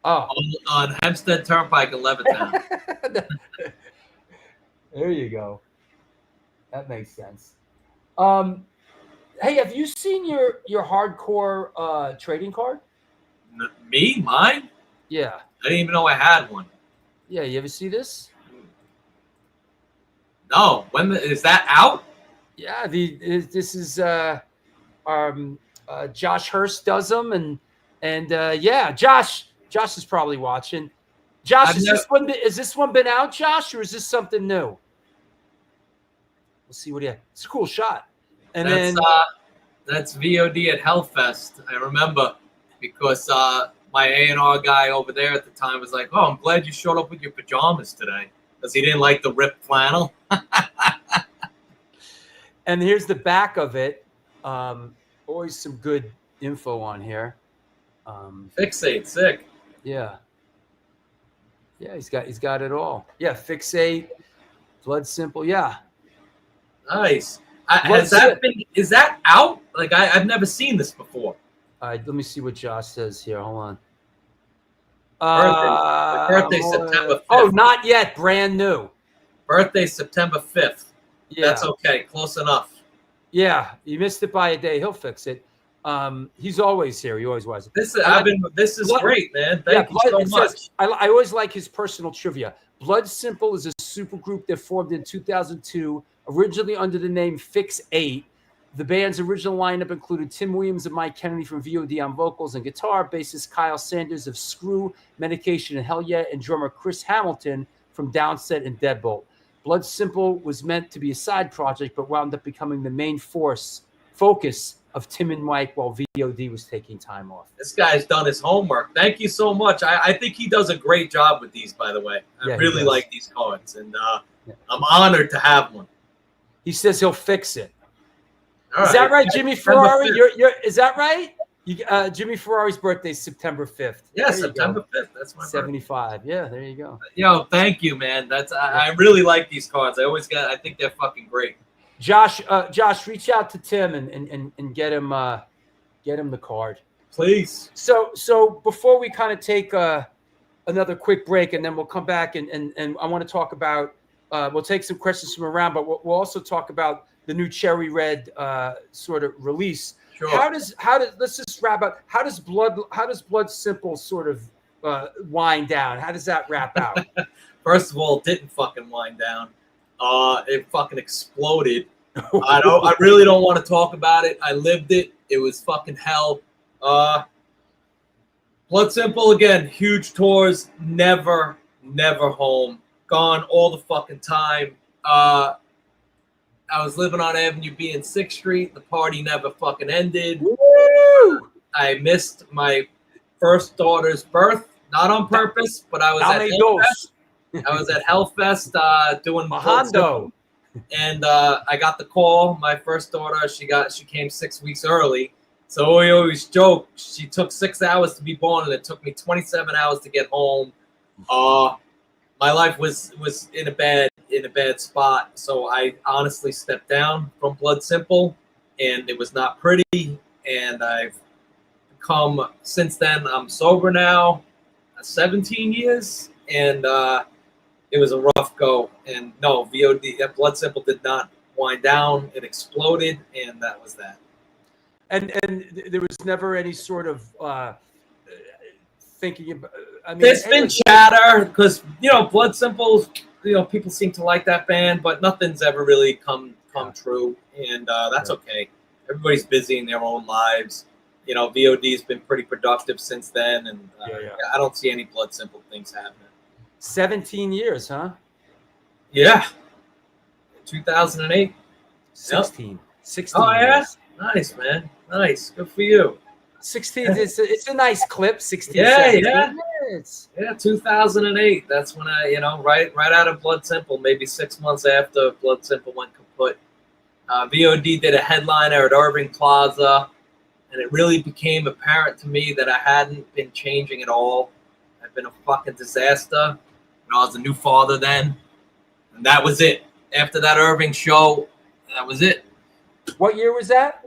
Oh. On Hempstead Turnpike in Levittown. There you go. That makes sense. Hey, have you seen your hardcore trading card? Me? Mine? Yeah. I didn't even know I had one. Yeah, you ever see this? No. Is that out? Yeah, this is Josh Hurst does them, and yeah, Josh is probably watching. Josh, is this one been out, Josh, or is this something new? We'll see what he has. It's a cool shot. And that's V.O.D. at Hellfest. I remember because my A&R guy over there at the time was like, "Oh, I'm glad you showed up with your pajamas today," because he didn't like the ripped flannel. And here's the back of it. Always some good info on here. Fixate, sick. Yeah. Yeah, he's got it all. Yeah, Fixate, Bloodsimple. Yeah. Nice. Is that out? Like I've never seen this before. All right, let me see what Josh says here. Hold on. Birthday September 5th. Oh, not yet. Brand new. Birthday September 5th. Yeah. That's okay. Close enough. Yeah, you missed it by a day. He'll fix it. He's always here. He always was. This is great, man. Thank you so much. I always like his personal trivia. Bloodsimple is a supergroup that formed in 2002, originally under the name Fix8. The band's original lineup included Tim Williams and Mike Kennedy from V.O.D. on vocals and guitar, bassist Kyle Sanders of Screw, Medication, and Hell Yeah, and drummer Chris Hamilton from Downset and Deadbolt. Bloodsimple was meant to be a side project, but wound up becoming the main focus of Tim and Mike while V.O.D. was taking time off. This guy's done his homework. Thank you so much. I think he does a great job with these, by the way. I really like these cards, and I'm honored to have one. He says he'll fix it. All is that right, Jimmy Ferrari? Is that right? Jimmy Ferrari's birthday is September 5th. Yeah, September 5th. That's my 75. Birthday. Yeah, there you go. Yo, thank you, man. I really like these cards. I think they're fucking great. Josh, reach out to Tim and get him the card, please. So before we kind of take another quick break, and then we'll come back and I want to talk about we'll take some questions from around, but we'll also talk about the new Cherry Red sort of release. Sure. How does let's just wrap up. How does Bloodsimple sort of wind down? How does that wrap out? First of all, it didn't fucking wind down. It fucking exploded. I really don't want to talk about it. I lived it. It was fucking hell. Bloodsimple again, huge tours, never home. Gone all the fucking time. I was living on Avenue B and 6th Street. The party never fucking ended. Woo! I missed my first daughter's birth, not on purpose, but I was at Hellfest. I was at Hellfest doing Mahando. And I got the call. My first daughter, she came 6 weeks early. So we always joke. She took 6 hours to be born, and it took me 27 hours to get home. My life was in a bad spot, so I honestly stepped down from Bloodsimple, and it was not pretty. And I've come since then. I'm sober now, 17 years, and it was a rough go. And no, V.O.D. Bloodsimple did not wind down; it exploded, and that was that. And there was never any sort of thinking about. I mean, there's been chatter because Bloodsimple. People seem to like that band, but nothing's ever really come true, and that's okay. Everybody's busy in their own lives. V.O.D's been pretty productive since then, and I don't see any Bloodsimple things happening. 17 years, huh? Yeah. 2008. 16. Yep. 16 Oh, yeah? years. Nice, man. Nice. Good for you. 16, it's a nice clip. 16, yeah, 17 yeah. Minutes. Yeah, 2008. That's when I, right out of Bloodsimple, maybe 6 months after Bloodsimple went kaput. V.O.D. did a headliner at Irving Plaza, and it really became apparent to me that I hadn't been changing at all. I've been a fucking disaster. I was a new father then, and that was it. After that Irving show, that was it. What year was that?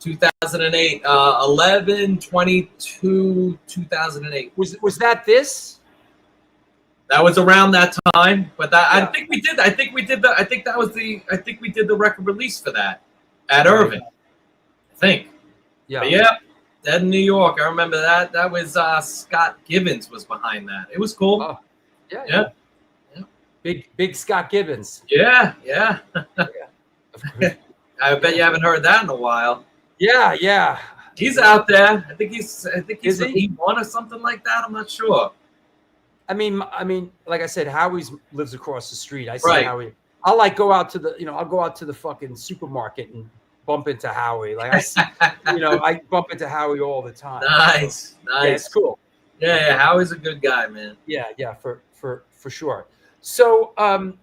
2008, 11/22/2008. Was that this? That was around that time, but I think we did that. I think we did the record release for that at Irving. I think. Yeah. But yeah, Dead in New York. I remember that. That was Scott Gibbons was behind that. It was cool. Oh, yeah. Big Scott Gibbons. Yeah. I bet you haven't heard that in a while. Yeah. He's out there. I think he's Is he? E1 or something like that. I'm not sure. I mean, like I said, Howie's lives across the street. I see Right. Howie. I'll like go out to I'll go out to the fucking supermarket and bump into Howie. Like I see, I bump into Howie all the time. Nice. Yeah, it's cool. Yeah. Howie's a good guy, man. Yeah, for sure. So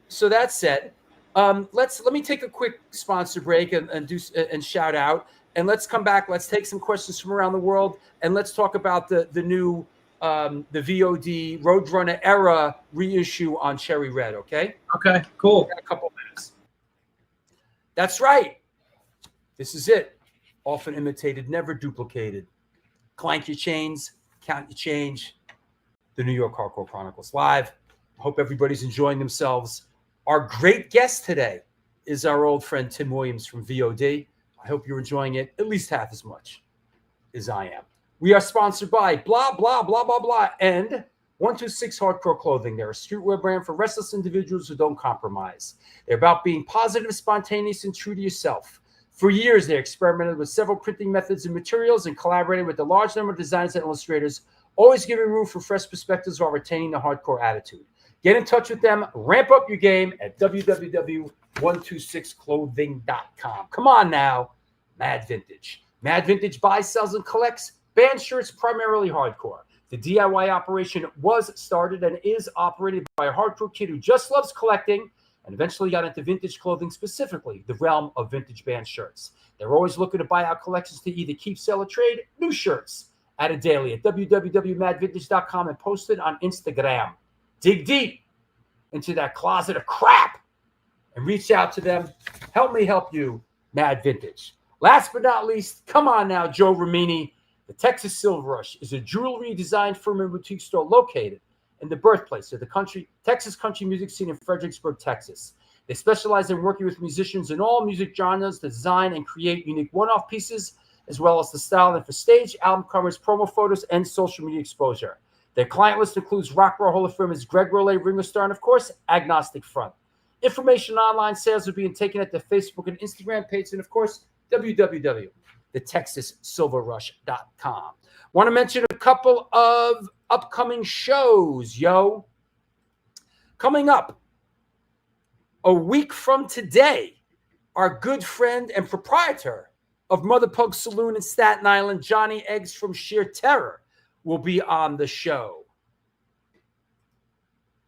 so that said, let me take a quick sponsor break and shout out, and let's come back. Let's take some questions from around the world, and let's talk about the new the V.O.D. Roadrunner era reissue on Cherry Red. Okay, cool. Got a couple minutes. That's right. This is it. Often imitated, never duplicated. Clank your chains, count your change. The New York Hardcore Chronicles live. Hope everybody's enjoying themselves. Our great guest today is our old friend Tim Williams from V.O.D. I hope you're enjoying it at least half as much as I am. We are sponsored by blah, blah, blah, blah, blah, and 126 Hardcore Clothing. They're a streetwear brand for restless individuals who don't compromise. They're about being positive, spontaneous, and true to yourself. For years, they experimented with several printing methods and materials and collaborated with a large number of designers and illustrators, always giving room for fresh perspectives while retaining the hardcore attitude. Get in touch with them. Ramp up your game at www.126clothing.com. Come on now. Mad Vintage. Mad Vintage buys, sells, and collects band shirts, primarily hardcore. The DIY operation was started and is operated by a hardcore kid who just loves collecting and eventually got into vintage clothing, specifically the realm of vintage band shirts. They're always looking to buy out collections to either keep, sell, or trade new shirts at a daily at www.madvintage.com and post it on Instagram. Dig deep into that closet of crap and reach out to them. Help me help you, Mad Vintage. Last but not least, come on now, Joe Ramini. The Texas Silver Rush is a jewelry design firm and boutique store located in the birthplace of the Texas country music scene in Fredericksburg, Texas. They specialize in working with musicians in all music genres to design and create unique one-off pieces, as well as the style and for stage, album covers, promo photos, and social media exposure. Their client list includes Rock Roll Hall of Famers Greg Rolle, Ringo Starr, and of course, Agnostic Front. Information on online sales are being taken at the Facebook and Instagram page, and of course, www.thetexassilverrush.com. Want to mention a couple of upcoming shows, yo. Coming up a week from today, our good friend and proprietor of Mother Pug Saloon in Staten Island, Johnny Eggs from Sheer Terror, will be on the show. A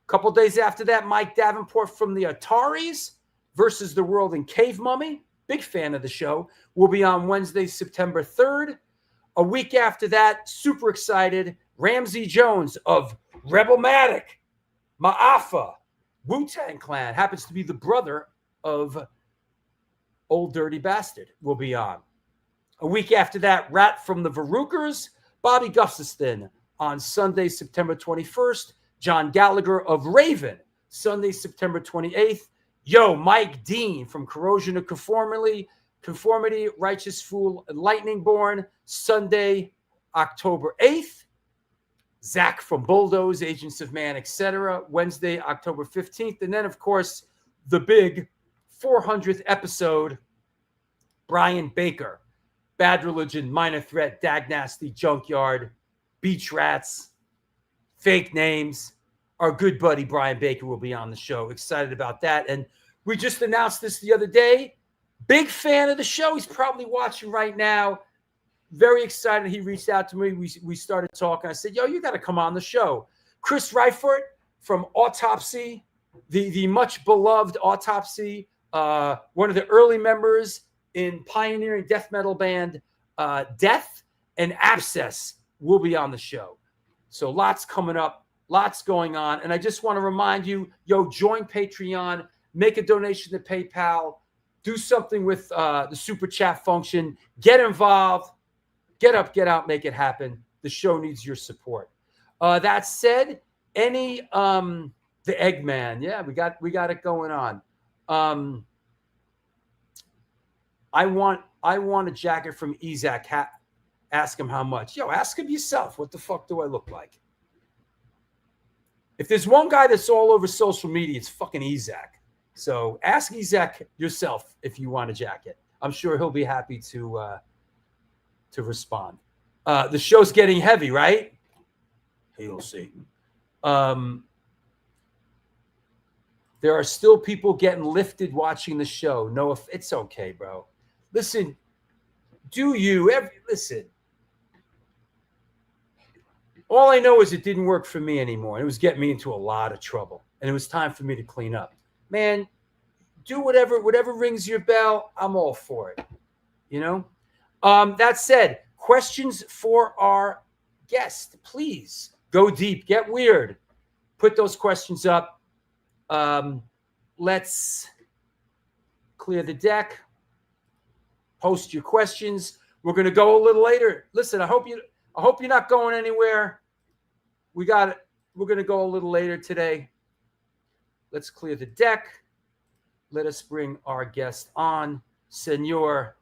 couple days after that, Mike Davenport from the Ataris versus the World and Cave Mummy, big fan of the show, will be on Wednesday, September 3rd. A week after that, super excited, Ramsey Jones of Rebelmatic, Ma'afa, Wu-Tang Clan, happens to be the brother of Old Dirty Bastard, will be on. A week after that, Rat from the Verruchers, Bobby Gustafson on Sunday, September 21st. John Gallagher of Raven, Sunday, September 28th. Yo, Mike Dean from Corrosion of Conformity, Righteous Fool, and Lightning Born, Sunday, October 8th. Zach from Bulldoze, Agents of Man, etc., Wednesday, October 15th. And then, of course, the big 400th episode, Brian Baker, Bad Religion, Minor Threat, Dag Nasty, Junkyard, Beach Rats, Fake Names. Our good buddy Brian Baker will be on the show. Excited about that. And we just announced this the other day. Big fan of the show. He's probably watching right now. Very excited. He reached out to me. We started talking. I said, yo, you got to come on the show. Chris Reifert from Autopsy, the much beloved Autopsy, one of the early members in pioneering death metal band Death and Abscess, will be on the show. So lots coming up, lots going on. And I just want to remind you, yo, join Patreon, make a donation to PayPal, do something with the super chat function, get involved, get up, get out, make it happen. The show needs your support. That said, the Eggman. Yeah, we got it going on. I want a jacket from Isaac. Ask him how much. Yo, ask him yourself. What the fuck do I look like? If there's one guy that's all over social media, it's fucking Isaac. So ask Isaac yourself if you want a jacket. I'm sure he'll be happy to respond. The show's getting heavy, right? Hail Satan. There are still people getting lifted watching the show. No, if it's okay, bro. Listen, listen. All I know is it didn't work for me anymore. It was getting me into a lot of trouble, and it was time for me to clean up. Man, do whatever rings your bell. I'm all for it. You know. That said, questions for our guest, please go deep, get weird, put those questions up. Let's clear the deck. Post your questions. We're going to go a little later. Listen, I hope you're not going anywhere. We're going to go a little later today. Let's clear the deck. Let us bring our guest on, Senor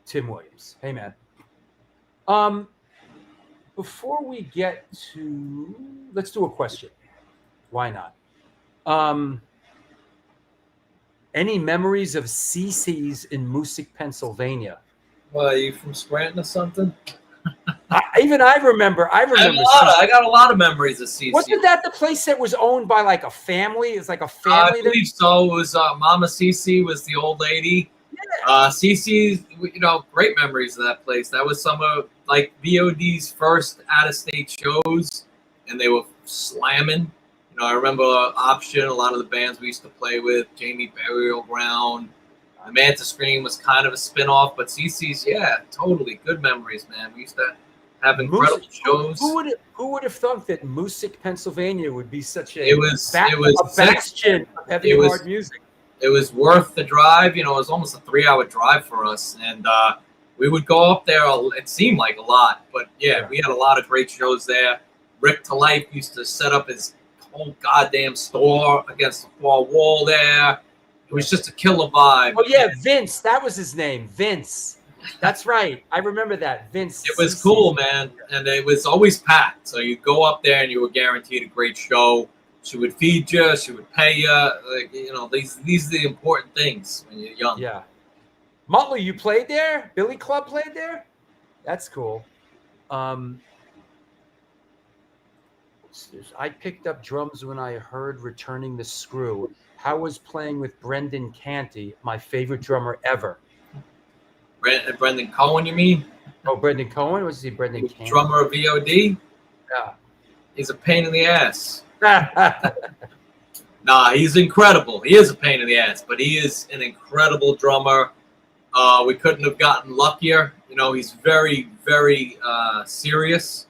Tim Williams. Hey, man. Before we get to, let's do a question. Why not? Any memories of CC's in Music, Pennsylvania? Well, are you from Scranton or something? I remember. I got a lot of memories of CC. Wasn't that the place that was owned by like a family? It's like a family. I believe so. It was Mama CC was the old lady. Yeah. CC's, great memories of that place. That was some of like V.O.D's first out-of-state shows, and they were slamming. I remember Option, a lot of the bands we used to play with, Jamie Burial Ground. The Manta Scream was kind of a spin-off, but CC's, yeah, totally good memories, man. We used to have incredible shows. Who would have thought that Music, Pennsylvania would be such a bastion of heavy hard music? It was worth the drive. It was almost a 3-hour drive for us, and we would go up there. It seemed like a lot, but yeah, we had a lot of great shows there. Rick to Life used to set up his whole goddamn store against the far wall there. It was just a killer vibe. Oh yeah, Vince, that was his name, Vince. That's right. I remember that, Vince. It was cool, man, and it was always packed. So you'd go up there and you were guaranteed a great show. She would feed you, she would pay you. Like, these are the important things when you're young. Yeah. Motley, you played there? Billy Club played there? That's cool. I picked up drums when I heard Returning the Screw. How was playing with Brendan Canty, my favorite drummer ever? Brendan Cohen, you mean? Oh, Brendan Cohen? Was he Brendan Canty? Drummer of V.O.D.? Yeah. He's a pain in the ass. Nah, he's incredible. He is a pain in the ass, but he is an incredible drummer. We couldn't have gotten luckier. He's very, very serious,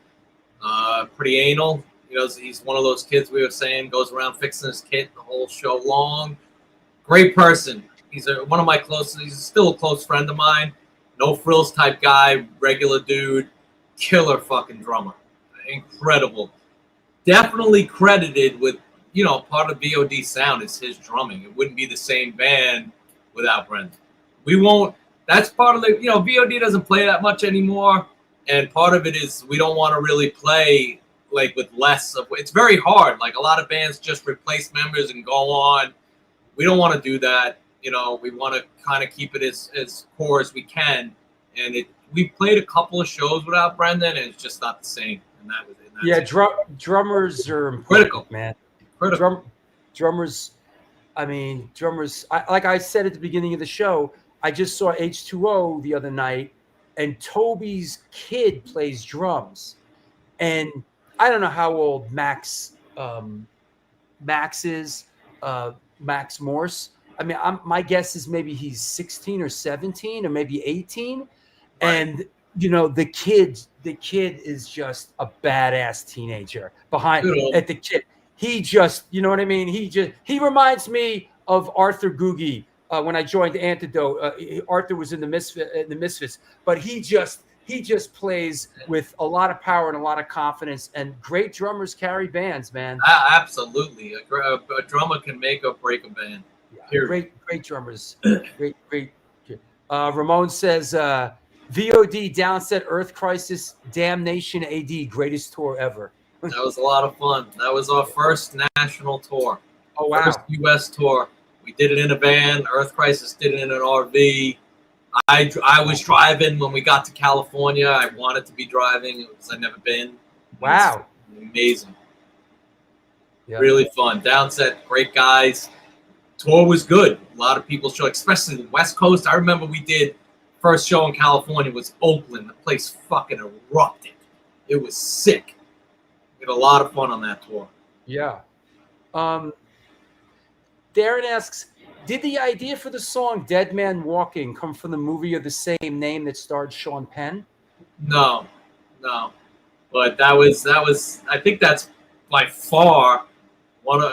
pretty anal. He's one of those kids we were saying goes around fixing his kit the whole show long. Great person. He's one of my closest. He's still a close friend of mine. No frills type guy, regular dude, killer fucking drummer. Incredible. Definitely credited with, part of V.O.D. sound is his drumming. It wouldn't be the same band without Brendan. We won't. That's part of the, V.O.D. doesn't play that much anymore. And part of it is we don't want to really play like with less of, it's very hard. Like a lot of bands just replace members and go on. We don't want to do that. We want to kind of keep it as core as we can. And we played a couple of shows without Brendan, and it's just not the same. And that was it. Yeah, drummers are critical, man. Critical. Drummers. Like I said at the beginning of the show, I just saw H2O the other night, and Toby's kid plays drums, and I don't know how old Max is. Max Morse. My guess is maybe he's 16 or 17 or maybe 18, right. And the kid is just a badass teenager at the kid. He just, what I mean? He reminds me of Arthur Googie when I joined Antidote. Arthur was in the Misfits, but he he just plays with a lot of power and a lot of confidence. And great drummers carry bands, man. Absolutely, a drummer can make or break a band. Yeah, great drummers. great. Ramon says, VOD, Downset, Earth Crisis, Damnation AD, greatest tour ever. That was a lot of fun. That was our first national tour. Oh, wow. First U.S. tour. We did it in a van. Earth Crisis did it in an RV. I was driving when we got to California. I wanted to be driving because I'd never been. Wow. Amazing. Yeah. Really fun. Downset, great guys. Tour was good. A lot of people show, especially the West Coast. I remember we did first show in California was Oakland. The place fucking erupted. It was sick. We had a lot of fun on that tour. Yeah. Darren asks, did the idea for the song Dead Man Walking come from the movie of the same name that starred Sean Penn? No. But that was I think that's by far one of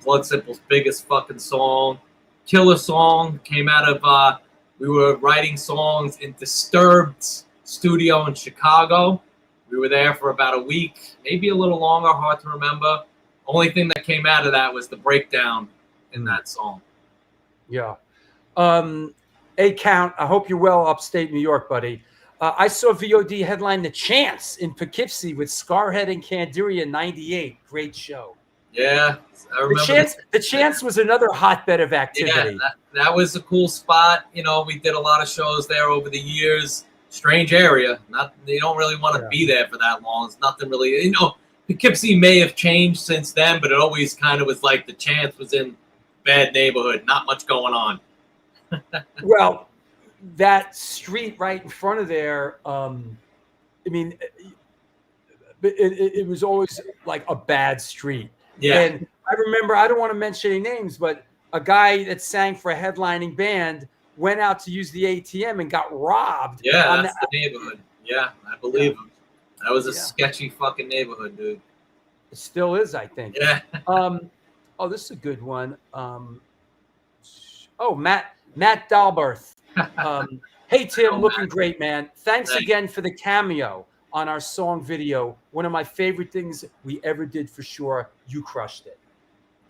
Bloodsimple's biggest fucking song. Killer song. Came out of we were writing songs in Disturbed's studio in Chicago. We were there for about a week, maybe a little longer, hard to remember. Only thing that came out of that was the breakdown in that song. Yeah. A Count, I hope you're well upstate New York, buddy. I saw VOD headline The Chance in Poughkeepsie with Scarhead and Candiria in 98. Great show. Yeah. I remember the Chance was another hotbed of activity. Yeah, that was a cool spot. We did a lot of shows there over the years. Strange area. You don't really want to be there for that long. It's nothing really, Poughkeepsie may have changed since then, but it always kind of was like the Chance was in bad neighborhood. Not much going on. Well, that street right in front of there, it was always like a bad street. Yeah. And I remember, I don't want to mention any names, but a guy that sang for a headlining band went out to use the ATM and got robbed. Yeah, that's the neighborhood. Yeah, I believe him. That was a sketchy fucking neighborhood, dude. It still is, I think. Yeah. Oh, this is a good one. Matt Dalberth. Hey, Tim, looking great, man. Thanks again for the cameo on our song video. One of my favorite things we ever did for sure. You crushed it.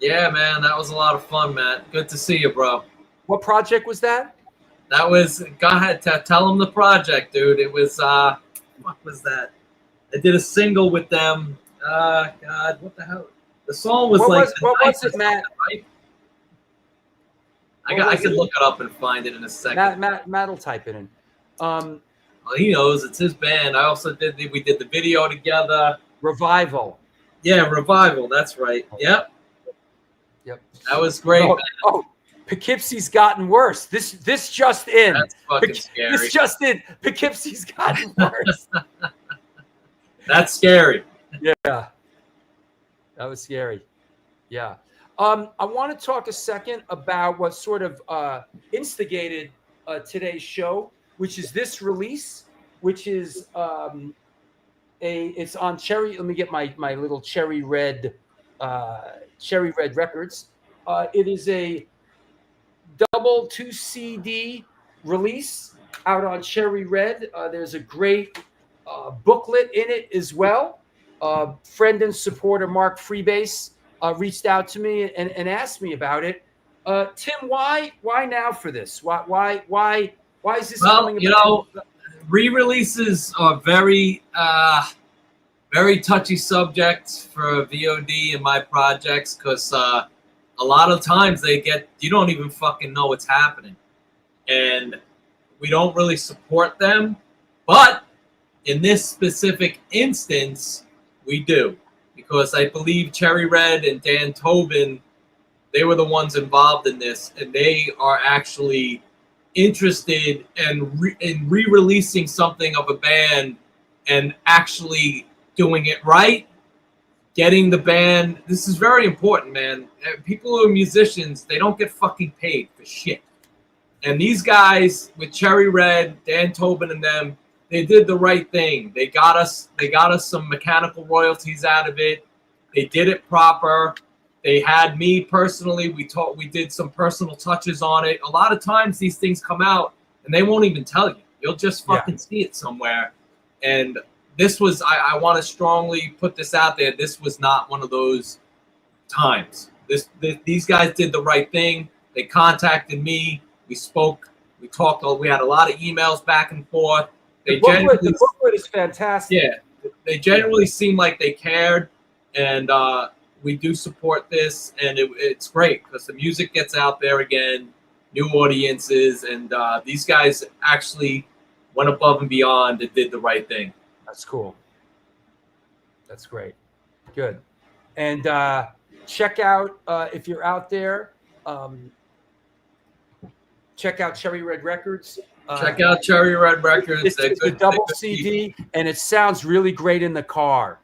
Yeah, man. That was a lot of fun, Matt. Good to see you, bro. What project was that? That was, go ahead, tell them the project, dude. It was, what was that? I did a single with them. God, what the hell? The song was what was it, Matt? Right? I could look it up and find it in a second. Matt will type it in. Well, he knows. It's his band. I also we did the video together. Revival. Yeah, Revival. That's right. Yep. That was great. Poughkeepsie's gotten worse. This just in. That's fucking scary. This just in. Poughkeepsie's gotten worse. That's scary. Yeah. That was scary. Yeah. I want to talk a second about what sort of instigated today's show, which is this release, which is it's on Cherry. Let me get my little Cherry Red Records. It is a double 2 CD release out on Cherry Red. There's a great booklet in it as well. Friend and supporter Mark Freebase reached out to me and asked me about it. Tim, why now for this? Why is this coming about? Re-releases are very very touchy subject for VOD and my projects because a lot of times you don't even fucking know what's happening, and we don't really support them. But in this specific instance, we do, because I believe Cherry Red and Dan Tobin, they were the ones involved in this, and they are actually interested in re-releasing something of a band and actually doing it right, getting the band. This is very important, man. People who are musicians, they don't get fucking paid for shit. And these guys with Cherry Red, Dan Tobin and them, they did the right thing. They got us some mechanical royalties out of it. They did it proper. They had me personally. We did some personal touches on it. A lot of times these things come out and they won't even tell you. You'll just fucking see it somewhere. And this was, I want to strongly put this out there. This was not one of those times. These guys did the right thing. They contacted me. We spoke. We talked. We had a lot of emails back and forth. The booklet is fantastic. Yeah, they generally seem like they cared, and we do support this, and it's great because the music gets out there again, new audiences, and these guys actually went above and beyond and did the right thing. That's cool. That's great. Good. And check out, if you're out there, check out Cherry Red Records. Check out Cherry Red Records. It's a double CD, and it sounds really great in the car.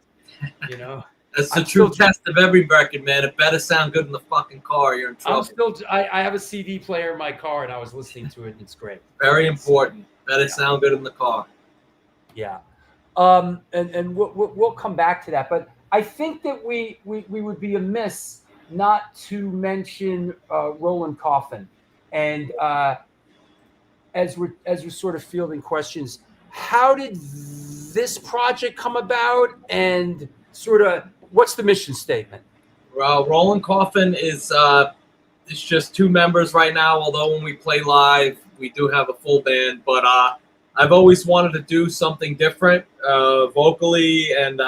You know, that's the true test of every record, man. It better sound good in the fucking car. You're in trouble. I have a CD player in my car, and I was listening to it, and it's great. Very important. Better sound good in the car. Yeah. And we'll come back to that, but I think that we would be amiss not to mention Rollin Coffin, and as we're sort of fielding questions, how did this project come about, and sort of what's the mission statement? Well, Rollin Coffin is it's just two members right now. Although when we play live, we do have a full band, but I've always wanted to do something different, vocally and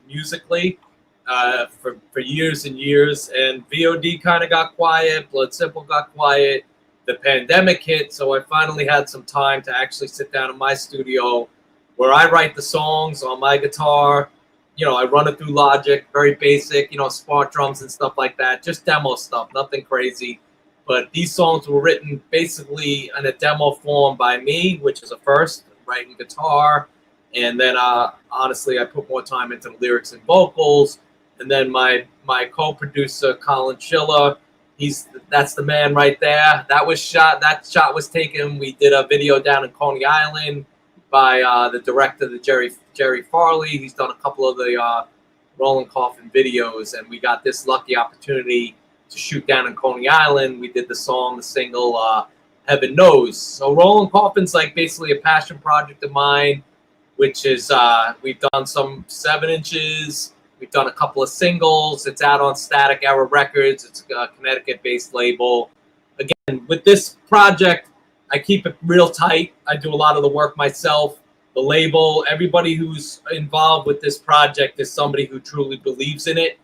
musically, for years and years. And V.O.D kind of got quiet. Bloodsimple got quiet. The pandemic hit, so I finally had some time to actually sit down in my studio where I write the songs on my guitar. You know, I run it through Logic, very basic, you know, spark drums and stuff like that. Just demo stuff, nothing crazy. But these songs were written basically in a demo form by me, which is a first, writing guitar. And then, honestly, I put more time into the lyrics and vocals. And then my co-producer, Colin Schiller, that's the man right there. That shot was taken. We did a video down in Coney Island by the director, Jerry Farley. He's done a couple of the Rollin Coffin videos, and we got this lucky opportunity to shoot down in Coney Island. We did the single Heaven Knows. So Rollin Coffin's like basically a passion project of mine, which is we've done some 7 inches. We've done a couple of singles. It's out on Static Era Records. It's a Connecticut-based label. Again, with this project, I keep it real tight. I do a lot of the work myself. The label, everybody who's involved with this project is somebody who truly believes in it.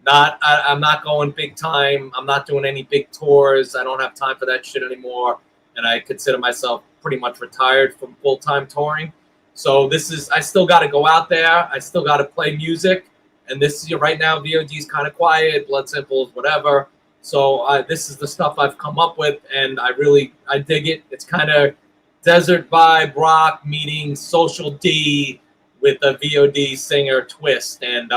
I'm not going big time. I'm not doing any big tours. I don't have time for that shit anymore. And I consider myself pretty much retired from full-time touring. So I still got to go out there. I still got to play music. And this right now, V.O.D is kind of quiet, Bloodsimple, whatever. So this is the stuff I've come up with, and I dig it. It's kind of desert vibe rock meeting Social D with a V.O.D singer twist. And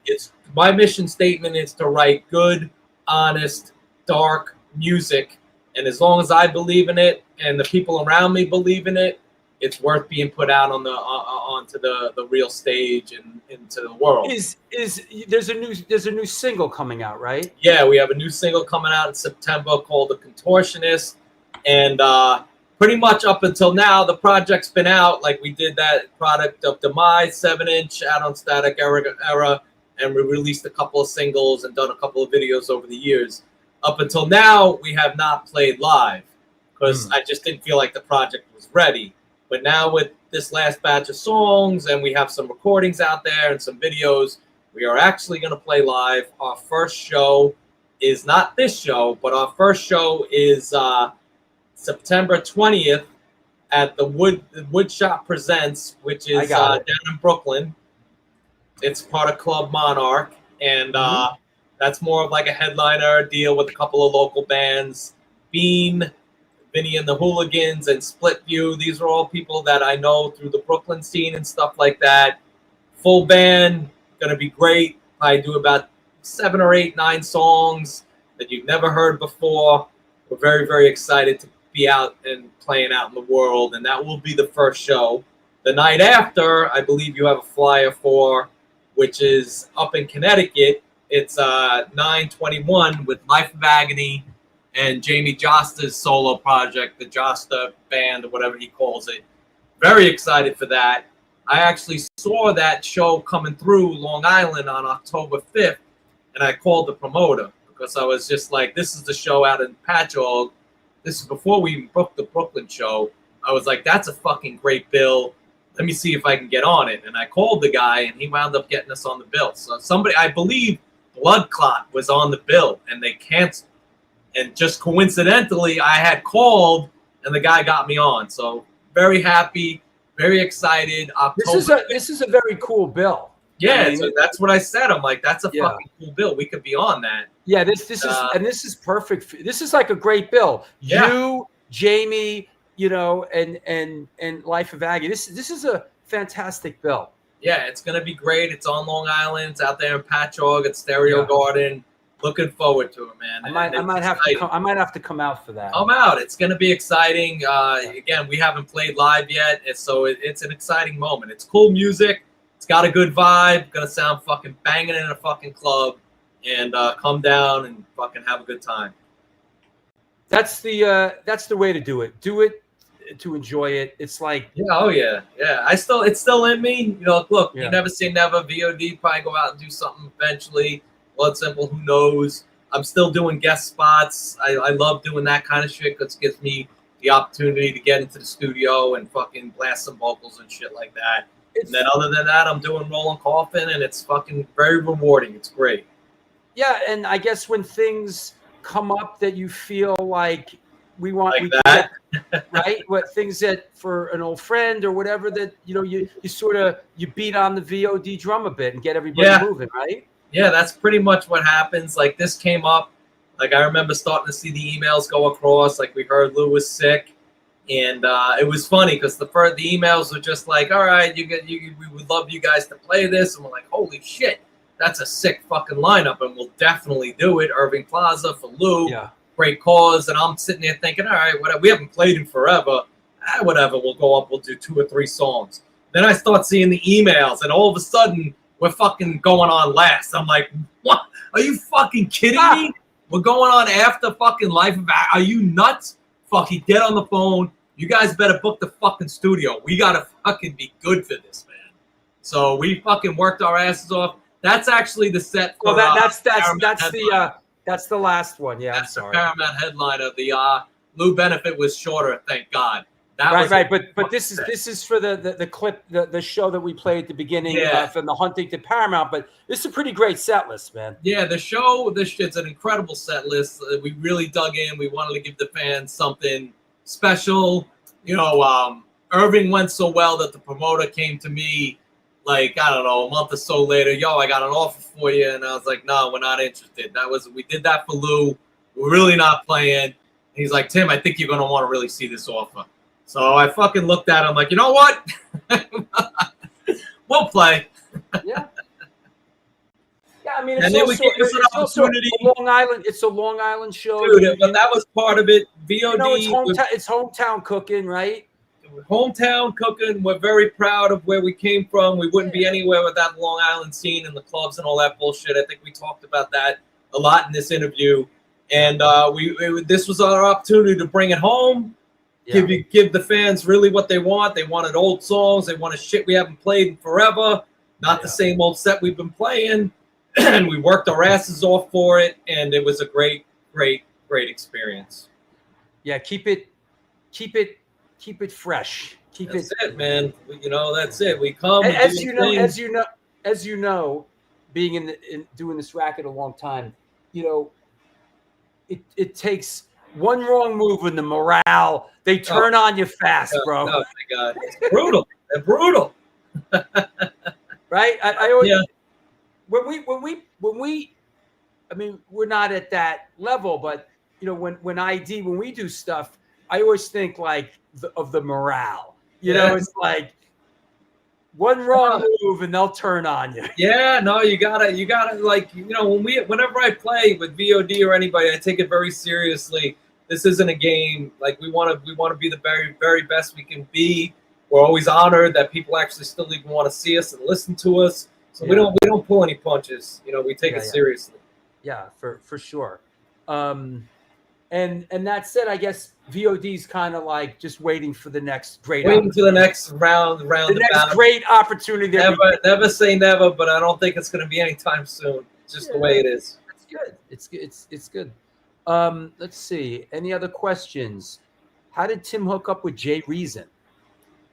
it's my mission statement is to write good, honest, dark music. And as long as I believe in it, and the people around me believe in it, it's worth being put out on onto the real stage and into the world. There's a new single coming out, right? Yeah, we have a new single coming out in September called The Contortionist, and pretty much up until now, the project's been out. Like we did that Product of Demise 7-inch out on Static Era, and we released a couple of singles and done a couple of videos over the years. Up until now, we have not played live because I just didn't feel like the project was ready. But now with this last batch of songs, and we have some recordings out there and some videos, we are actually going to play live. Our first show is not this show, but our first show is September 20th at the Woodshop Presents, which is down in Brooklyn. It's part of Club Monarch, and that's more of like a headliner deal with a couple of local bands. Bean, Vinny and the Hooligans, and Split View. These are all people that I know through the Brooklyn scene and stuff like that. Full band, gonna be great. I do about 7 or 8, 9 songs that you've never heard before. We're very, very excited to be out and playing out in the world, and that will be the first show. The night after, I believe you have a flyer for, which is up in Connecticut. It's 9/21 with Life of Agony and Jamie Josta's solo project, the Josta Band, or whatever he calls it. Very excited for that. I actually saw that show coming through Long Island on October 5th, and I called the promoter because I was just like, this is the show out in Patchogue. This is before we even booked the Brooklyn show. I was like, that's a fucking great bill. Let me see if I can get on it. And I called the guy, and he wound up getting us on the bill. So somebody, I believe Blood Clot was on the bill, and they canceled. And just coincidentally, I had called, and the guy got me on. So very happy, very excited. October. This is a very cool bill. Yeah, I mean, so that's what I said. I'm like, that's a fucking cool bill. We could be on that. Yeah, this is perfect. This is like a great bill. Yeah. You, Jamie, and Life of Aggie. This is a fantastic bill. Yeah, it's gonna be great. It's on Long Island. It's out there in Patchogue at Stereo Garden. Looking forward to it, man. I might have to come out for that. I'm out. It's gonna be exciting. Again, we haven't played live yet, and so it's an exciting moment. It's cool music. It's got a good vibe. Gonna sound fucking banging in a fucking club, and come down and fucking have a good time. That's the way to do it. Do it to enjoy it. It's like yeah. It's still in me. Look, you never say never. V.O.D. probably go out and do something eventually. Bloodsimple, who knows? I'm still doing guest spots. I love doing that kind of shit because it gives me the opportunity to get into the studio and fucking blast some vocals and shit like that. And then other than that, I'm doing Rollin' Coffin, and it's fucking very rewarding. It's great. Yeah, and I guess when things come up that you feel like we right? What things that for an old friend or whatever that you beat on the V.O.D. drum a bit and get everybody moving, right? Yeah, that's pretty much what happens. Like this came up. Like I remember starting to see the emails go across. Like we heard Lou was sick, and it was funny because the emails were just like, "All right, we would love you guys to play this," and we're like, "Holy shit, that's a sick fucking lineup, and we'll definitely do it." Irving Plaza for Lou, great cause, and I'm sitting there thinking, "All right, whatever. We haven't played in forever. Whatever, we'll go up. We'll do 2 or 3 songs." Then I start seeing the emails, and all of a sudden, we're fucking going on last. I'm like, what? Are you fucking kidding me? We're going on after fucking Life of Aggie. Are you nuts? Fucking get on the phone. You guys better book the fucking studio. We gotta fucking be good for this, man. So we fucking worked our asses off. That's actually the set. For, that's the last one. Yeah, that's the Paramount headliner. The Lou Benefit was shorter, thank God. Right. But this is for the clip, the show that we played at the beginning from the Hunting to Paramount. But this is a pretty great set list, man. Yeah, the show, it's an incredible set list. We really dug in. We wanted to give the fans something special. Irving went so well that the promoter came to me like, I don't know, a month or so later. Yo, I got an offer for you. And I was like, no, we're not interested. We did that for Lou. We're really not playing. And he's like, Tim, I think you're going to want to really see this offer. So I fucking looked at him like, you know what? We'll play. Yeah. Yeah, I mean, it's Long Island. It's a Long Island show, dude. But that was part of it. V.O.D. It's hometown cooking, right? Hometown cooking. We're very proud of where we came from. We wouldn't be anywhere without the Long Island scene and the clubs and all that bullshit. I think we talked about that a lot in this interview. And this was our opportunity to bring it home. Yeah. Give the fans really what they want. They wanted old songs. They wanted shit we haven't played in forever. Not the same old set we've been playing. And we worked our asses off for it. And it was a great, great, great experience. Yeah, keep it fresh. That's it, man. That's it. We come. As you know, being in doing this racket a long time, it takes one wrong move and the morale, they turn on you fast, bro. Oh my God. It's brutal. They're brutal. Right? I always, when we I mean, we're not at that level, but when we do stuff, I always think like of the morale. It's like one wrong move and they'll turn on you. Yeah, no, you gotta like, whenever I play with V.O.D. or anybody, I take it very seriously. This isn't a game. Like we want to be the very, very best we can be. We're always honored that people actually still even want to see us and listen to us. So we don't pull any punches. We take it seriously. Yeah, for sure. And that said, I guess VOD's kind of like just waiting for the next great. Waiting for the next round. The next great opportunity. Never say never, but I don't think it's going to be anytime soon. It's just the way it is. It's good. It's good. Let's see. Any other questions? How did Tim hook up with Jay Reason?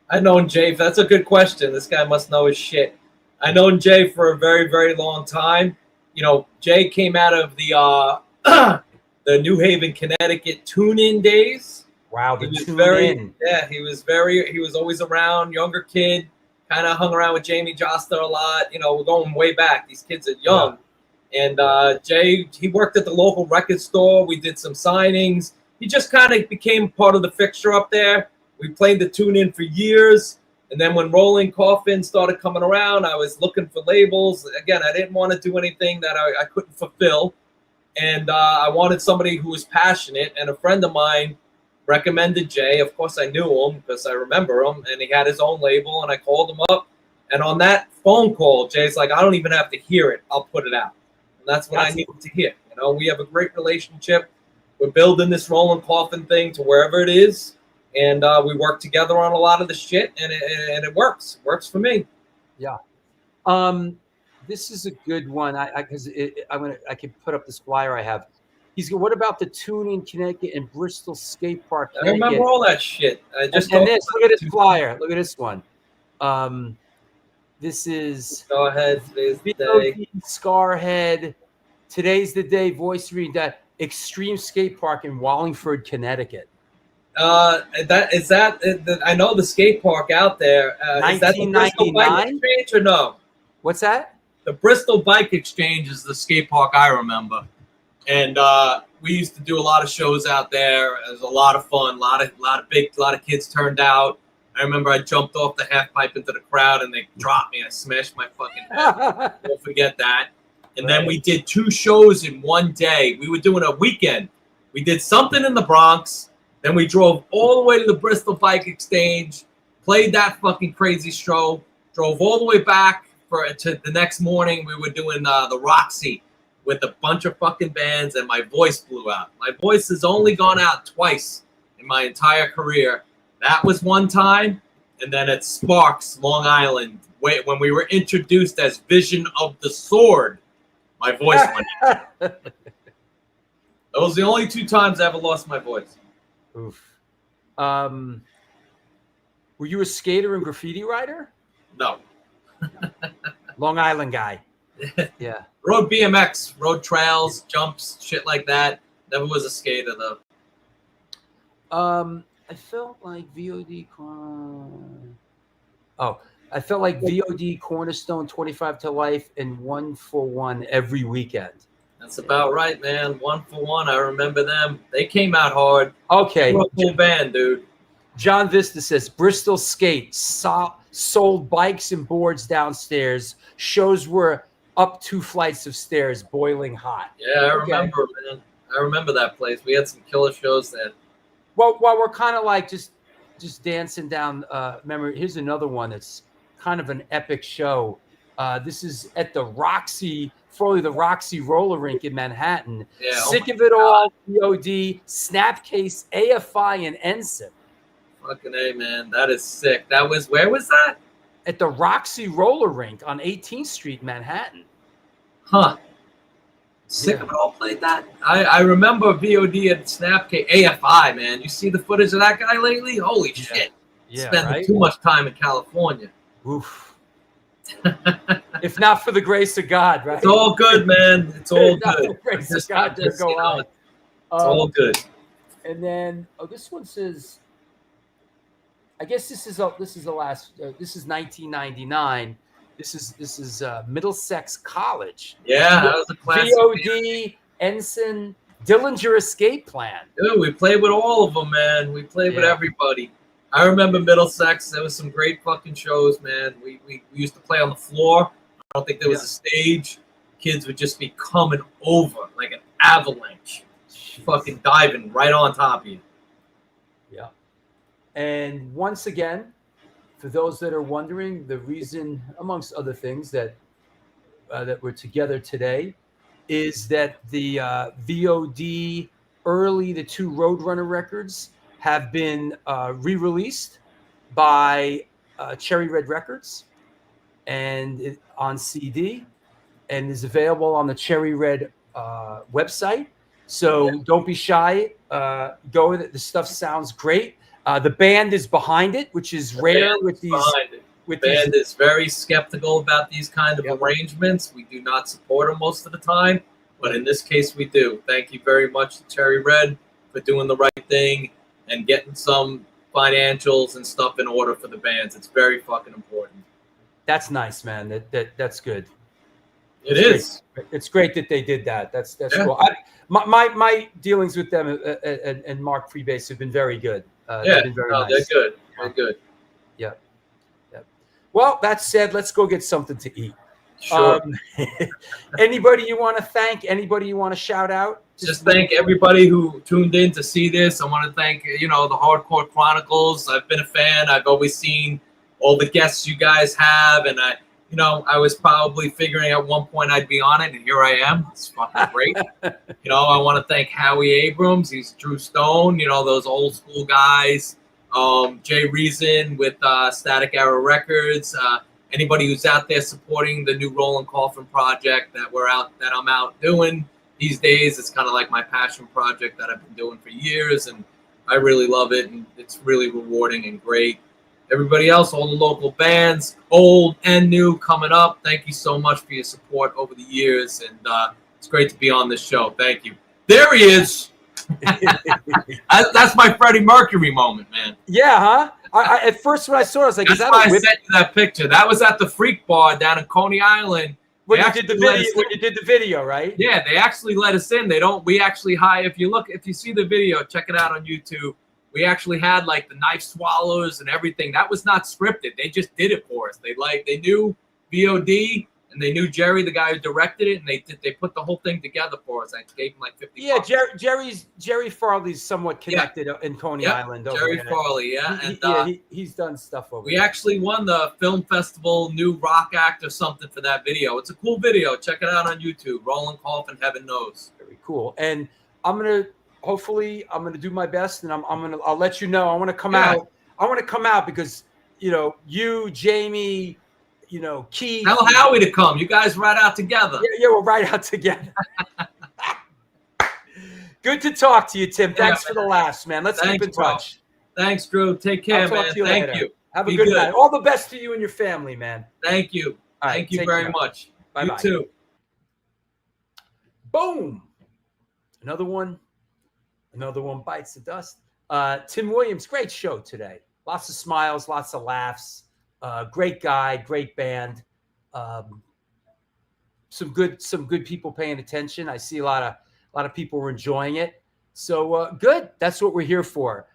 I've known Jay. That's a good question. This guy must know his shit. I've known Jay for a very, very long time. You know, Jay came out of the the New Haven, Connecticut tune-in days. Wow, he was always around, younger kid, kind of hung around with Jamie Joster a lot. You know, we're going way back. These kids are young. Yeah. And Jay, he worked at the local record store. We did some signings. He just kind of became part of the fixture up there. We played the tune-in for years. And then when Rollin, Coffin started coming around, I was looking for labels. Again, I didn't want to do anything that I couldn't fulfill. And I wanted somebody who was passionate. And a friend of mine recommended Jay. Of course, I knew him because I remember him. And he had his own label. And I called him up. And on that phone call, Jay's like, I don't even have to hear it. I'll put it out. And that's what I needed to hear. You know, we have a great relationship. We're building this Rollin Coffin thing to wherever it is. And we work together on a lot of the shit. And it works. It works for me. Yeah. This is a good one. I can put up this flyer I have. What about the tune in Connecticut and Bristol Skate Park? I remember all that shit. Look at this flyer. Look at this one. This is go ahead. Today's the day. Scarhead. Today's the day. Voice read that Extreme Skate Park in Wallingford, Connecticut. I know the skate park out there. Is that the Bristol Bike Exchange or no? What's that? The Bristol Bike Exchange is the skate park I remember, and we used to do a lot of shows out there. It was a lot of fun. A lot of kids turned out. I remember I jumped off the half pipe into the crowd and they dropped me. I smashed my fucking head. Don't forget that. And then we did 2 shows in one day. We were doing a weekend. We did something in the Bronx. Then we drove all the way to the Bristol Bike Exchange, played that fucking crazy show, drove all the way back to the next morning. We were doing the Roxy with a bunch of fucking bands, and my voice blew out. My voice has only gone out twice in my entire career. That was one time, and then at Sparks, Long Island, when we were introduced as Vision of the Sword, my voice went out. Those are the only 2 times I ever lost my voice. Oof. Were you a skater and graffiti writer? No. Long Island guy. Yeah. Road BMX, road trails, jumps, shit like that. Never was a skater though. I felt like V.O.D. I felt like V.O.D. Cornerstone 25 to Life and 1 for 1 every weekend. That's about right, man. 1 for 1. I remember them. They came out hard. Okay. They were a cool band, dude. John Vista says Bristol Skate sold bikes and boards downstairs. Shows were up 2 flights of stairs, boiling hot. Yeah, I remember, man. I remember that place. We had some killer shows there. Well, while we're kind of like just dancing down memory, here's another one that's kind of an epic show. This is at the Roxy, formerly the Roxy roller rink in Manhattan. Yeah, Sick of it all, V.O.D, Snapcase, AFI, and Ensign. Fucking A, man. That is sick. That was, where was that? At the Roxy roller rink on 18th Street, Manhattan. Huh. Sick of it all played that? I remember V.O.D at Snapcase. AFI, man. You see the footage of that guy lately? Holy shit. Yeah, Spending too much time in California. Oof. If not for the grace of God, right? It's all good, man. It's all good. The grace of God does go on. It's all good. And then, this one says, I guess this is the last. This is 1999. This is Middlesex College. Yeah, that was a classic. V.O.D, Ensign, Dillinger Escape Plan. Dude, we played with all of them, man. We played with everybody. I remember Middlesex. There was some great fucking shows, man. We used to play on the floor. I don't think there was a stage. Kids would just be coming over like an avalanche. Jeez. Fucking diving right on top of you. Yeah. And once again, for those that are wondering, the reason, amongst other things, that we're together today is that the V.O.D early the two Roadrunner records have been re-released by Cherry Red Records and on CD, and is available on the Cherry Red website. So don't be shy. Go with it. The stuff sounds great. The band is behind it, which is rare with these. The band is very skeptical about these kind of arrangements. We do not support them most of the time, but in this case we do. Thank you very much to Cherry Red for doing the right thing and getting some financials and stuff in order for the bands. It's very fucking important. That's nice, man. That's good. It is. It's great that they did that. That's cool. My dealings with them and Mark Freebase have been very good. They've been very nice. They're good. They're good. Yeah. Well, that said, let's go get something to eat. Sure. Anybody you want to thank? Anybody you want to shout out? Just thank everybody who tuned in to see this. I want to thank, the Hardcore Chronicles. I've been a fan. I've always seen all the guests you guys have, and I was probably figuring at one point I'd be on it, and here I am. It's fucking great. I want to thank Howie Abrams. He's Drew Stone. Those old school guys. Jay Reason with Static Arrow Records. Anybody who's out there supporting the new Rollin Coffin project that I'm out doing these days. It's kind of like my passion project that I've been doing for years, and I really love it, and it's really rewarding and great. Everybody else, all the local bands, old and new, coming up, thank you so much for your support over the years, and it's great to be on this show. Thank you. There he is. That's my Freddie Mercury moment, man. Yeah, huh? I at first when I saw it, I was like, "Is that why I sent you that picture?" That was at the Freak Bar down in Coney Island. When you did the video, right? Yeah, they actually let us in. We actually hire. If you see the video, check it out on YouTube. We actually had like the knife swallows and everything. That was not scripted. They just did it for us. They knew V.O.D. and they knew Jerry, the guy who directed it, and they put the whole thing together for us. I gave him like $50. Yeah, Jerry Farley's somewhat connected in Coney Island. Jerry Farley, he's done stuff over. We actually won the film festival new rock act or something for that video. It's a cool video. Check it out on YouTube. Rollin Coffin, Heaven Knows. Very cool. And I'm gonna do my best, and I'll let you know. I want to come out. I want to come out because you, Jamie, Keith. Tell Howie to come. You guys ride out together. Yeah, we'll ride out together. Good to talk to you, Tim. Thanks for the laughs, man. Let's keep in touch. Thanks, Drew. Take care, man. Thank you. Have a good night. All the best to you and your family, man. Thank you. Thank you very much. Bye-bye. You too. Boom. Another one bites the dust. Tim Williams, great show today. Lots of smiles, lots of laughs. Great guy, great band. Some good people paying attention. I see a lot of people were enjoying it. So good. That's what we're here for.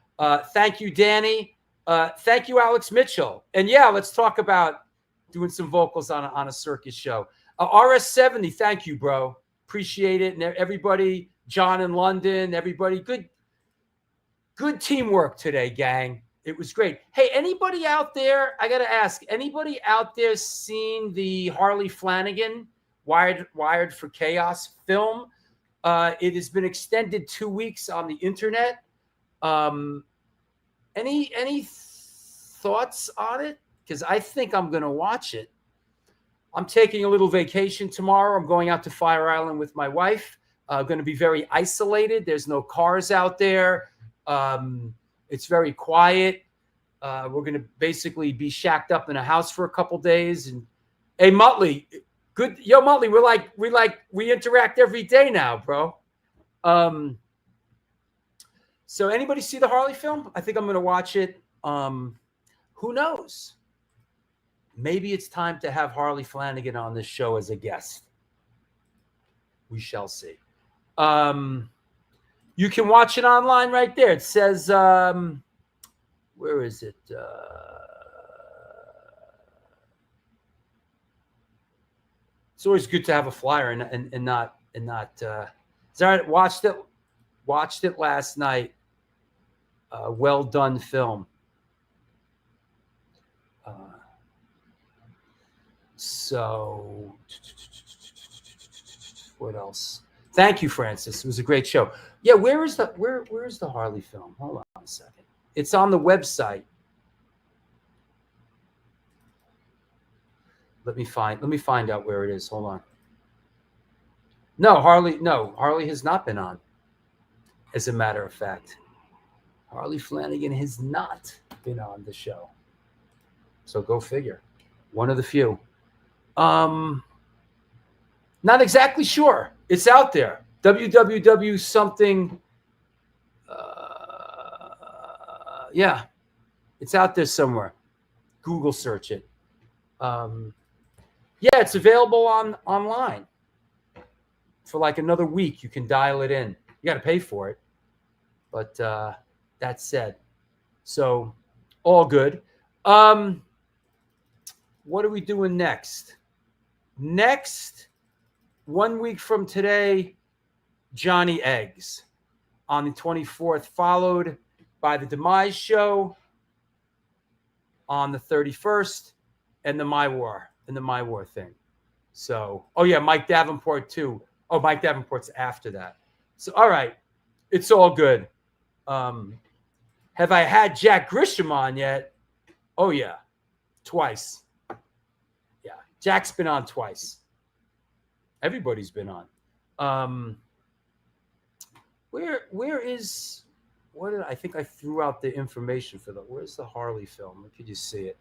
Thank you, Danny. Thank you, Alex Mitchell. And let's talk about doing some vocals on a circus show. RS70, thank you, bro. Appreciate it. And everybody, John in London, everybody, good teamwork today, gang. It was great. Hey, anybody out there, I got to ask, anybody out there seen the Harley Flanagan Wired for Chaos film? It has been extended 2 weeks on the internet. Any thoughts on it? Because I think I'm going to watch it. I'm taking a little vacation tomorrow. I'm going out to Fire Island with my wife. Going to be very isolated. There's no cars out there. It's very quiet. We're going to basically be shacked up in a house for a couple days. And hey, Muttley, good. Yo, Muttley, we interact every day now, bro. So anybody see the Harley film? I think I'm going to watch it. Who knows? Maybe it's time to have Harley Flanagan on this show as a guest. We shall see. You can watch it online right there. It says, where is it? It's always good to have a flyer and not. Sorry, watched it last night. Well done film. So what else? Thank you, Francis. It was a great show. Yeah, where's the Harley film? Hold on a second. It's on the website. Let me find out where it is. Hold on. No, Harley has not been on. As a matter of fact, Harley Flanagan has not been on the show. So go figure. One of the few. Not exactly sure. It's out there. www something. Yeah, it's out there somewhere. Google search it. Yeah, it's available online for like another week. You can dial it in. You got to pay for it. But that said, so all good. What are we doing next? Next, 1 week from today, Johnny Eggs on the 24th, followed by the Demise Show on the 31st, and the My War thing. So, oh yeah, Mike Davenport too. Oh, Mike Davenport's after that. So, all right, it's all good. Have I had Jack Grisham on yet? Oh yeah, twice. Yeah, Jack's been on twice. Everybody's been on. Where is? What did I think I threw out the information for the? Where's the Harley film? Where could you see it?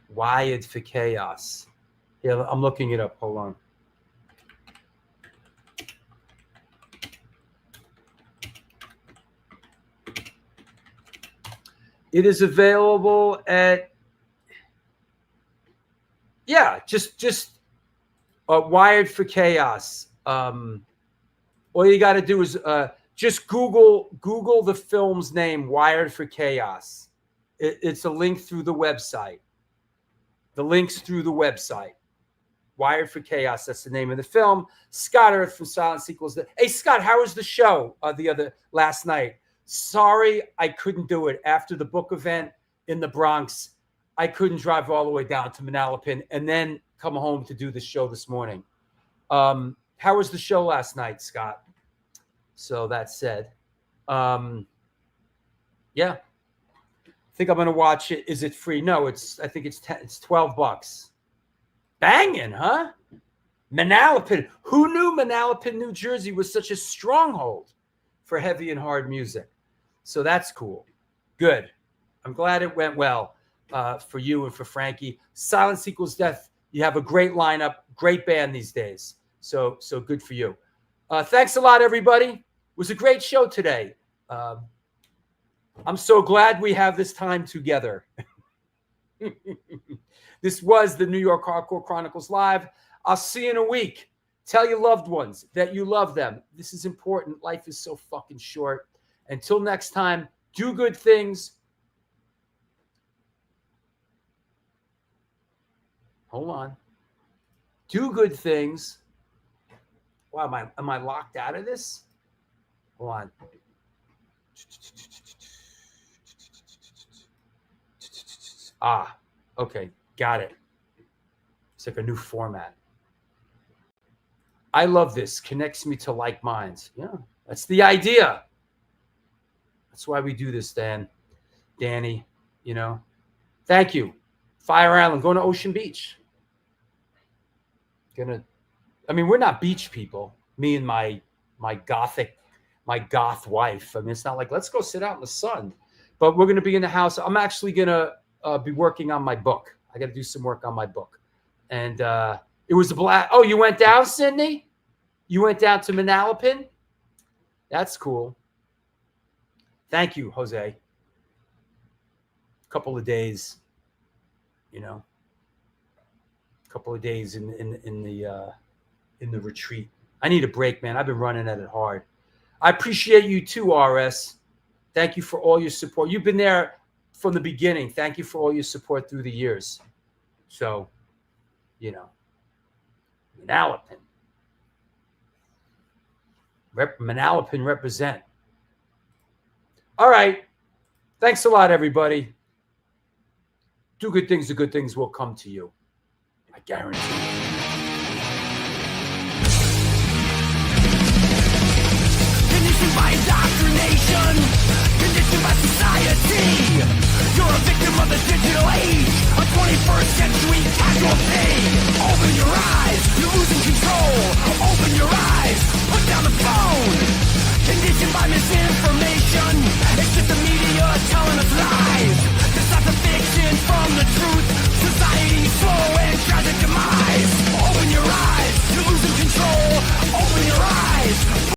Wired for Chaos. Yeah, I'm looking it up. Hold on. It is available at, yeah, just Wired for Chaos. All you got to do is just Google the film's name, Wired for Chaos. It's a link through the website. The link's through the website. Wired for Chaos. That's the name of the film. Scott Earth from Silent Sequels. Hey, Scott, how was the show last night? Sorry, I couldn't do it. After the book event in the Bronx, I couldn't drive all the way down to Manalapan and then come home to do the show this morning. How was the show last night, Scott? So that said, yeah, I think I'm going to watch it. Is it free? No, I think it's $12. Banging, huh? Manalapan. Who knew Manalapan, New Jersey was such a stronghold for heavy and hard music? So that's cool. Good. I'm glad it went well for you and for Frankie. Silent Sequels Death, you have a great lineup, great band these days. So good for you. Thanks a lot, everybody. It was a great show today. I'm so glad we have this time together. This was the New York Hardcore Chronicles Live. I'll see you in a week. Tell your loved ones that you love them. This is important. Life is so fucking short. Until next time, do good things. Hold on. Do good things. Wow, am I locked out of this? Hold on. Ah, okay. Got it. It's like a new format. I love this. Connects me to like minds. Yeah, that's the idea. That's why we do this, Danny, you know. Thank you. Fire Island, going to Ocean Beach. We're not beach people. Me and my goth wife. I mean, it's not like, let's go sit out in the sun. But we're going to be in the house. I'm actually going to be working on my book. I got to do some work on my book. And it was a blast. Oh, you went down, Sydney? You went down to Manalapan? That's cool. Thank you, Jose. A couple of days, you know. A couple of days in the retreat. I need a break, man. I've been running at it hard. I appreciate you too, RS. Thank you for all your support. You've been there from the beginning. Thank you for all your support through the years. So, you know, Manalapan. Manalapan represent. All right. Thanks a lot, everybody. Do good things. The good things will come to you. I guarantee you. by indoctrination, conditioned by society.